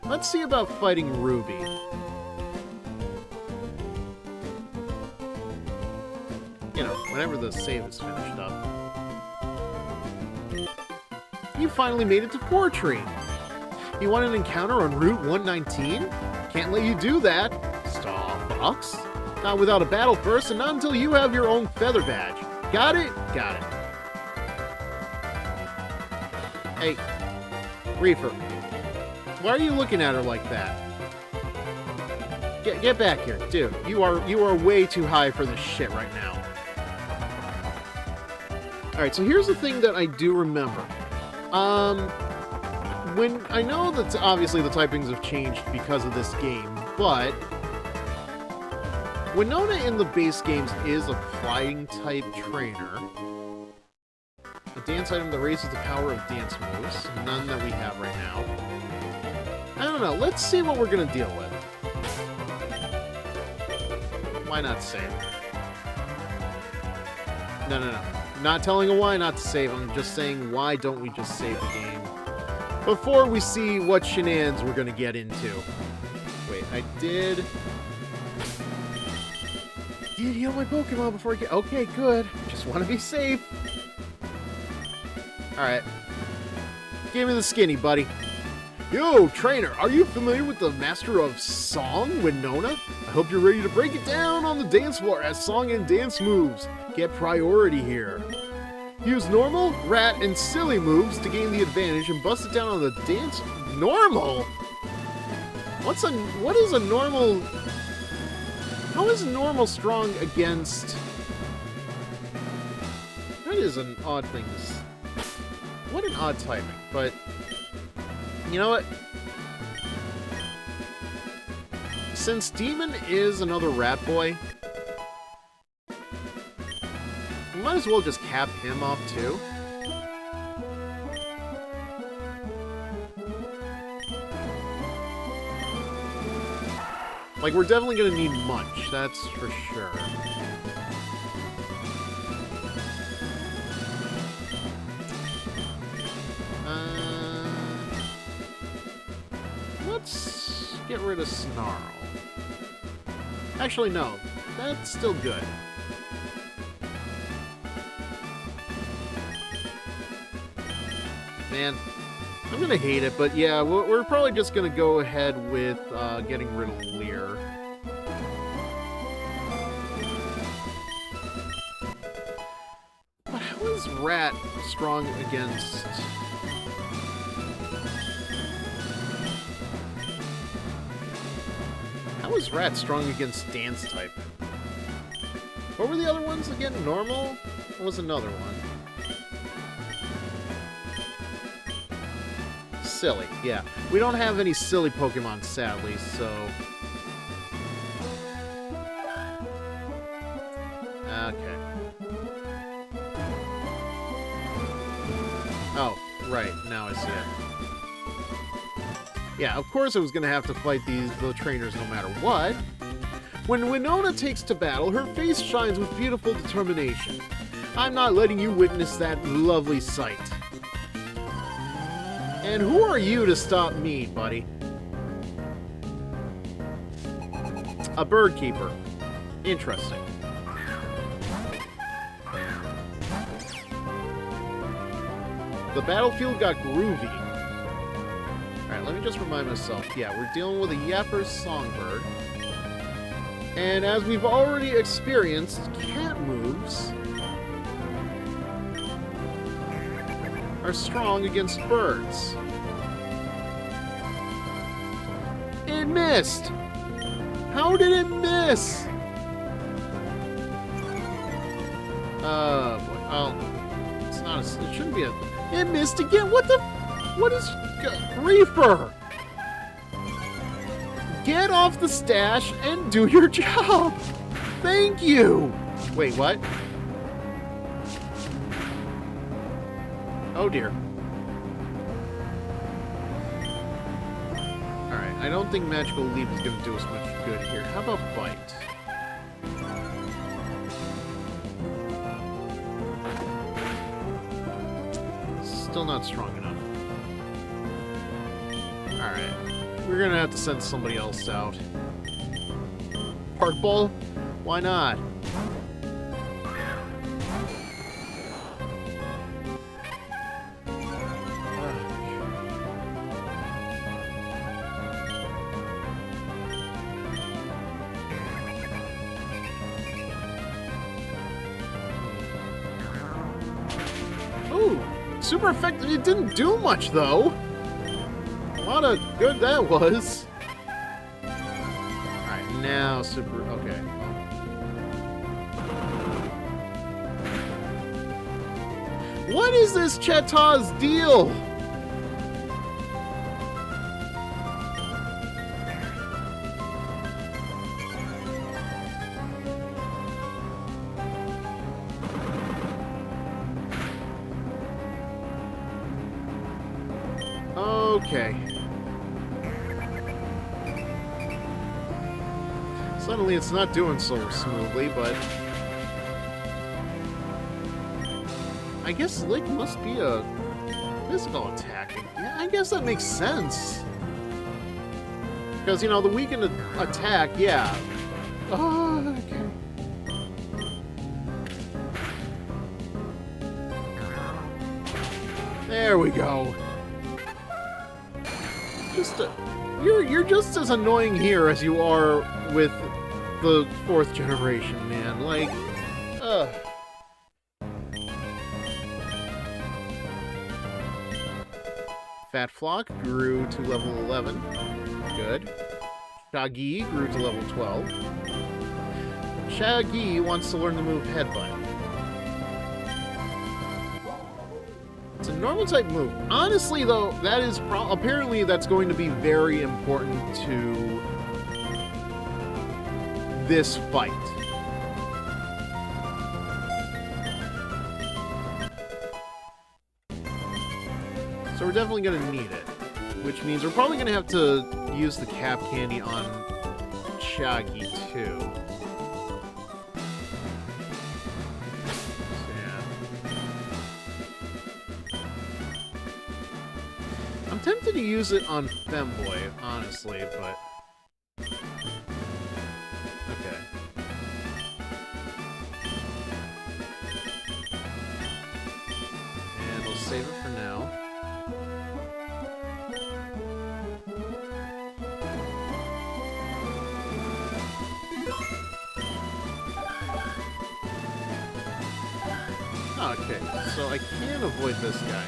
let's see about fighting Ruby. You know, whenever the save is finished up. You finally made it to Fortree! You want an encounter on Route 119? Can't let you do that, Star Fox. Not without a battle first, and not until you have your own feather badge. Got it? Got it. Hey, Reefer, why are you looking at her like that? Get back here, dude. You are way too high for this shit right now. Alright, so here's the thing that I do remember. When I know that obviously the typings have changed because of this game, but Winona in the base games is a flying type trainer. A dance item that raises the power of dance moves. None that we have right now. I don't know. Let's see what we're going to deal with. Why not save? No, no, no. Not telling a why not to save. I'm just saying, why don't we just save the game before we see what shenanigans we're going to get into. Wait, I did heal my Pokemon before I get... Okay, good. Just want to be safe. Alright. Give me the skinny, buddy. Yo, trainer, are you familiar with the Master of Song, Winona? I hope you're ready to break it down on the dance floor as song and dance moves get priority here. Use normal, rat, and silly moves to gain the advantage and bust it down on the dance... Normal? What is a normal... How is normal strong against... That is an odd thing to say. What an odd timing, but... You know what? Since Demon is another rat boy, we might as well just cap him off too. Like, we're definitely gonna need Munch, that's for sure. Let's get rid of Snarl. Actually, no. That's still good. Man, I'm gonna hate it, but yeah, we're probably just gonna go ahead with getting rid of Leer. But how is Rat strong against... How is Rat strong against Dance type? What were the other ones again? Normal? What was another one? Silly, yeah. We don't have any silly Pokemon, sadly, so... Okay. Oh, right. Now I see it. Yeah, of course I was going to have to fight the trainers no matter what. When Winona takes to battle, her face shines with beautiful determination. I'm not letting you witness that lovely sight. And who are you to stop me, buddy? A bird keeper. Interesting. The battlefield got groovy. Alright, let me just remind myself. Yeah, we're dealing with a Yapper Songbird. And as we've already experienced, cat moves are strong against birds. It missed! How did it miss? Oh boy. Oh, it's not a... It shouldn't be a... It missed again! What the... What is... Reaper! Get off the stash and do your job! Thank you! Wait, what? Oh dear. Alright, I don't think Magical Leap is going to do us much good here. How about Bite? Still not strong enough. Alright. We're going to have to send somebody else out. Park Ball? Why not? Super effective. It didn't do much, though. What a good that was. Alright, now super... Okay. What is this Chetaw's deal? Okay. Suddenly it's not doing so smoothly, but... I guess Lick must be a physical attack. Yeah, I guess that makes sense. Because, you know, the weakened attack, yeah. Oh, okay. There we go. You're just as annoying here as you are with the 4th generation, man. Like, Fat Flock grew to level 11. Good. Shaggy grew to level 12. Shaggy wants to learn the move Headbutt. It's a normal type move. Honestly, though, that is apparently that's going to be very important to this fight. So we're definitely going to need it, which means we're probably going to have to use the cap candy on Shaggy too. I'm tempted to use it on Femboy, honestly, but... Okay. And we'll save it for now. Okay, so I can avoid this guy.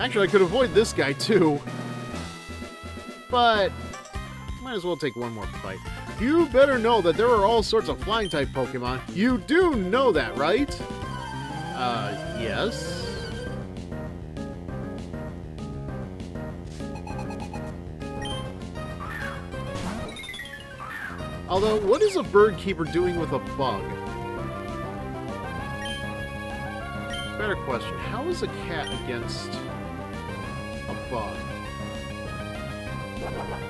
Actually, I could avoid this guy, too. But might as well take one more fight. You better know that there are all sorts of flying-type Pokemon. You do know that, right? Yes. Although, what is a bird keeper doing with a bug? Better question. How is a cat against a bug?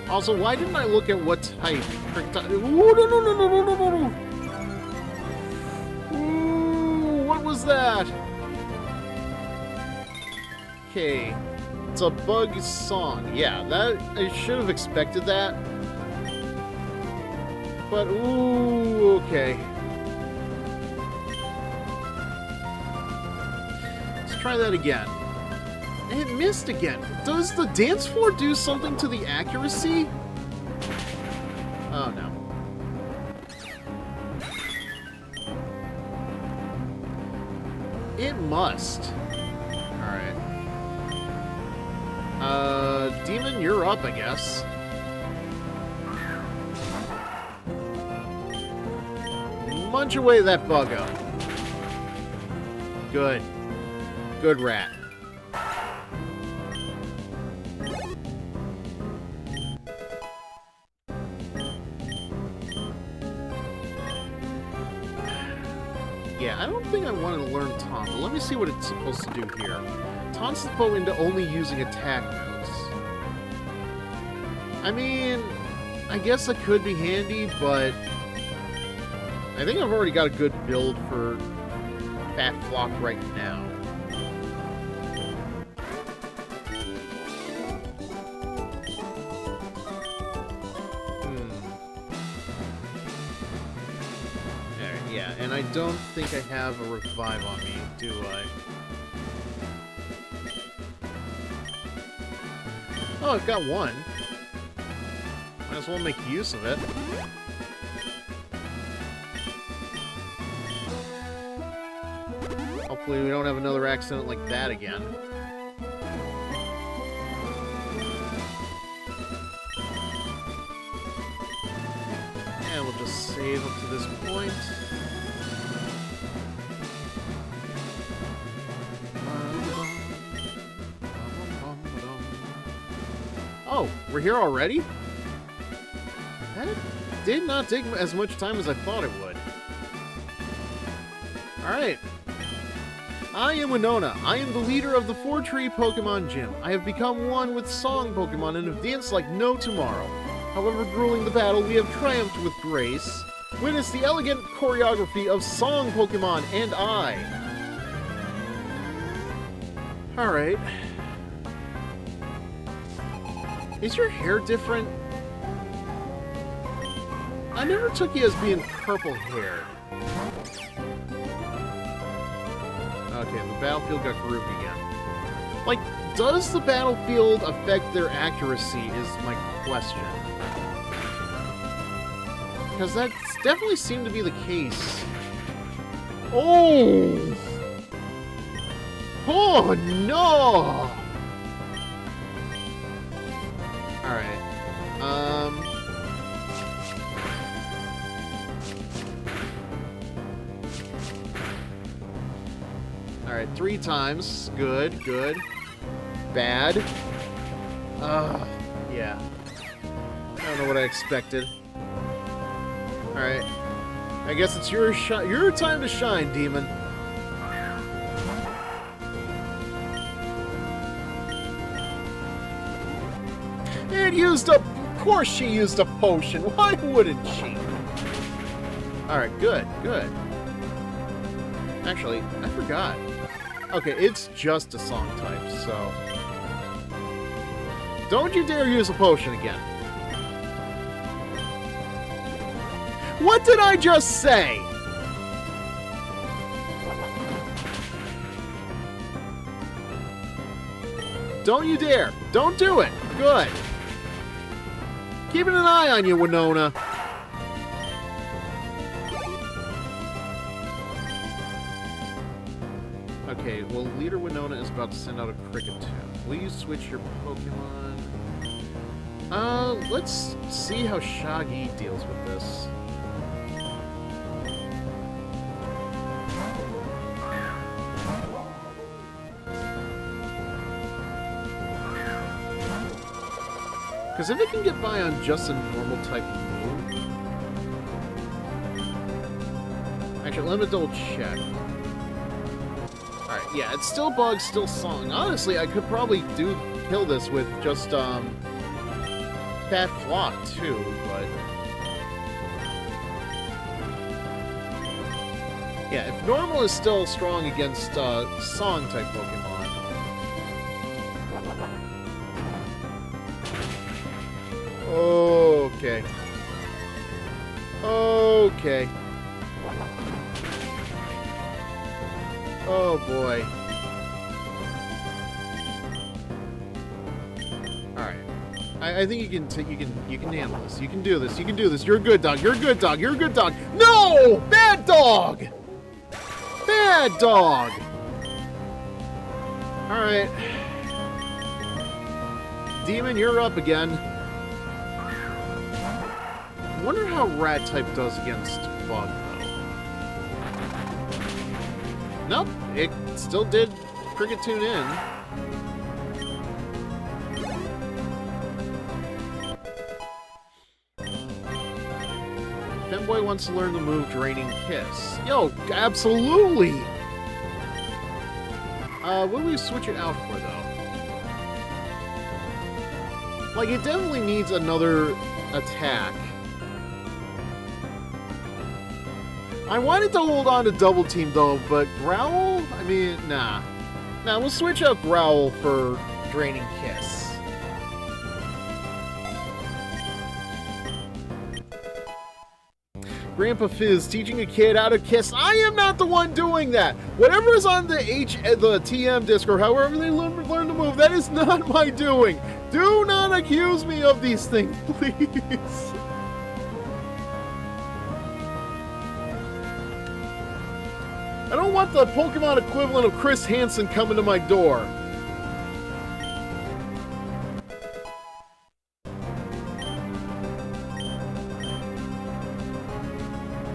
Also, why didn't I look at what type? Ooh, no. Ooh, what was that? Okay. It's a bug song. Yeah, that I should have expected that. But, ooh, okay. Let's try that again. And it missed again. Does the dance floor do something to the accuracy? Oh, no. It must. Alright. Demon, you're up, I guess. Munch away that buggo. Good. Good rat. Yeah, I don't think I wanted to learn Taunt, but let me see what it's supposed to do here. Taunts the foe into only using attack moves. I mean, I guess that could be handy, but I think I've already got a good build for Fat Flock right now. Yeah, and I don't think I have a revive on me, do I? Oh, I've got one. Might as well make use of it. Hopefully we don't have another accident like that again. And we'll just save up to this point. Oh, we're here already? That did not take as much time as I thought it would. Alright. I am Winona. I am the leader of the Four-Tree Pokemon Gym. I have become one with Song Pokemon and have danced like no tomorrow. However grueling the battle, we have triumphed with grace. Witness the elegant choreography of Song Pokemon and I. Alright. Is your hair different? I never took you as being purple haired. Okay, the battlefield got groovy again. Like, does the battlefield affect their accuracy is my question. Because that definitely seemed to be the case. Oh! Oh, no! Alright. Alright, 3 times. Good, good. Bad. Yeah. I don't know what I expected. Alright. I guess it's your time to shine, demon. It used a... Of course she used a potion. Why wouldn't she? Alright, good, good. Actually, I forgot. Okay, it's just a song type, so... Don't you dare use a potion again. What did I just say? Don't you dare. Don't do it. Good. Keeping an eye on you, Winona. Okay, well, Leader Winona is about to send out a cricket tune. Will you switch your Pokemon? Let's see how Shaggy deals with this. Because if it can get by on just a normal type move... Actually, let me double check. Alright, yeah, it's still Bug, still Song. Honestly, I could probably kill this with just, Fat Flock, too, but... Yeah, if Normal is still strong against, Song-type Pokemon... Okay. Okay. Oh boy. All right. I think you can handle this. You can do this. You can do this. You're a good dog. You're a good dog. You're a good dog. No! Bad dog. Bad dog. All right. Demon, you're up again. I wonder how Rat type does against Bug, though. Nope, it still did Cricket Tune in. Femboy wants to learn the move Draining Kiss. Yo, absolutely! What do we switch it out for, though? Like, it definitely needs another attack. I wanted to hold on to Double Team, though, but Growl? I mean, nah. Nah, we'll switch out Growl for Draining Kiss. Grandpa Fizz teaching a kid how to kiss. I am not the one doing that. Whatever is on the TM disc or however they learn to move, that is not my doing. Do not accuse me of these things, please. I don't want the Pokemon equivalent of Chris Hansen coming to my door.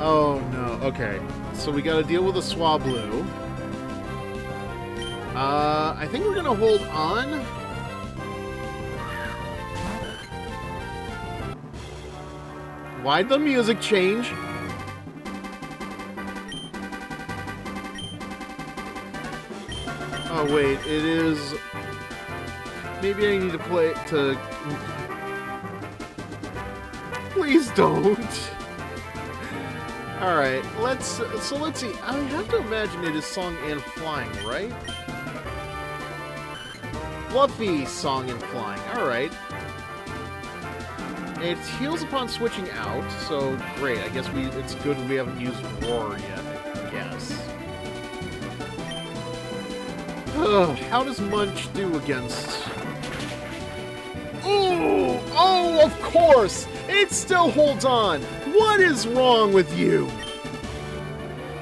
Oh no, okay. So we gotta deal with a Swablu. I think we're gonna hold on. Why'd the music change? Oh wait, it is... Maybe I need to play it to... Please don't! Alright, let's see. I have to imagine it is Song and Flying, right? Fluffy song and flying. Alright. It heals upon switching out, so great. I guess it's good we haven't used Roar yet, I guess. Ugh, how does Munch do against... Ooh! Oh, of course! It still holds on! What is wrong with you?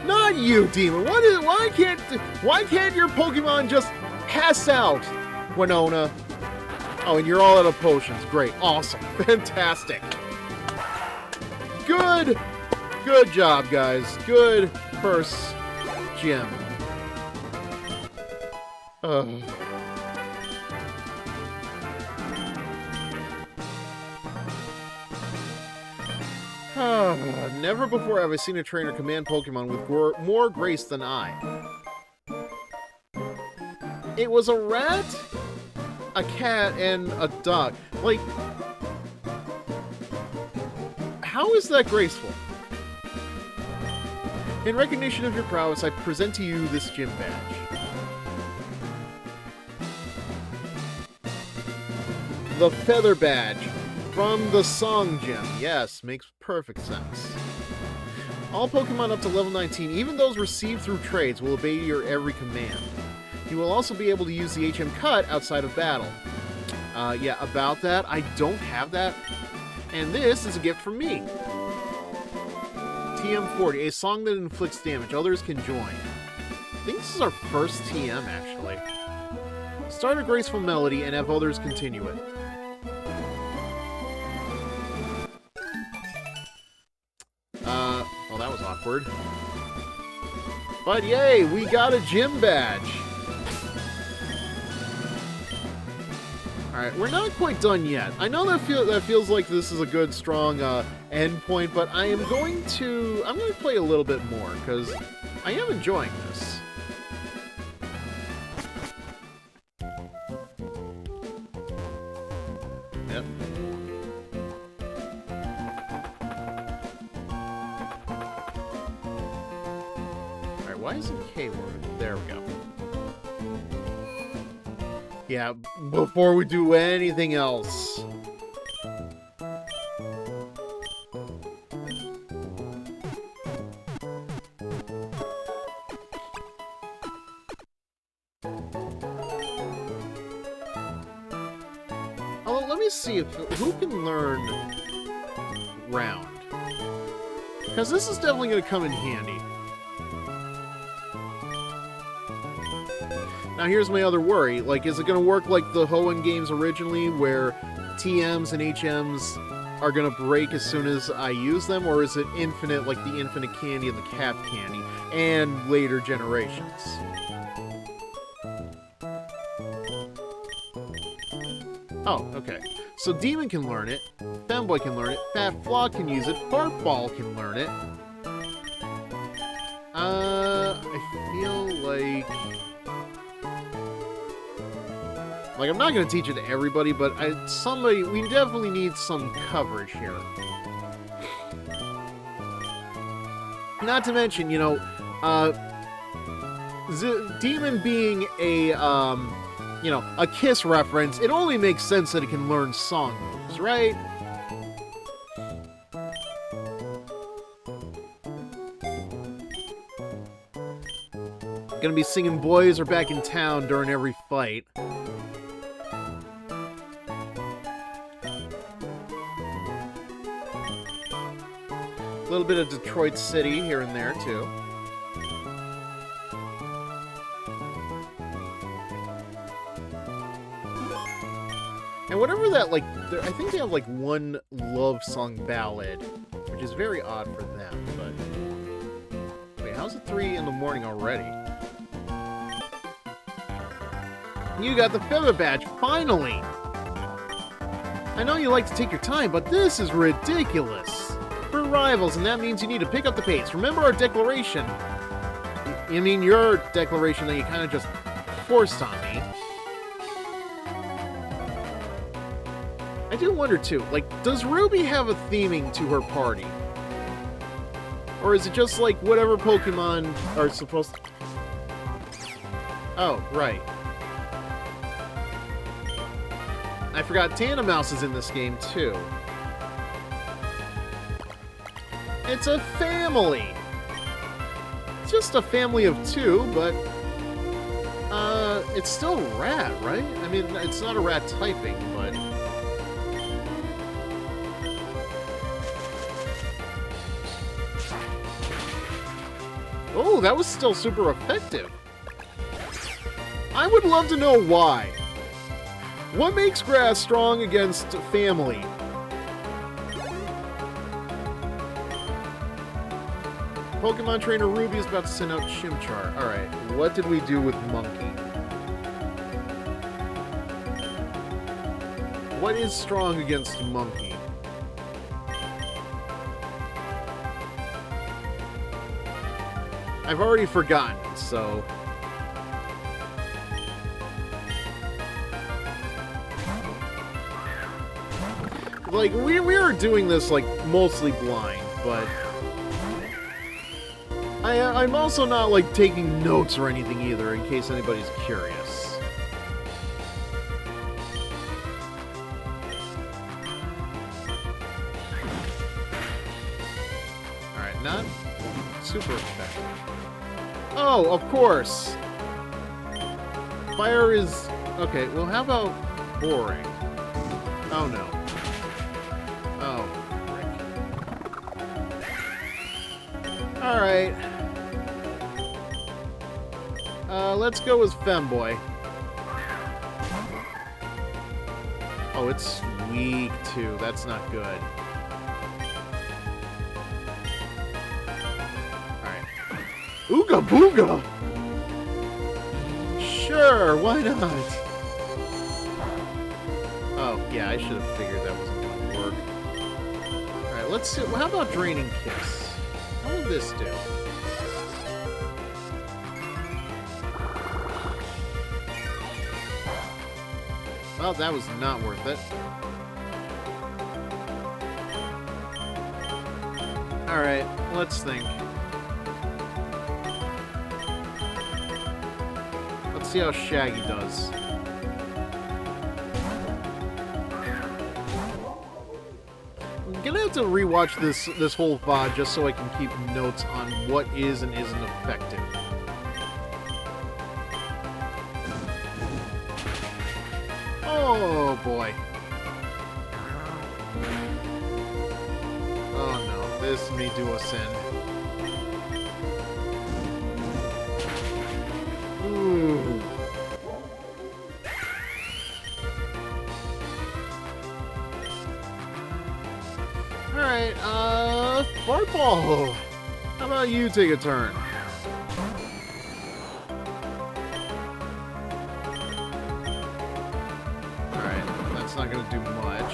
Not you, Demon! Why can't your Pokemon just pass out, Winona? Oh, and you're all out of potions. Great. Awesome. Fantastic. Good job, guys. Good first gym. Never before have I seen a trainer command Pokemon with more grace than I. It was a rat, a cat, and a dog. Like, how is that graceful? In recognition of your prowess, I present to you this gym badge. The Feather Badge from the Song Gym. Yes, makes perfect sense. All Pokemon up to level 19, even those received through trades, will obey your every command. You will also be able to use the HM Cut outside of battle. Yeah, about that, I don't have that. And this is a gift from me. TM40, a song that inflicts damage. Others can join. I think this is our first TM, actually. Start a graceful melody and have others continue it. Well, that was awkward. But yay, we got a gym badge. Alright, we're not quite done yet. I know that feels like this is a good, strong end point, but I'm going to play a little bit more, because I am enjoying this. Yep. Alright, why isn't K-word? There we go. Yeah, before we do anything else. Oh, let me see who can learn Round. Because this is definitely going to come in handy. Now here's my other worry, like, is it going to work like the Hoenn games originally, where TMs and HMs are going to break as soon as I use them, or is it infinite, like the Infinite Candy and the Cap Candy, and later generations? Oh, okay. So Demon can learn it, Femboy can learn it, Fat Flog can use it, Fartball can learn it. I feel like... Like, I'm not going to teach it to everybody, but we definitely need some coverage here. Not to mention, you know, Demon being a, you know, a Kiss reference, it only makes sense that it can learn song moves, right? Gonna be singing Boys Are Back in Town during every fight. A little bit of Detroit City here and there, too. And whatever that, like, I think they have, like, one love song ballad, which is very odd for them, but... Wait, how's it 3 in the morning already? You got the Feather Badge, finally! I know you like to take your time, but this is ridiculous! We're rivals, and that means you need to pick up the pace. Remember our declaration. I mean, your declaration that you kind of just forced on me. I do wonder, too, like, does Ruby have a theming to her party? Or is it just, like, whatever Pokemon are supposed to... Oh, right. I forgot Tandemaus is in this game, too. It's a family! It's just a family of 2, but... it's still rat, right? I mean, it's not a rat typing, but... Oh, that was still super effective. I would love to know why. What makes grass strong against family? Pokemon Trainer Ruby is about to send out Chimchar. Alright, what did we do with Monkey? What is strong against Monkey? I've already forgotten, so... Like, we are doing this, like, mostly blind, but... I'm also not, like, taking notes or anything either, in case anybody's curious. Alright, not super effective. Oh, of course! Fire is... Okay, well, how about boring? Oh, no. Oh, frick. Alright. Let's go with Femboy. Oh, it's weak, too. That's not good. Alright. Ooga Booga! Sure, why not? Oh, yeah, I should have figured that wasn't going to work. Alright, let's see. How about Draining Kiss? How will this do? Well, that was not worth it. Alright, let's think. Let's see how Shaggy does. I'm gonna have to rewatch this whole VOD just so I can keep notes on what is and isn't effective. Oh boy. Oh no, this may do us in. Ooh. Alright, Fartball! How about you take a turn? Not going to do much.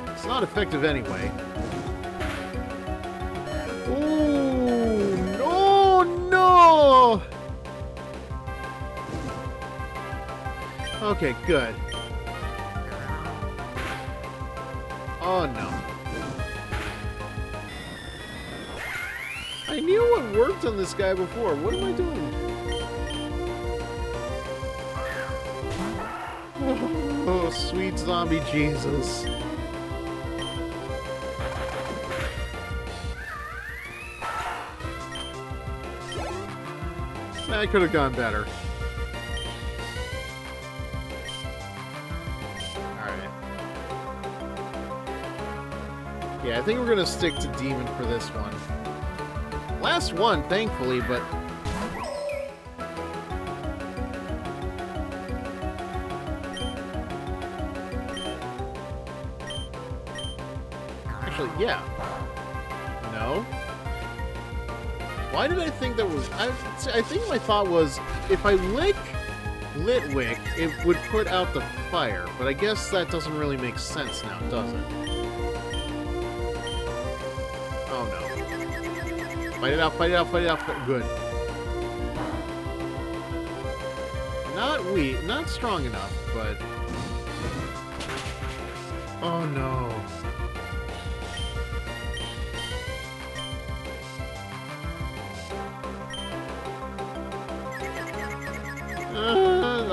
It's not effective anyway. Ooh, no, no! Okay, good. Oh, no. I knew what worked on this guy before. What am I doing? Oh, sweet zombie Jesus. That could have gone better. Alright. Yeah, I think we're gonna stick to Demon for this one. Last one, thankfully, but... Actually, yeah. No? Why did I think that was... I think my thought was, if I lick Litwick, it would put out the fire. But I guess that doesn't really make sense now, does it? Oh, no. Fight it out, fight it out, fight it out. Good. Not weak, not strong enough, but... Oh, no.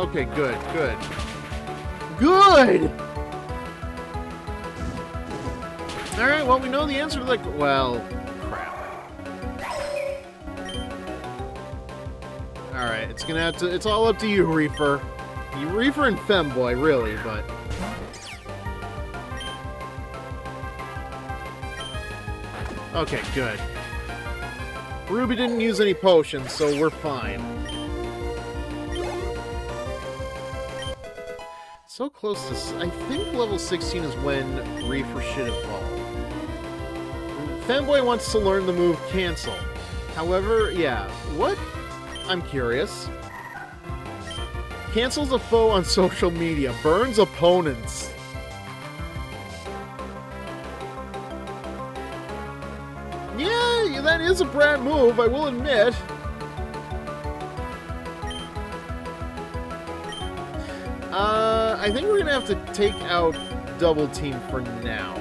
Okay, good, good. good! Alright, well, we know the answer to the... Well, crap. Alright, it's gonna have to... It's all up to you, Reefer. Reefer and Femboy, really, but... Okay, good. Ruby didn't use any potions, so we're fine. So close to... I think level 16 is when Reefer should evolve. Femboy wants to learn the move Cancel. However, yeah, what? I'm curious. Cancels a foe on social media. Burns opponents. Yeah, that is a Brad move, I will admit. I think we're gonna have to take out Double Team for now.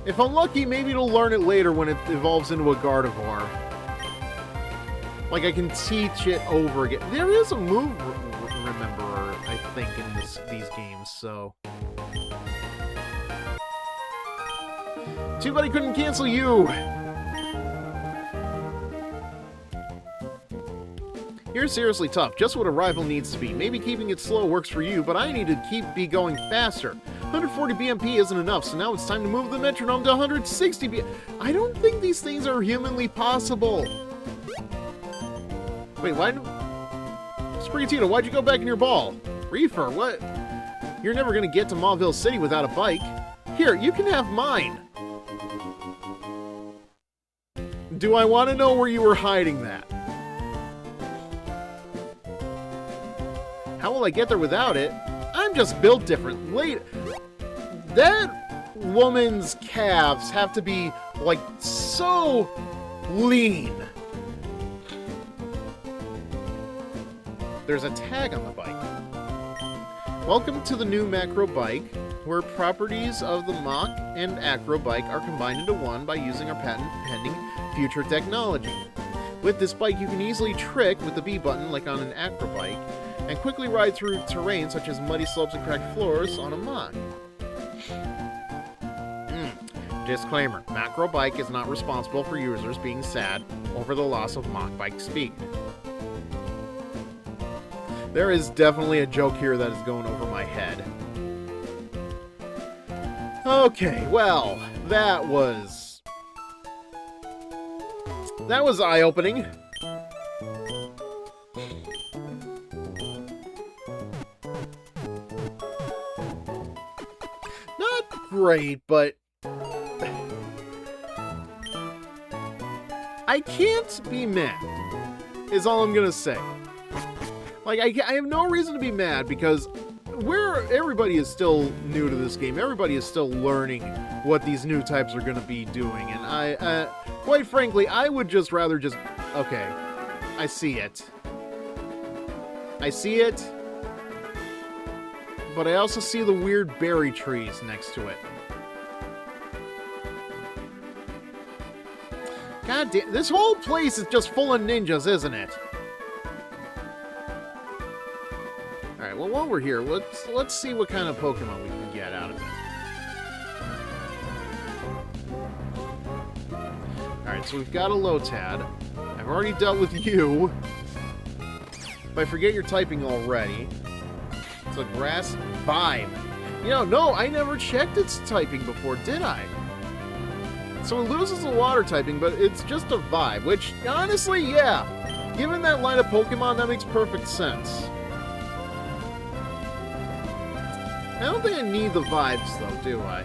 If I'm lucky, maybe it'll learn it later when it evolves into a Gardevoir. Like, I can teach it over again. There is a move rememberer, I think, in these games, so... Too bad I couldn't cancel you! You're seriously tough, just what a rival needs to be. Maybe keeping it slow works for you, but I need to be going faster. 140 BMP isn't enough, so now it's time to move the metronome to 160 BMP. I don't think these things are humanly possible. Wait, why... Sprigatito, why'd you go back in your ball? Reefer, what? You're never gonna get to Mauville City without a bike. Here, you can have mine. Do I want to know where you were hiding that? How will I get there without it? I'm just built different. That woman's calves have to be, like, so lean. There's a tag on the bike. Welcome to the new Macro Bike, where properties of the Mach and Acro Bike are combined into one by using our patent-pending future technology. With this bike, you can easily trick with the B button like on an Acro Bike, and quickly ride through terrain such as muddy slopes and cracked floors on a Mach. Disclaimer, Macro Bike is not responsible for users being sad over the loss of Mach Bike speed. There is definitely a joke here that is going over my head. Okay, well, that was eye-opening. Not great, but I can't be mad, is all I'm gonna say. Like, I have no reason to be mad because everybody is still new to this game. Everybody is still learning what these new types are gonna be doing, and I quite frankly, I would just rather just... Okay, I see it. I see it, but I also see the weird berry trees next to it. God damn, this whole place is just full of ninjas, isn't it? Alright, well, while we're here, let's see what kind of Pokemon we can get out of it. Alright, so we've got a Lotad. I've already dealt with you. If I forget your typing already. It's a Grass Vibe. You know, no, I never checked its typing before, did I? So it loses the water typing, but it's just a Vibe, which, honestly, yeah. Given that line of Pokemon, that makes perfect sense. I don't think I need the vibes, though, do I?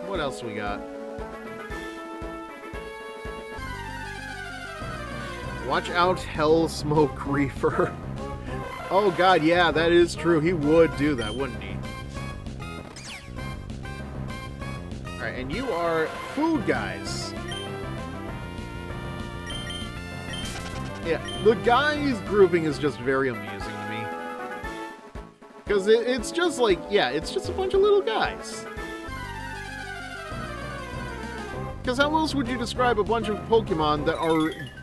What else we got? Watch out, Hell Smoke Reefer. Oh god, yeah, that is true. He would do that, wouldn't he? Alright, and you are food guys. Yeah, the guys grouping is just very amusing to me. Because it's just like, yeah, it's just a bunch of little guys. Because how else would you describe a bunch of Pokemon that are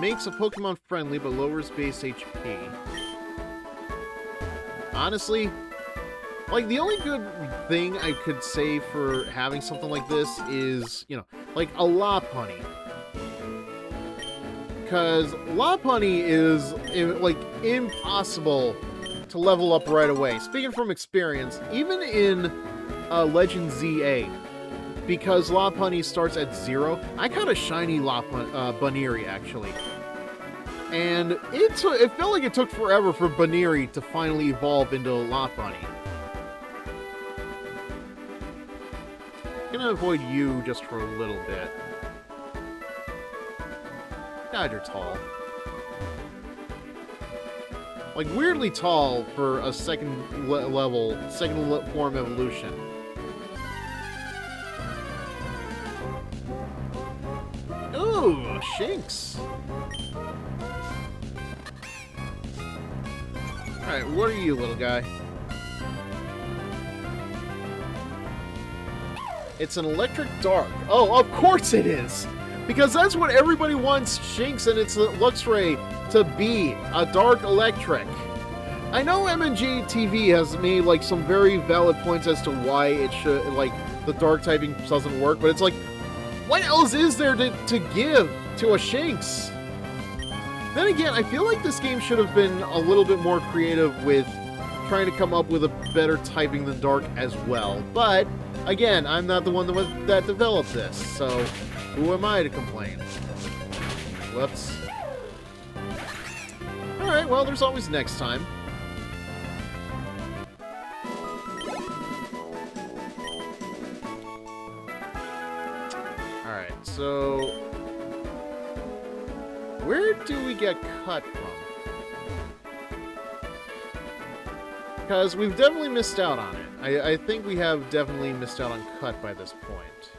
Makes a Pokemon friendly but lowers base HP. Honestly, like, the only good thing I could say for having something like this is, you know, like a Lopunny. Because Lopunny is, like, impossible to level up right away. Speaking from experience, even in Legend ZA, because Lopunny starts at 0, I caught a shiny Baniri, actually. And it felt like it took forever for Baniri to finally evolve into Lopunny. I'm gonna avoid you just for a little bit. God, you're tall. Like, weirdly tall for a second form evolution. Ooh, Shinx. Alright, what are you, little guy? It's an electric dark. Oh, of course it is! Because that's what everybody wants Shinx and its Luxray to be, a dark electric. I know MNG TV has made, like, some very valid points as to why it should, like, the dark typing doesn't work, but it's like, what else is there to give to a Shinx? Then again, I feel like this game should have been a little bit more creative with trying to come up with a better typing than dark as well. But, again, I'm not the one that developed this, so who am I to complain? Whoops. Alright, well, there's always next time. Alright, so where do we get cut from? Because we've definitely missed out on it. I think we have definitely missed out on cut by this point.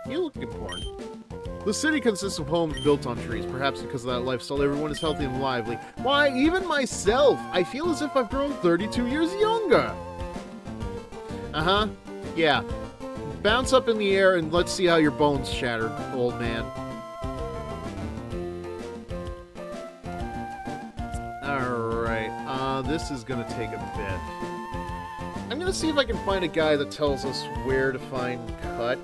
You look important. The city consists of homes built on trees, perhaps because of that lifestyle everyone is healthy and lively. Why, even myself, I feel as if I've grown 32 years younger! Uh-huh. Yeah. Bounce up in the air and let's see how your bones shattered, old man. Alright, this is gonna take a bit. I'm gonna see if I can find a guy that tells us where to find cut.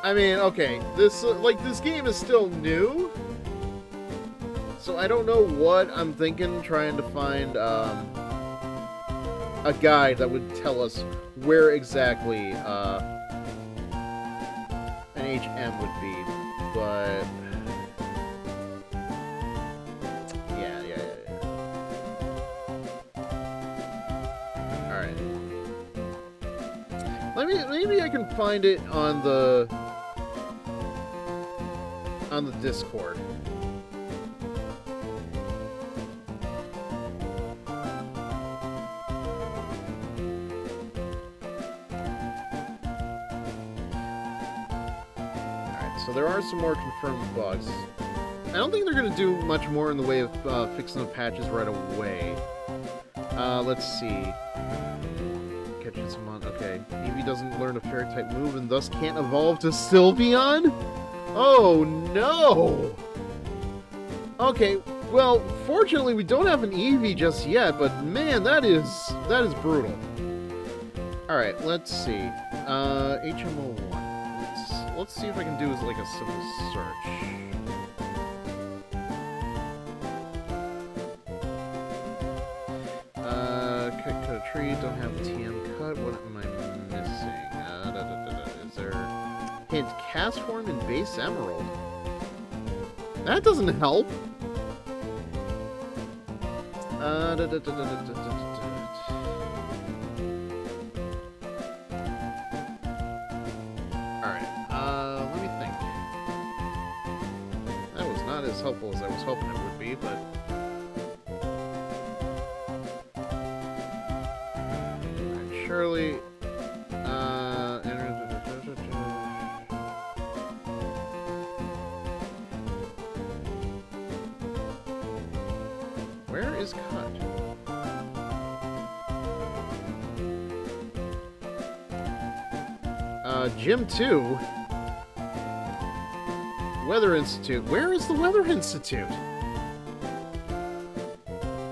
I mean, okay, this game is still new, so I don't know what I'm thinking trying to find, a guide that would tell us where exactly, an HM would be, but yeah. Alright. Maybe I can find it on the Discord. Alright, so there are some more confirmed bugs. I don't think they're going to do much more in the way of fixing the patches right away. Let's see. Catching some on. Okay. Eevee doesn't learn a fairy-type move and thus can't evolve to Sylveon? Oh, no! Okay, well, fortunately we don't have an Eevee just yet, but man, that is brutal. Alright, let's see. HM01. Let's see if I can do like a simple search. Cut a tree, don't have the TM cut. What am I missing? Is there... Hint, cast form in base emerald. That doesn't help. Alright, let me think. That was not as helpful as I was hoping it would be, but... surely... Where is cut? Gym 2. Weather Institute. Where is the Weather Institute?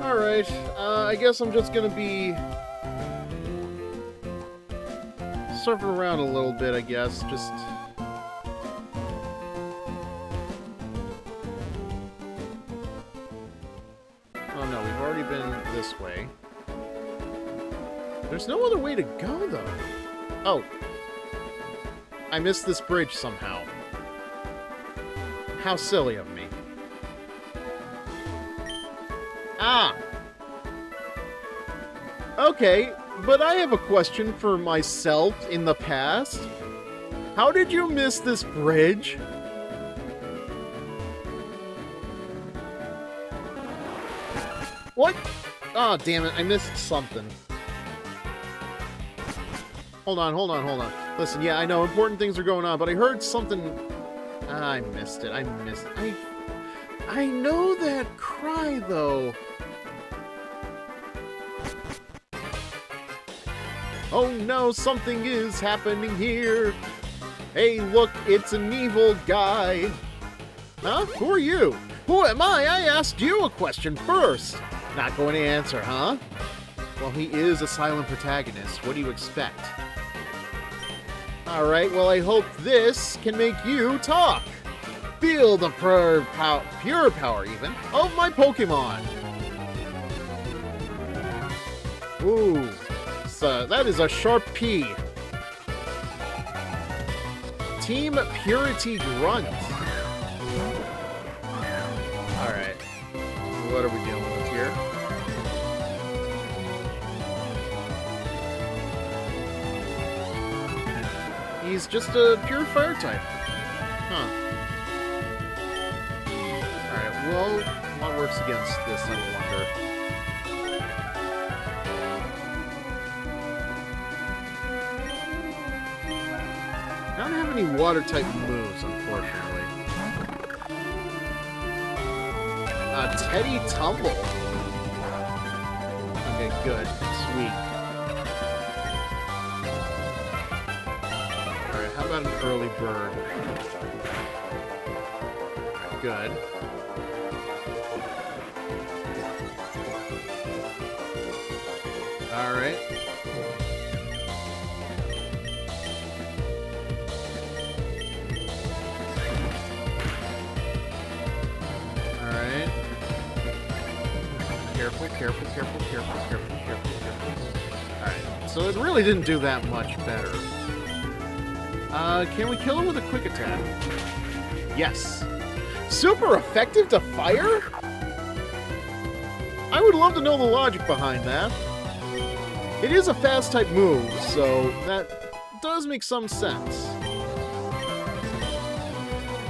Alright, I guess I'm just gonna be surfing around a little bit, I guess. Just... Oh no, we've already been this way. There's no other way to go, though. Oh. I missed this bridge somehow. How silly of me. Ah! Okay, but I have a question for myself in the past. How did you miss this bridge? What? Oh, damn it, I missed something. Hold on. Listen, yeah, I know important things are going on, but I heard something... I missed it. I know that cry, though. Oh no, something is happening here. Hey, look, it's an evil guy. Huh? Who are you? Who am I? I asked you a question first. Not going to answer, huh? Well, he is a silent protagonist. What do you expect? Alright, well, I hope this can make you talk. Feel the pure power, even, of my Pokemon. Ooh, so that is a sharp P. Team Purity Grunt. Alright, what are we dealing with here? He's just a pure fire type. Huh. Alright, well, what works against this, I wonder? I don't have any water type moves, unfortunately. Teddy Tumble. Okay, good. Sweet. How about an early bird? Good. Alright. Alright. Careful. Alright, so it really didn't do that much better. Can we kill him with a quick attack? Yes. Super effective to fire? I would love to know the logic behind that. It is a fast type move, so that does make some sense.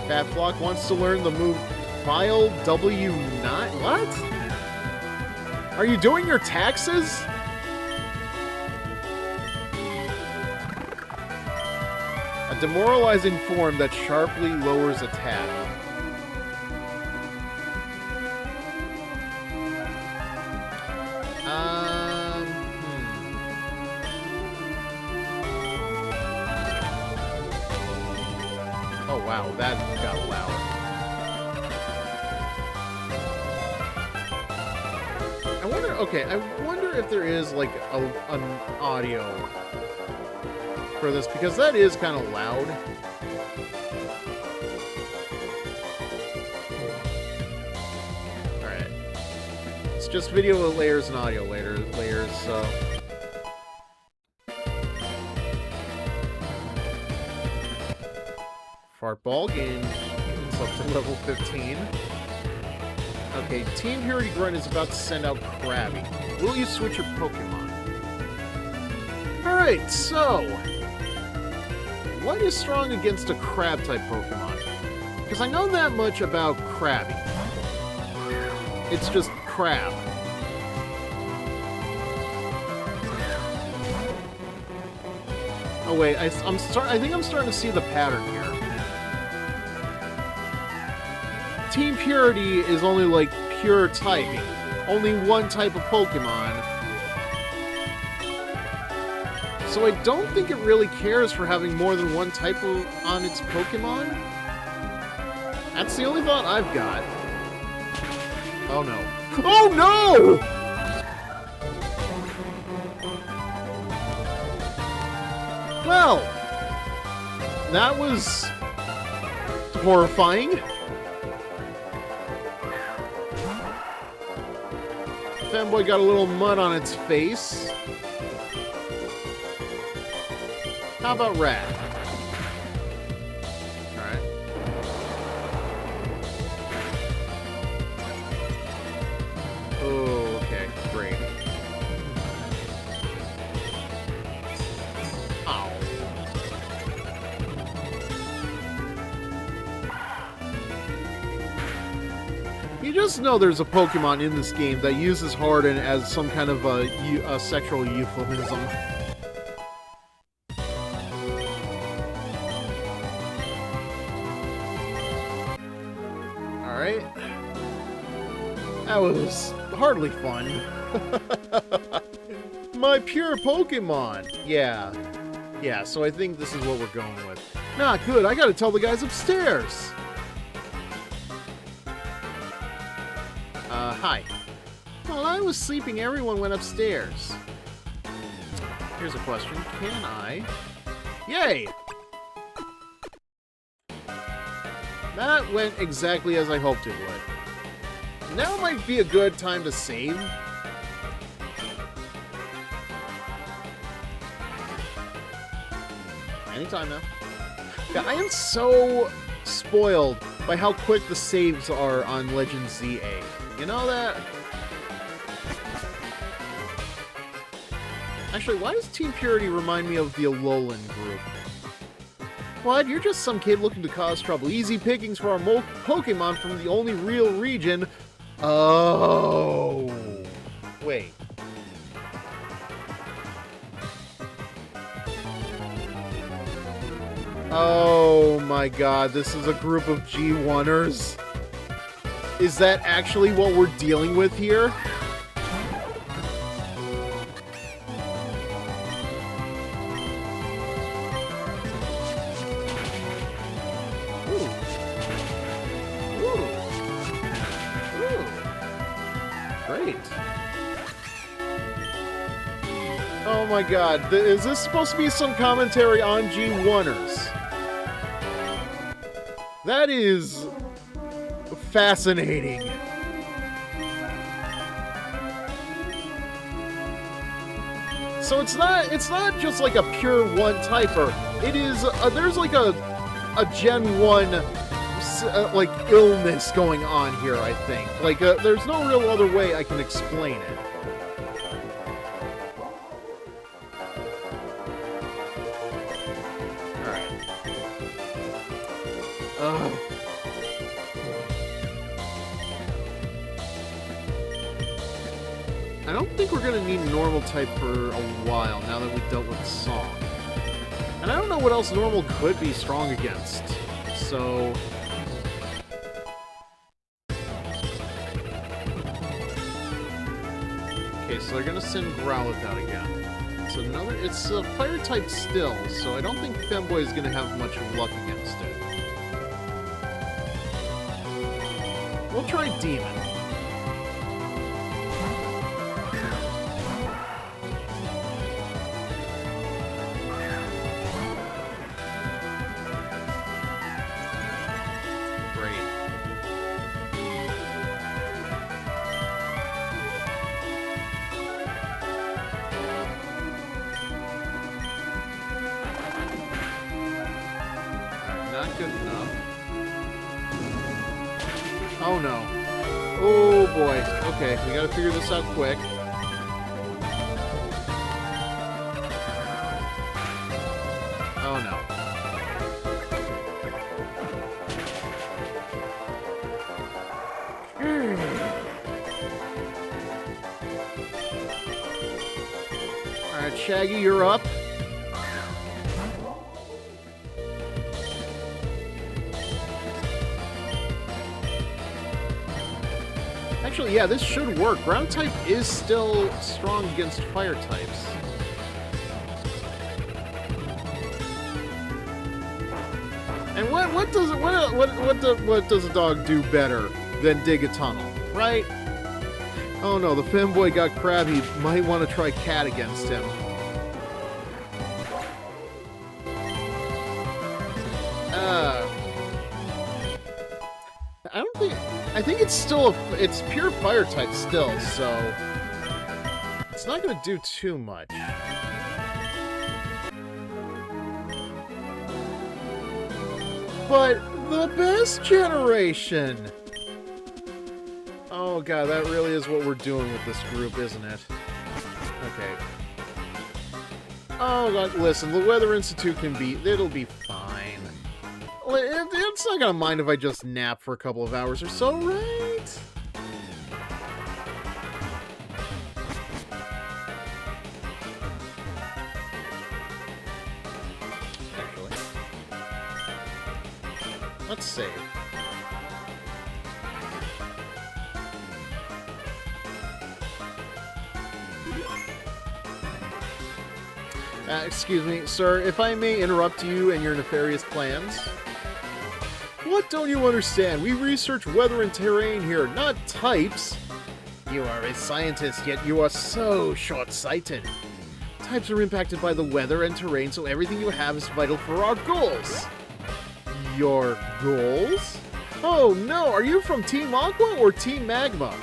Fatflock wants to learn the move File W9. What? Are you doing your taxes? A demoralizing form that sharply lowers attack. Oh wow, that got loud. I wonder if there is like an audio for this, because that is kind of loud. Alright. It's just video layers and audio layers, so... Fart Ball gains up to level 15. Okay, Team Purity Grunt is about to send out Krabby. Will you switch your Pokemon? Alright, so... what is strong against a Crab-type Pokemon? Because I know that much about Krabby. It's just Crab. Oh wait, I think I'm starting to see the pattern here. Team Purity is only like pure typing. only one type of Pokemon. So I don't think it really cares for having more than one type on its Pokemon. That's the only thought I've got. Oh no. Oh no! Well, that was horrifying. Fanboy got a little mud on its face. How about Rat? Alright. Oh, okay. Great. Ow. You just know there's a Pokemon in this game that uses Harden as some kind of a sexual euphemism. Alright. That was hardly fun. My pure Pokemon! Yeah. Yeah, so I think this is what we're going with. Not good, I gotta tell the guys upstairs! Hi. While I was sleeping, everyone went upstairs. Here's a question. Can I? Yay! That went exactly as I hoped it would. Now might be a good time to save. Anytime now. Yeah, I am so spoiled by how quick the saves are on Legend ZA. You know that? Actually, why does Team Purity remind me of the Alolan group? What? You're just some kid looking to cause trouble. Easy pickings for our Pokemon from the only real region. Oh. Wait. Oh my god, this is a group of G1ers? Is that actually what we're dealing with here? Ooh. Ooh. Ooh. Great. Oh my god, is this supposed to be some commentary on G1ers? That is fascinating. So it's not just like a pure one typer. It is there's like a Gen 1 like illness going on here, I think. Like there's no real other way I can explain it. All right. I don't think we're going to need normal type for a while, now that we've dealt with Song. And I don't know what else normal could be strong against, so... Okay, so they're going to send Growlithe out again. It's a fire type still, so I don't think Femboy is going to have much luck against it. We'll try Demon. Good enough. Oh no. Oh boy. Okay, we gotta figure this out quick. Oh no. Alright, Shaggy, you're up. actually, yeah, this should work. Ground type is still strong against fire types. And what does a dog do better than dig a tunnel, right? Oh no, the fanboy got crabby. Might want to try cat against him. I think it's still it's pure fire type still, so it's not gonna do too much. But the best generation! Oh god, that really is what we're doing with this group, isn't it? Okay. Oh god, listen, the Weather Institute it'll be fine. It's not gonna mind if I just nap for a couple of hours or so, right? Actually. Let's save. Excuse me, sir, if I may interrupt you and your nefarious plans. What don't you understand? We research weather and terrain here, not types. You are a scientist, yet you are so short-sighted. Types are impacted by the weather and terrain, so everything you have is vital for our goals. Your goals? Oh no, are you from Team Aqua or Team Magma?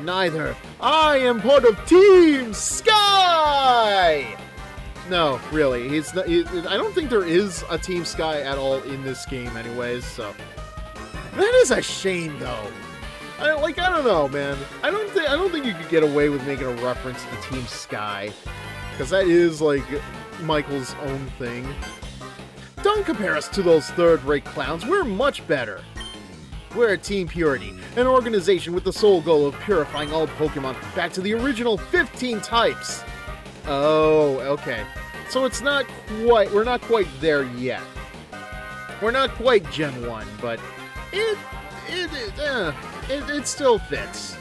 Neither. I am part of Team Sky! No, really, he's not. I don't think there is a Team Sky at all in this game, anyways. So that is a shame, though. I don't know, man. I don't think you could get away with making a reference to Team Sky, because that is like Michael's own thing. Don't compare us to those third-rate clowns. We're much better. We're Team Purity, an organization with the sole goal of purifying all Pokemon back to the original 15 types. Oh, okay. So it's not quite, we're not quite there yet. We're not quite Gen 1, but it still fits.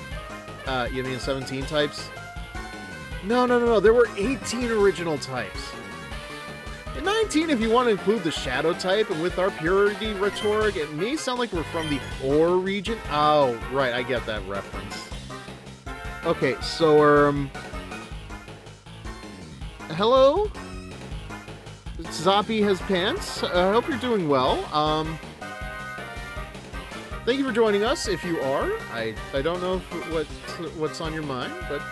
You mean 17 types? No. There were 18 original types. 19 if you want to include the Shadow type, and with our Purity rhetoric, it may sound like we're from the Ore region. Oh, right, I get that reference. Okay, so, hello? Zoppy has pants. I hope you're doing well. Thank you for joining us, if you are. I don't know what's on your mind, but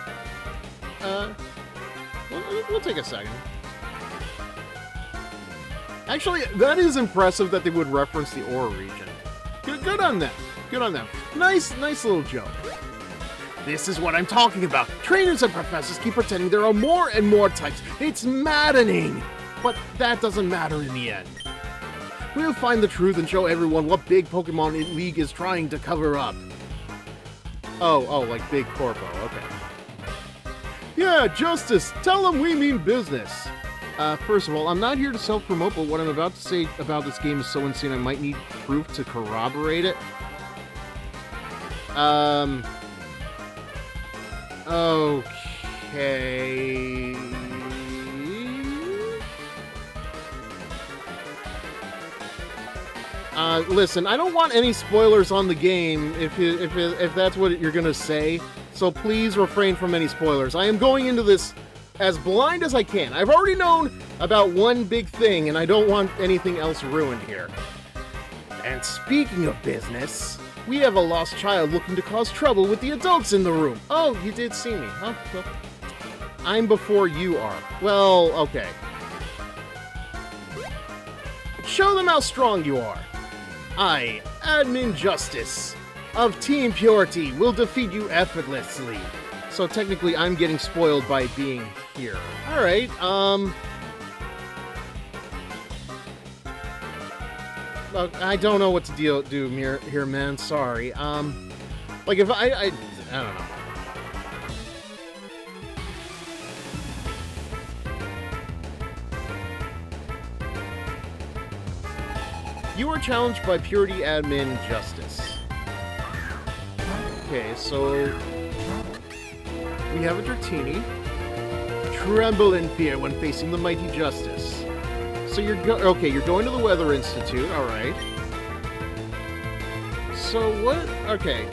we'll take a second. Actually, that is impressive that they would reference the Ore region. Good on them. Good on them. Nice little joke. This is what I'm talking about. Trainers and professors keep pretending there are more and more types. It's maddening. But that doesn't matter in the end. We'll find the truth and show everyone what Big Pokemon League is trying to cover up. Oh, like Big Corpo, okay. Yeah, Justice, tell them we mean business. First of all, I'm not here to self-promote, but what I'm about to say about this game is so insane I might need proof to corroborate it. Okay. Listen, I don't want any spoilers on the game if that's what you're gonna say, so please refrain from any spoilers. I am going into this as blind as I can. I've already known about one big thing, and I don't want anything else ruined here. And speaking of business, we have a lost child looking to cause trouble with the adults in the room. Oh, you did see me. Huh? Well, I'm before you are. Well, okay. Show them how strong you are. I, Admin Justice, of Team Purity, will defeat you effortlessly. So technically, I'm getting spoiled by being here. Alright, I don't know what to do here, man. Sorry. Like, if I don't know. You are challenged by Purity Admin Justice. Okay, so we have a Dratini. Tremble in fear when facing the mighty Justice. So you're you're going to the Weather Institute, alright. So what? Okay.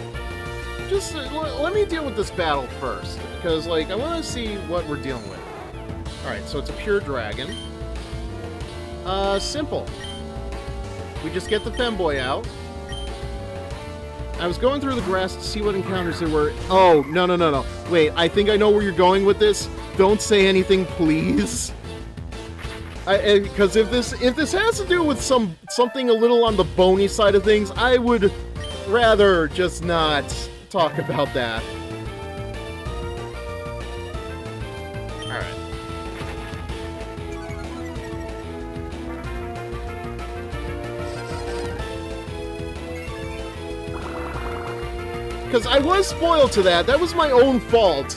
Just let me deal with this battle first, because, like, I want to see what we're dealing with. Alright, so it's a pure dragon. Simple. We just get the femboy out. I was going through the grass to see what encounters there were. Oh, no. Wait, I think I know where you're going with this. Don't say anything, please. Because if this has to do with something a little on the bony side of things, I would rather just not talk about that. Alright. Because I was spoiled to that. That was my own fault.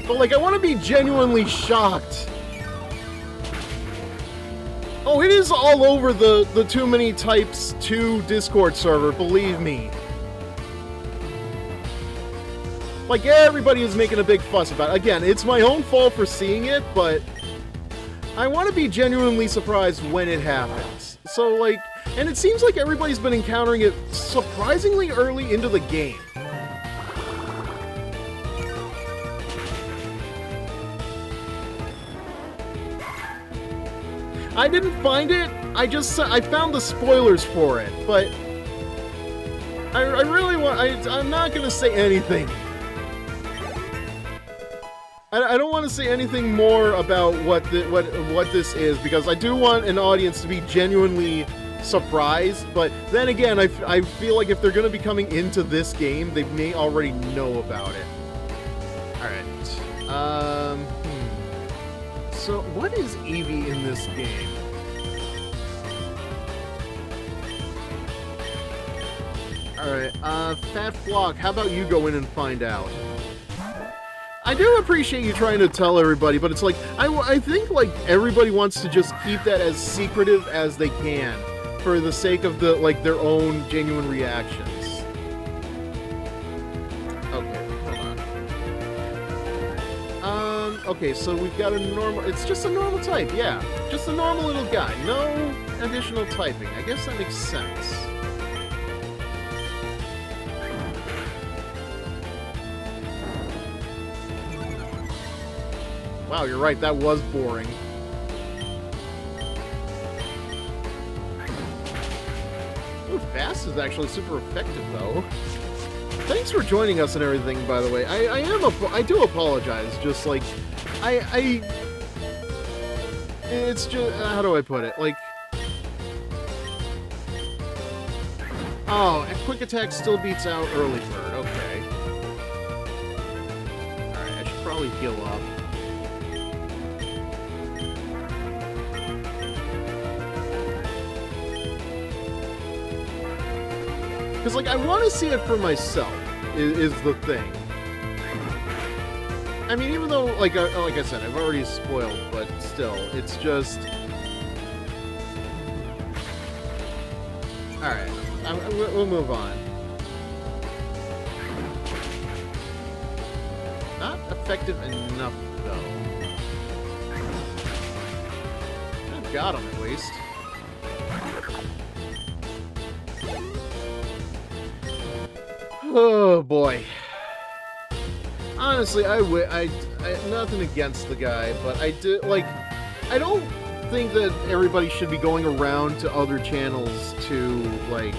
But, like, I want to be genuinely shocked. Oh, it is all over the Too Many Types 2 Discord server, believe me. Like, everybody is making a big fuss about it. Again, it's my own fault for seeing it, but I want to be genuinely surprised when it happens. So, like, and it seems like everybody's been encountering it surprisingly early into the game. I didn't find it, I found the spoilers for it, but I really want, I'm not gonna say anything. I don't want to say anything more about what this is, because I do want an audience to be genuinely surprised, but then again, I feel like if they're gonna be coming into this game, they may already know about it. Alright, so, what is Eevee in this game? Alright, Fat Flock, how about you go in and find out? I do appreciate you trying to tell everybody, but it's like, I think, like, everybody wants to just keep that as secretive as they can, for the sake of their own genuine reactions. Okay, so we've got a normal... It's just a normal type, yeah. Just a normal little guy. No additional typing. I guess that makes sense. Wow, you're right. That was boring. Ooh, fast is actually super effective, though. Thanks for joining us and everything, by the way. I do apologize. Just, like... It's just, how do I put it? Like, oh, a quick attack still beats out early bird. Okay. Alright, I should probably heal up. Because, like, I want to see it for myself, is the thing. I mean, even though, like I said, I've already spoiled, but still, it's just... Alright, we'll move on. Not effective enough, though. I've got him, at least. Oh, boy. Honestly, I nothing against the guy, but I don't think that everybody should be going around to other channels to, like,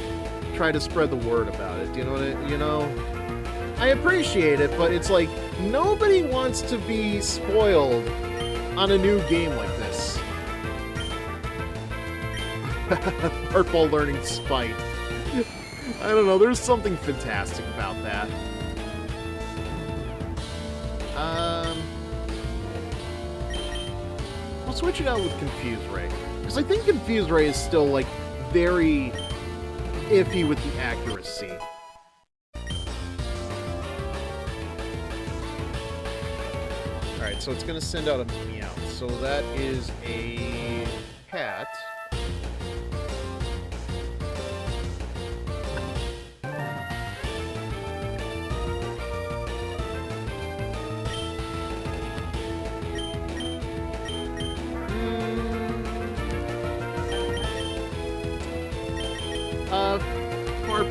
try to spread the word about it. Do you know what I appreciate it, but it's like, nobody wants to be spoiled on a new game like this. Purple learning spite. I don't know, there's something fantastic about that. I'll switch it out with Confuse Ray. Because I think Confuse Ray is still, like, very iffy with the accuracy. Alright, so it's gonna send out a Meow. So that is a cat.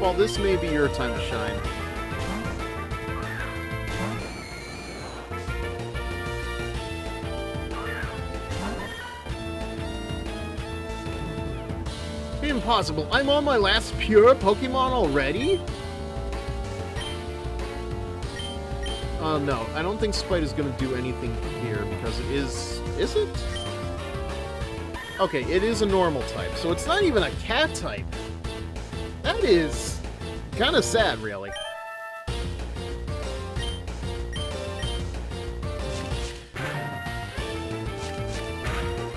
Fartball, this may be your time to shine. Impossible. I'm on my last pure Pokemon already? No. I don't think Spite is going to do anything here because it is... Is it? Okay, it is a normal type, so it's not even a cat type. That is kind of sad, really.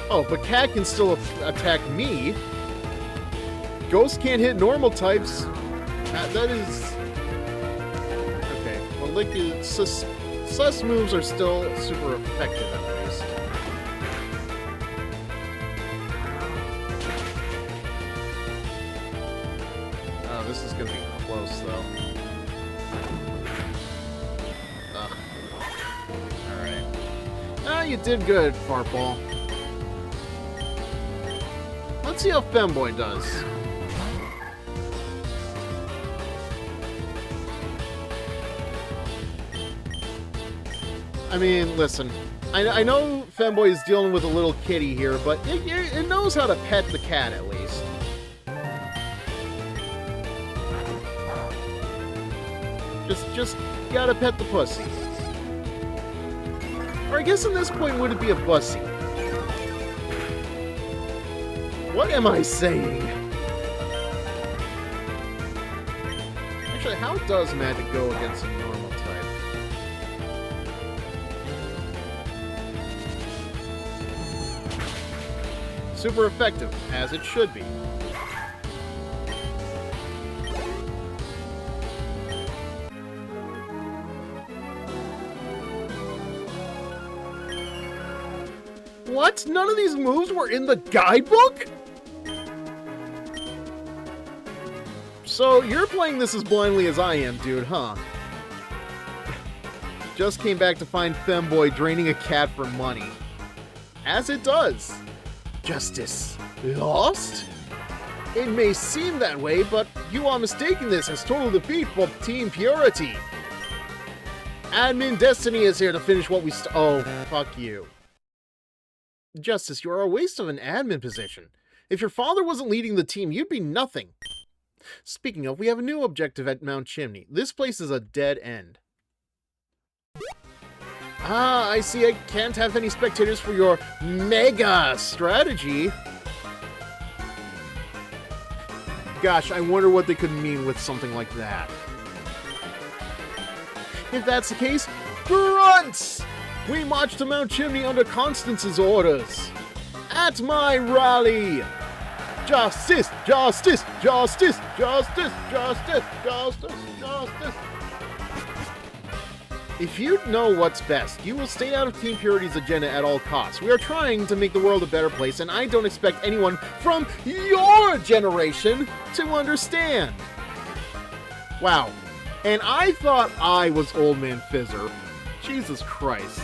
Oh, but cat can still attack me. Ghost can't hit normal types. That is... Okay, well, Lick sus moves are still super effective at least. Oh, this is gonna be close, though. Ugh. Alright. Ah, you did good, Fartball. Let's see how Femboy does. I mean, listen, I know Femboy is dealing with a little kitty here, but it knows how to pet the cat at least. Just gotta pet the pussy. Or I guess at this point, would it be a bussy? What am I saying? Actually, how does magic go against a normal type? Super effective, as it should be. What? None of these moves were in the guidebook? So, you're playing this as blindly as I am, dude, huh? Just came back to find Femboy draining a cat for money. As it does. Justice lost? It may seem that way, but you are mistaking this as total defeat for Team Purity. Admin Destiny is here to finish what we Oh, fuck you. Justice, you are a waste of an admin position. If your father wasn't leading the team, you'd be nothing. Speaking of, we have a new objective at Mount Chimney. This place is a dead end. Ah, I see I can't have any spectators for your mega strategy. Gosh, I wonder what they could mean with something like that. If that's the case, grunts! We march to Mount Chimney under Constance's orders. At my rally! Justice! Justice! Justice! Justice! Justice! Justice! Justice! If you know what's best, you will stay out of Team Purity's agenda at all costs. We are trying to make the world a better place, and I don't expect anyone from your generation to understand. Wow. And I thought I was Old Man Fizzer. Jesus Christ.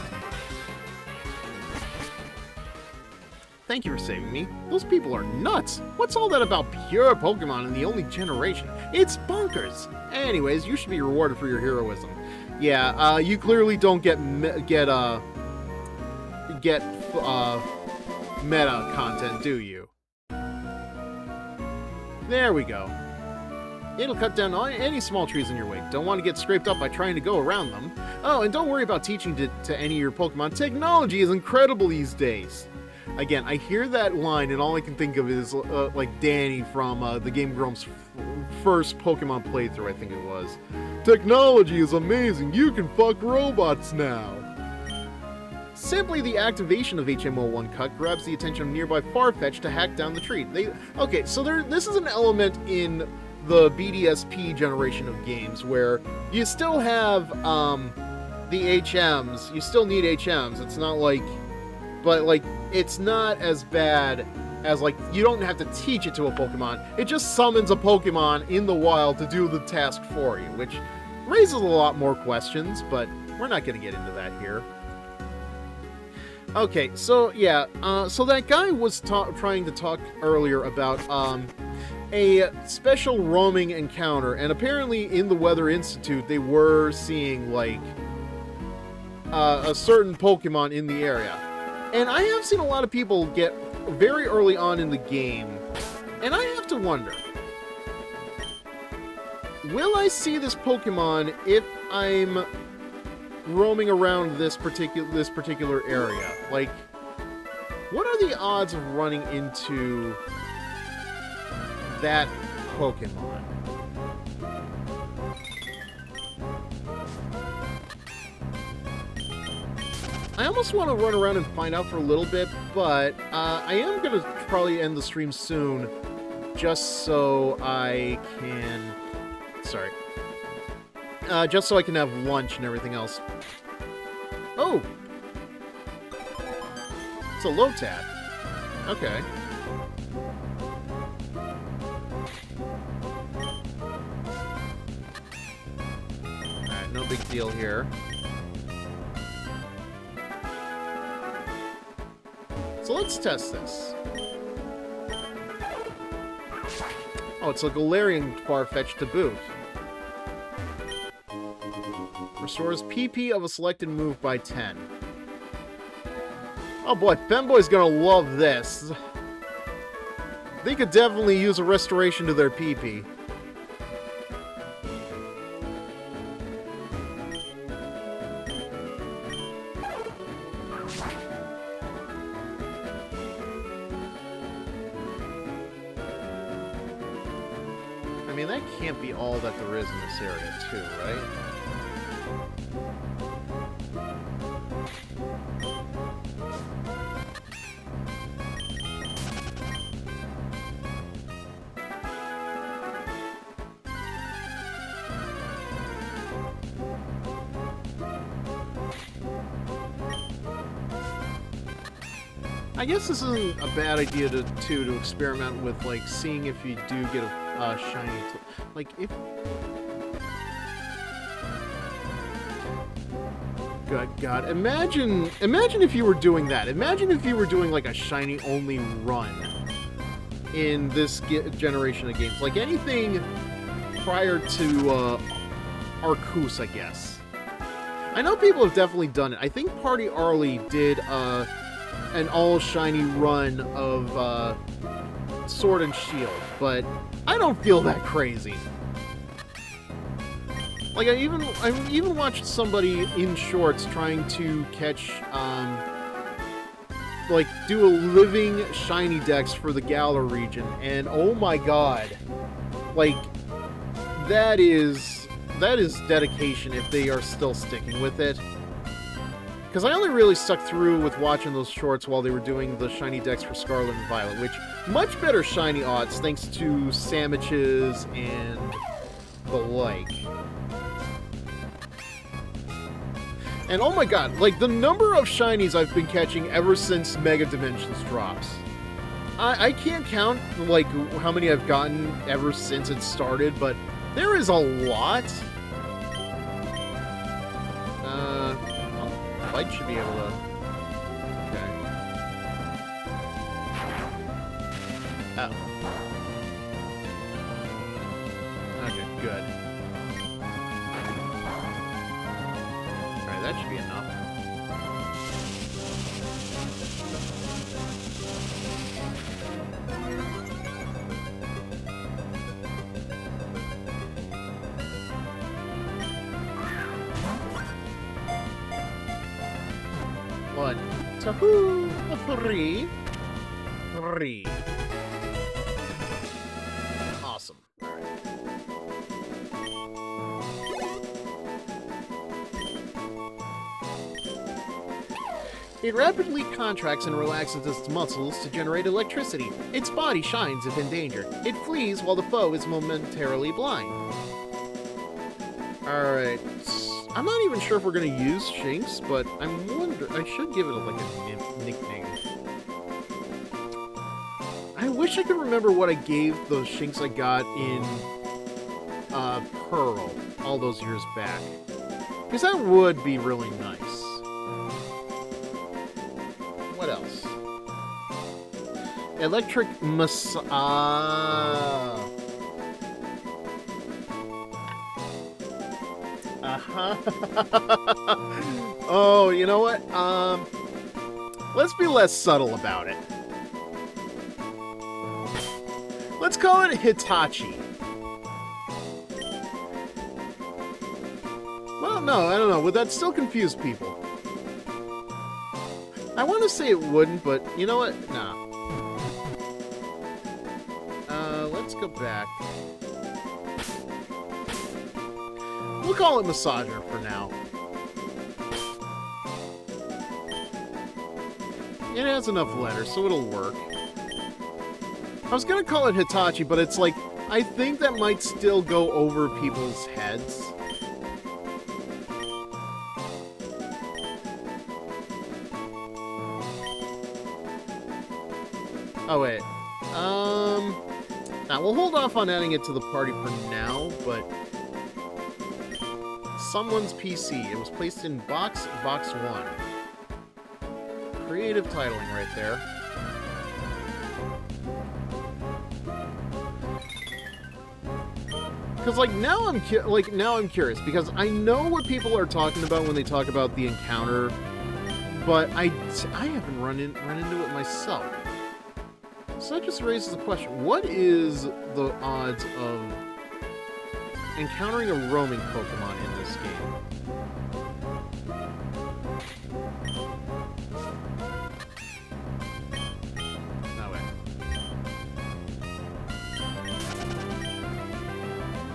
Thank you for saving me. Those people are nuts. What's all that about pure Pokemon in the only generation? It's bonkers. Anyways, you should be rewarded for your heroism. Yeah, you clearly don't get meta content, do you? There we go. It'll cut down any small trees in your way. Don't want to get scraped up by trying to go around them. Oh, and don't worry about teaching to any of your Pokemon. Technology is incredible these days. Again, I hear that line, and all I can think of is like Danny from the Game Grumps' first Pokemon playthrough, I think it was. Technology is amazing. You can fuck robots now. Simply the activation of HM01 Cut grabs the attention of nearby Farfetch to hack down the tree. Okay, so this is an element in the BDSP generation of games where you still have the HMs. You still need HMs. It's not like... But, like, it's not as bad as, like, you don't have to teach it to a Pokemon. It just summons a Pokemon in the wild to do the task for you, which raises a lot more questions, but we're not going to get into that here. Okay, so, yeah, so that guy was trying to talk earlier about, a special roaming encounter, and apparently in the Weather Institute they were seeing like a certain Pokemon in the area. And I have seen a lot of people get very early on in the game, and I have to wonder, will I see this Pokemon if I'm roaming around this particular area? Like, what are the odds of running into that Pokemon? I almost want to run around and find out for a little bit, but I am going to probably end the stream soon, just so I can... Sorry. Just so I can have lunch and everything else. Oh! It's a Lotad. Okay. Alright, no big deal here. So let's test this. Oh, it's a Galarian Farfetch'd to boot. Restores PP of a selected move by 10. Oh boy, Femboy's gonna love this. They could definitely use a restoration to their PP. I mean, that can't be all that there is in this area, too, right? I guess this isn't a bad idea to experiment with, like, seeing if you do get a shiny... Like, if... Good God. Imagine if you were doing that. Imagine if you were doing, like, a shiny-only run in this generation of games. Like, anything prior to Arceus, I guess. I know people have definitely done it. I think Party Arlie did, an all-shiny run of Sword and Shield, but I don't feel that crazy. Like, I even watched somebody in shorts trying to catch, like, do a living shiny dex for the Galar region, and oh my god. Like, that is dedication if they are still sticking with it. Because I only really stuck through with watching those shorts while they were doing the shiny decks for Scarlet and Violet, which, much better shiny odds thanks to sandwiches and the like. And oh my god, like, the number of shinies I've been catching ever since Mega Dimensions drops. I can't count, like, how many I've gotten ever since it started, but there is a lot. Light should be able to... Okay. Oh. Okay, good. Alright, that should be enough. One, two, three. Awesome. All right. It rapidly contracts and relaxes its muscles to generate electricity. Its body shines if in danger. It flees while the foe is momentarily blind. Alright. I'm not even sure if we're going to use Shinx, but I'm wondering... I should give it, like, a nickname. I wish I could remember what I gave those Shinx I got in Pearl all those years back. Because that would be really nice. What else? Electric Uh-huh. Oh, you know what? Let's be less subtle about it. Let's call it Hitachi. Well, no, I don't know. Would that still confuse people? I want to say it wouldn't, but you know what? Nah. Let's go back. We'll call it Massager for now. It has enough letters, so it'll work. I was gonna call it Hitachi, but it's like, I think that might still go over people's heads. Oh, wait. Nah, we'll hold off on adding it to the party for now, but... Someone's PC. It was placed in box 1. Creative titling right there. Because, like, now I'm curious, because I know what people are talking about when they talk about the encounter, but I haven't run into it myself. So that just raises the question, what is the odds of encountering a roaming Pokemon in this game? No way.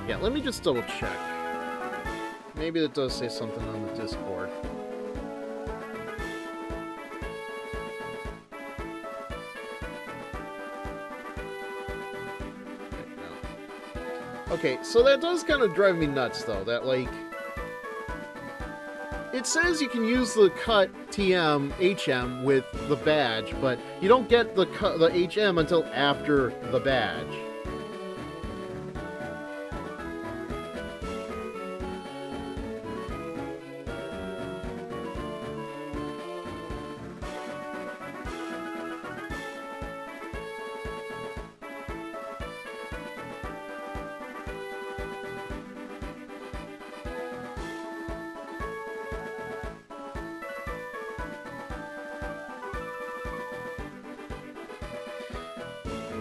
Yeah, let me just double check. Maybe that does say something on the Discord. Okay, so that does kind of drive me nuts, though, that, like... It says you can use the cut TM, HM with the badge, but you don't get the HM until after the badge.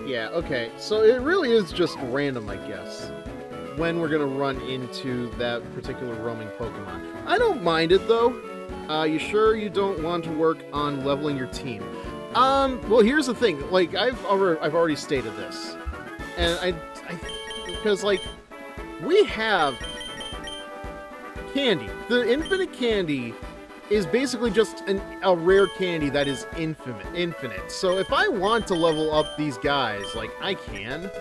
Yeah, okay, so it really is just random, I guess, when we're gonna run into that particular roaming Pokemon. I don't mind it, though. You sure you don't want to work on leveling your team? Well, here's the thing, like, I've already stated this, and because, like, we have candy. The infinite candy is basically just a rare candy that is infinite. So if I want to level up these guys, like, I can.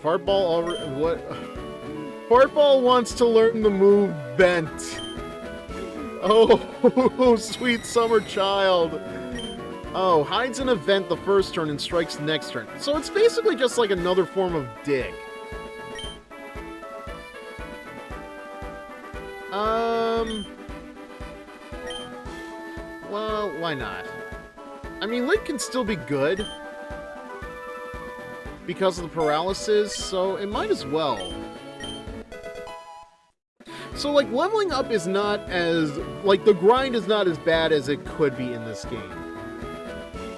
Fartball already... What? Fartball wants to learn the move Vent. Oh, sweet summer child. Oh, hides an event the first turn and strikes the next turn. So it's basically just like another form of dig. Well, why not? I mean, Link can still be good because of the paralysis, so it might as well. So, like, leveling up is not as... Like, the grind is not as bad as it could be in this game.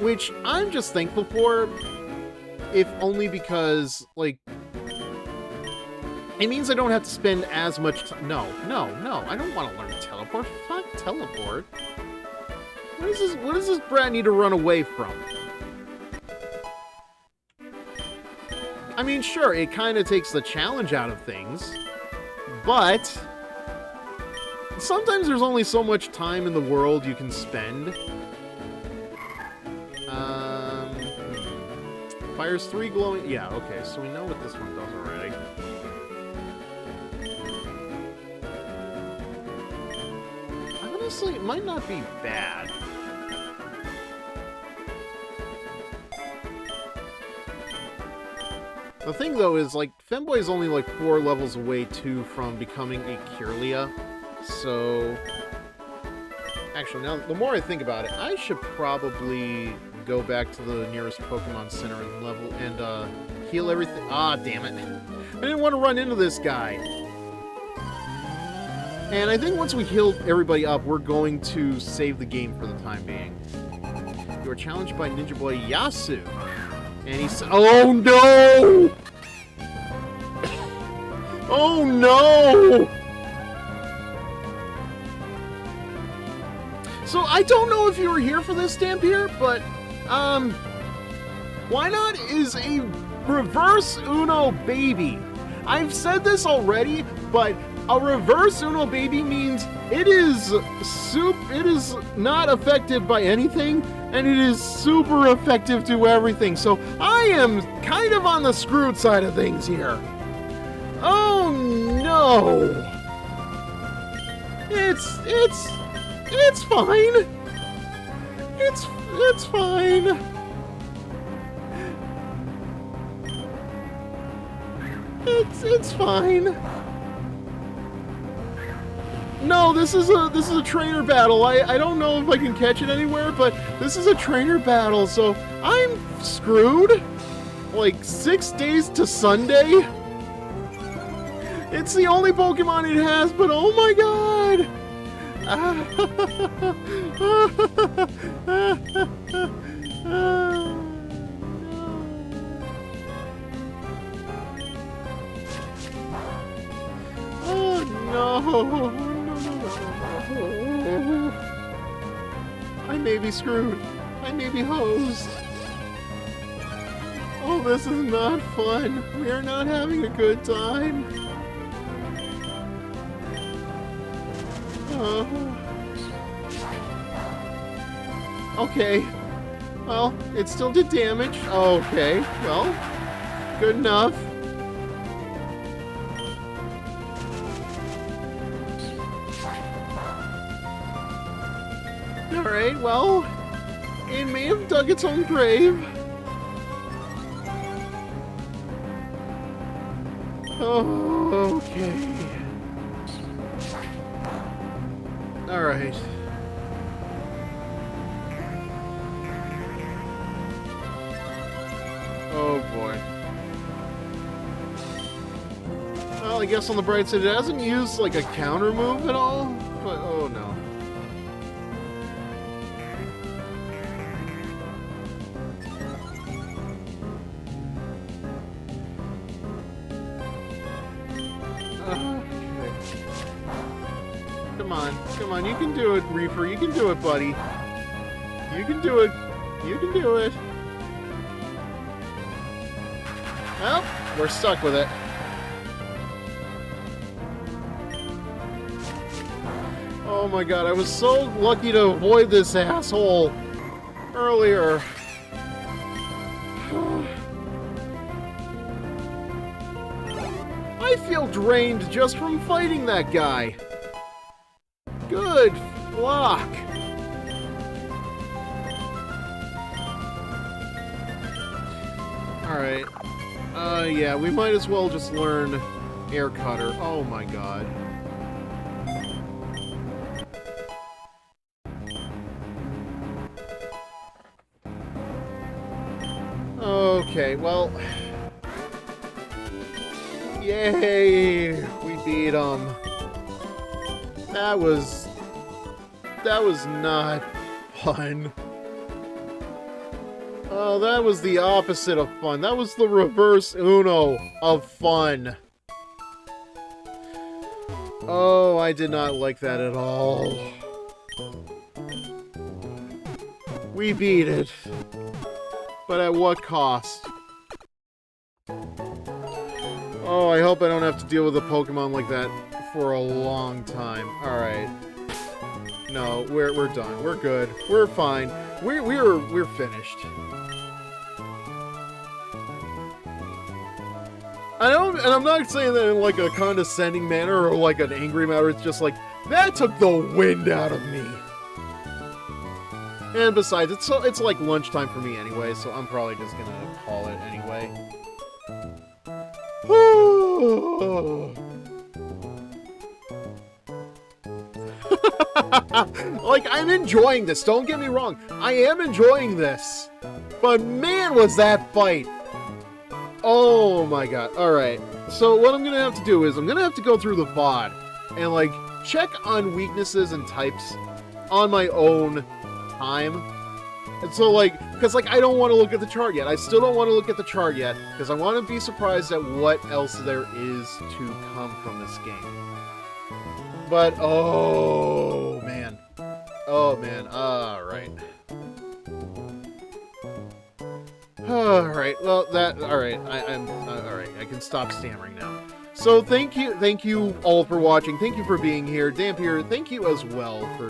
Which I'm just thankful for, if only because, like... It means I don't have to spend as much time. No, I don't want to learn teleport. Fuck teleport. What does this brat need to run away from? I mean, sure, it kind of takes the challenge out of things, but sometimes there's only so much time in the world you can spend. Fires 3 glowing... Yeah, okay, so we know what this one does already. Honestly, it might not be bad. The thing, though, is, like, Femboy is only, like, 4 levels away, too, from becoming a Kirlia. So, Actually, now, the more I think about it, I should probably go back to the nearest Pokemon Center and level and heal everything. Ah, damn it. I didn't want to run into this guy. And I think once we heal everybody up, we're going to save the game for the time being. You are challenged by Ninja Boy Yasu. And he's... Oh, no! Oh, no! So, I don't know if you were here for this, Dampier, but, why not is a reverse Uno baby. I've said this already, but a reverse Uno baby means it is not affected by anything, and it is super effective to everything. So I am kind of on the screwed side of things here. Oh no! It's fine. It's fine. It's fine. No, this is a trainer battle. I don't know if I can catch it anywhere, but this is a trainer battle, so I'm screwed. Like 6 days to Sunday. It's the only Pokemon it has, but oh my god! Oh no! I may be screwed. I may be hosed. Oh, this is not fun. We are not having a good time. Okay. Well, it still did damage. Okay. Well, good enough. Alright, well, it may have dug its own grave. Oh, okay. Alright. Oh boy. Well, I guess on the bright side, it hasn't used like a counter move at all, but oh no. Come on, you can do it, Reaper. You can do it, buddy. You can do it. You can do it. Well, we're stuck with it. Oh my god, I was so lucky to avoid this asshole earlier. I feel drained just from fighting that guy. Good luck. Alright. Yeah, we might as well just learn Air Cutter. Oh my god. Okay, well... Yay! We beat him. That was not fun. Oh, that was the opposite of fun. That was the reverse Uno of fun. Oh, I did not like that at all. We beat it. But at what cost? Oh, I hope I don't have to deal with a Pokemon like that for a long time. Alright. No, we're done. We're good. We're fine. We're finished. I'm not saying that in like a condescending manner or like an angry manner. It's just like that took the wind out of me. And besides, it's like lunchtime for me anyway, so I'm probably just gonna call it anyway. Like, I'm enjoying this. Don't get me wrong. I am enjoying this. But man, was that fight. Oh my god. Alright. So what I'm going to have to do is I'm going to have to go through the VOD and, like, check on weaknesses and types on my own time. And so, like, because, like, I don't want to look at the chart yet. I still don't want to look at the chart yet because I want to be surprised at what else there is to come from this game. But, oh, man. Oh, man. Alright. Alright, well, alright, alright, I can stop stammering now. So, thank you all for watching, thank you for being here, Dampier, thank you as well for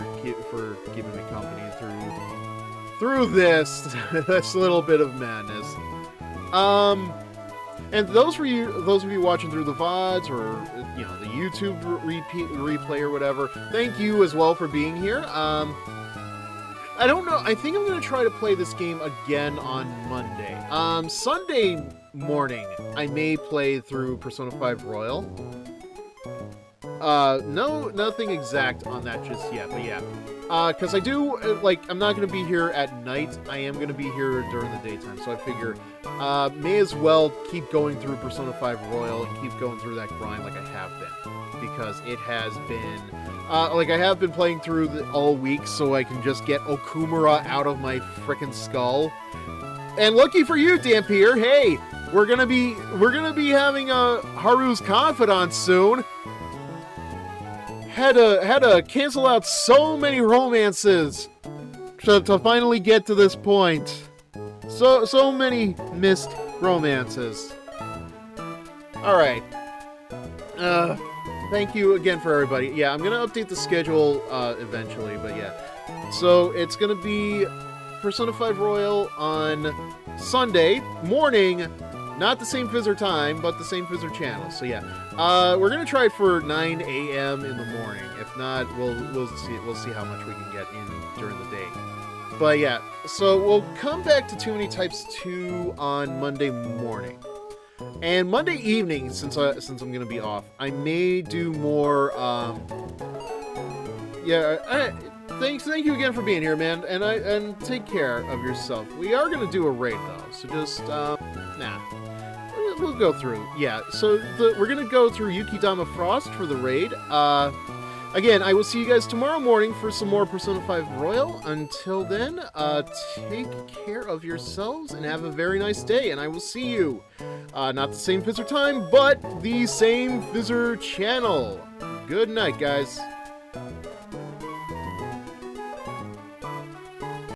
giving me company through this little bit of madness. And those of you watching through the VODs, or, you know, the YouTube replay or whatever, thank you as well for being here. I don't know. I think I'm going to try to play this game again on Monday. Sunday morning, I may play through Persona 5 Royal. Nothing exact on that just yet, but yeah. Because I do, like, I'm not going to be here at night. I am going to be here during the daytime, so I figure may as well keep going through Persona 5 Royal and keep going through that grind like I have been. Because it has been... like, I have been playing through all week, so I can just get Okumura out of my frickin' skull. And lucky for you, Dampier, hey, we're gonna be having a Haru's Confidant soon. Had to cancel out so many romances to finally get to this point. So many missed romances. All right. Thank you again for everybody. Yeah, I'm gonna update the schedule eventually, but yeah. So it's gonna be Persona 5 Royal on Sunday morning. Not the same Fizzer time, but the same Fizzer channel. So yeah, we're gonna try it for 9 a.m. in the morning. If not, we'll see how much we can get in during the day. But yeah, so we'll come back to Too Many Types 2 on Monday morning. And Monday evening, since I'm gonna be off, I may do more. Thank you again for being here, man, and take care of yourself. We are gonna do a raid though, so just we'll go through. Yeah, so we're gonna go through Yukidama Frost for the raid. Again, I will see you guys tomorrow morning for some more Persona 5 Royal. Until then, take care of yourselves and have a very nice day, and I will see you. Not the same Fizzer time, but the same Fizzer channel. Good night, guys.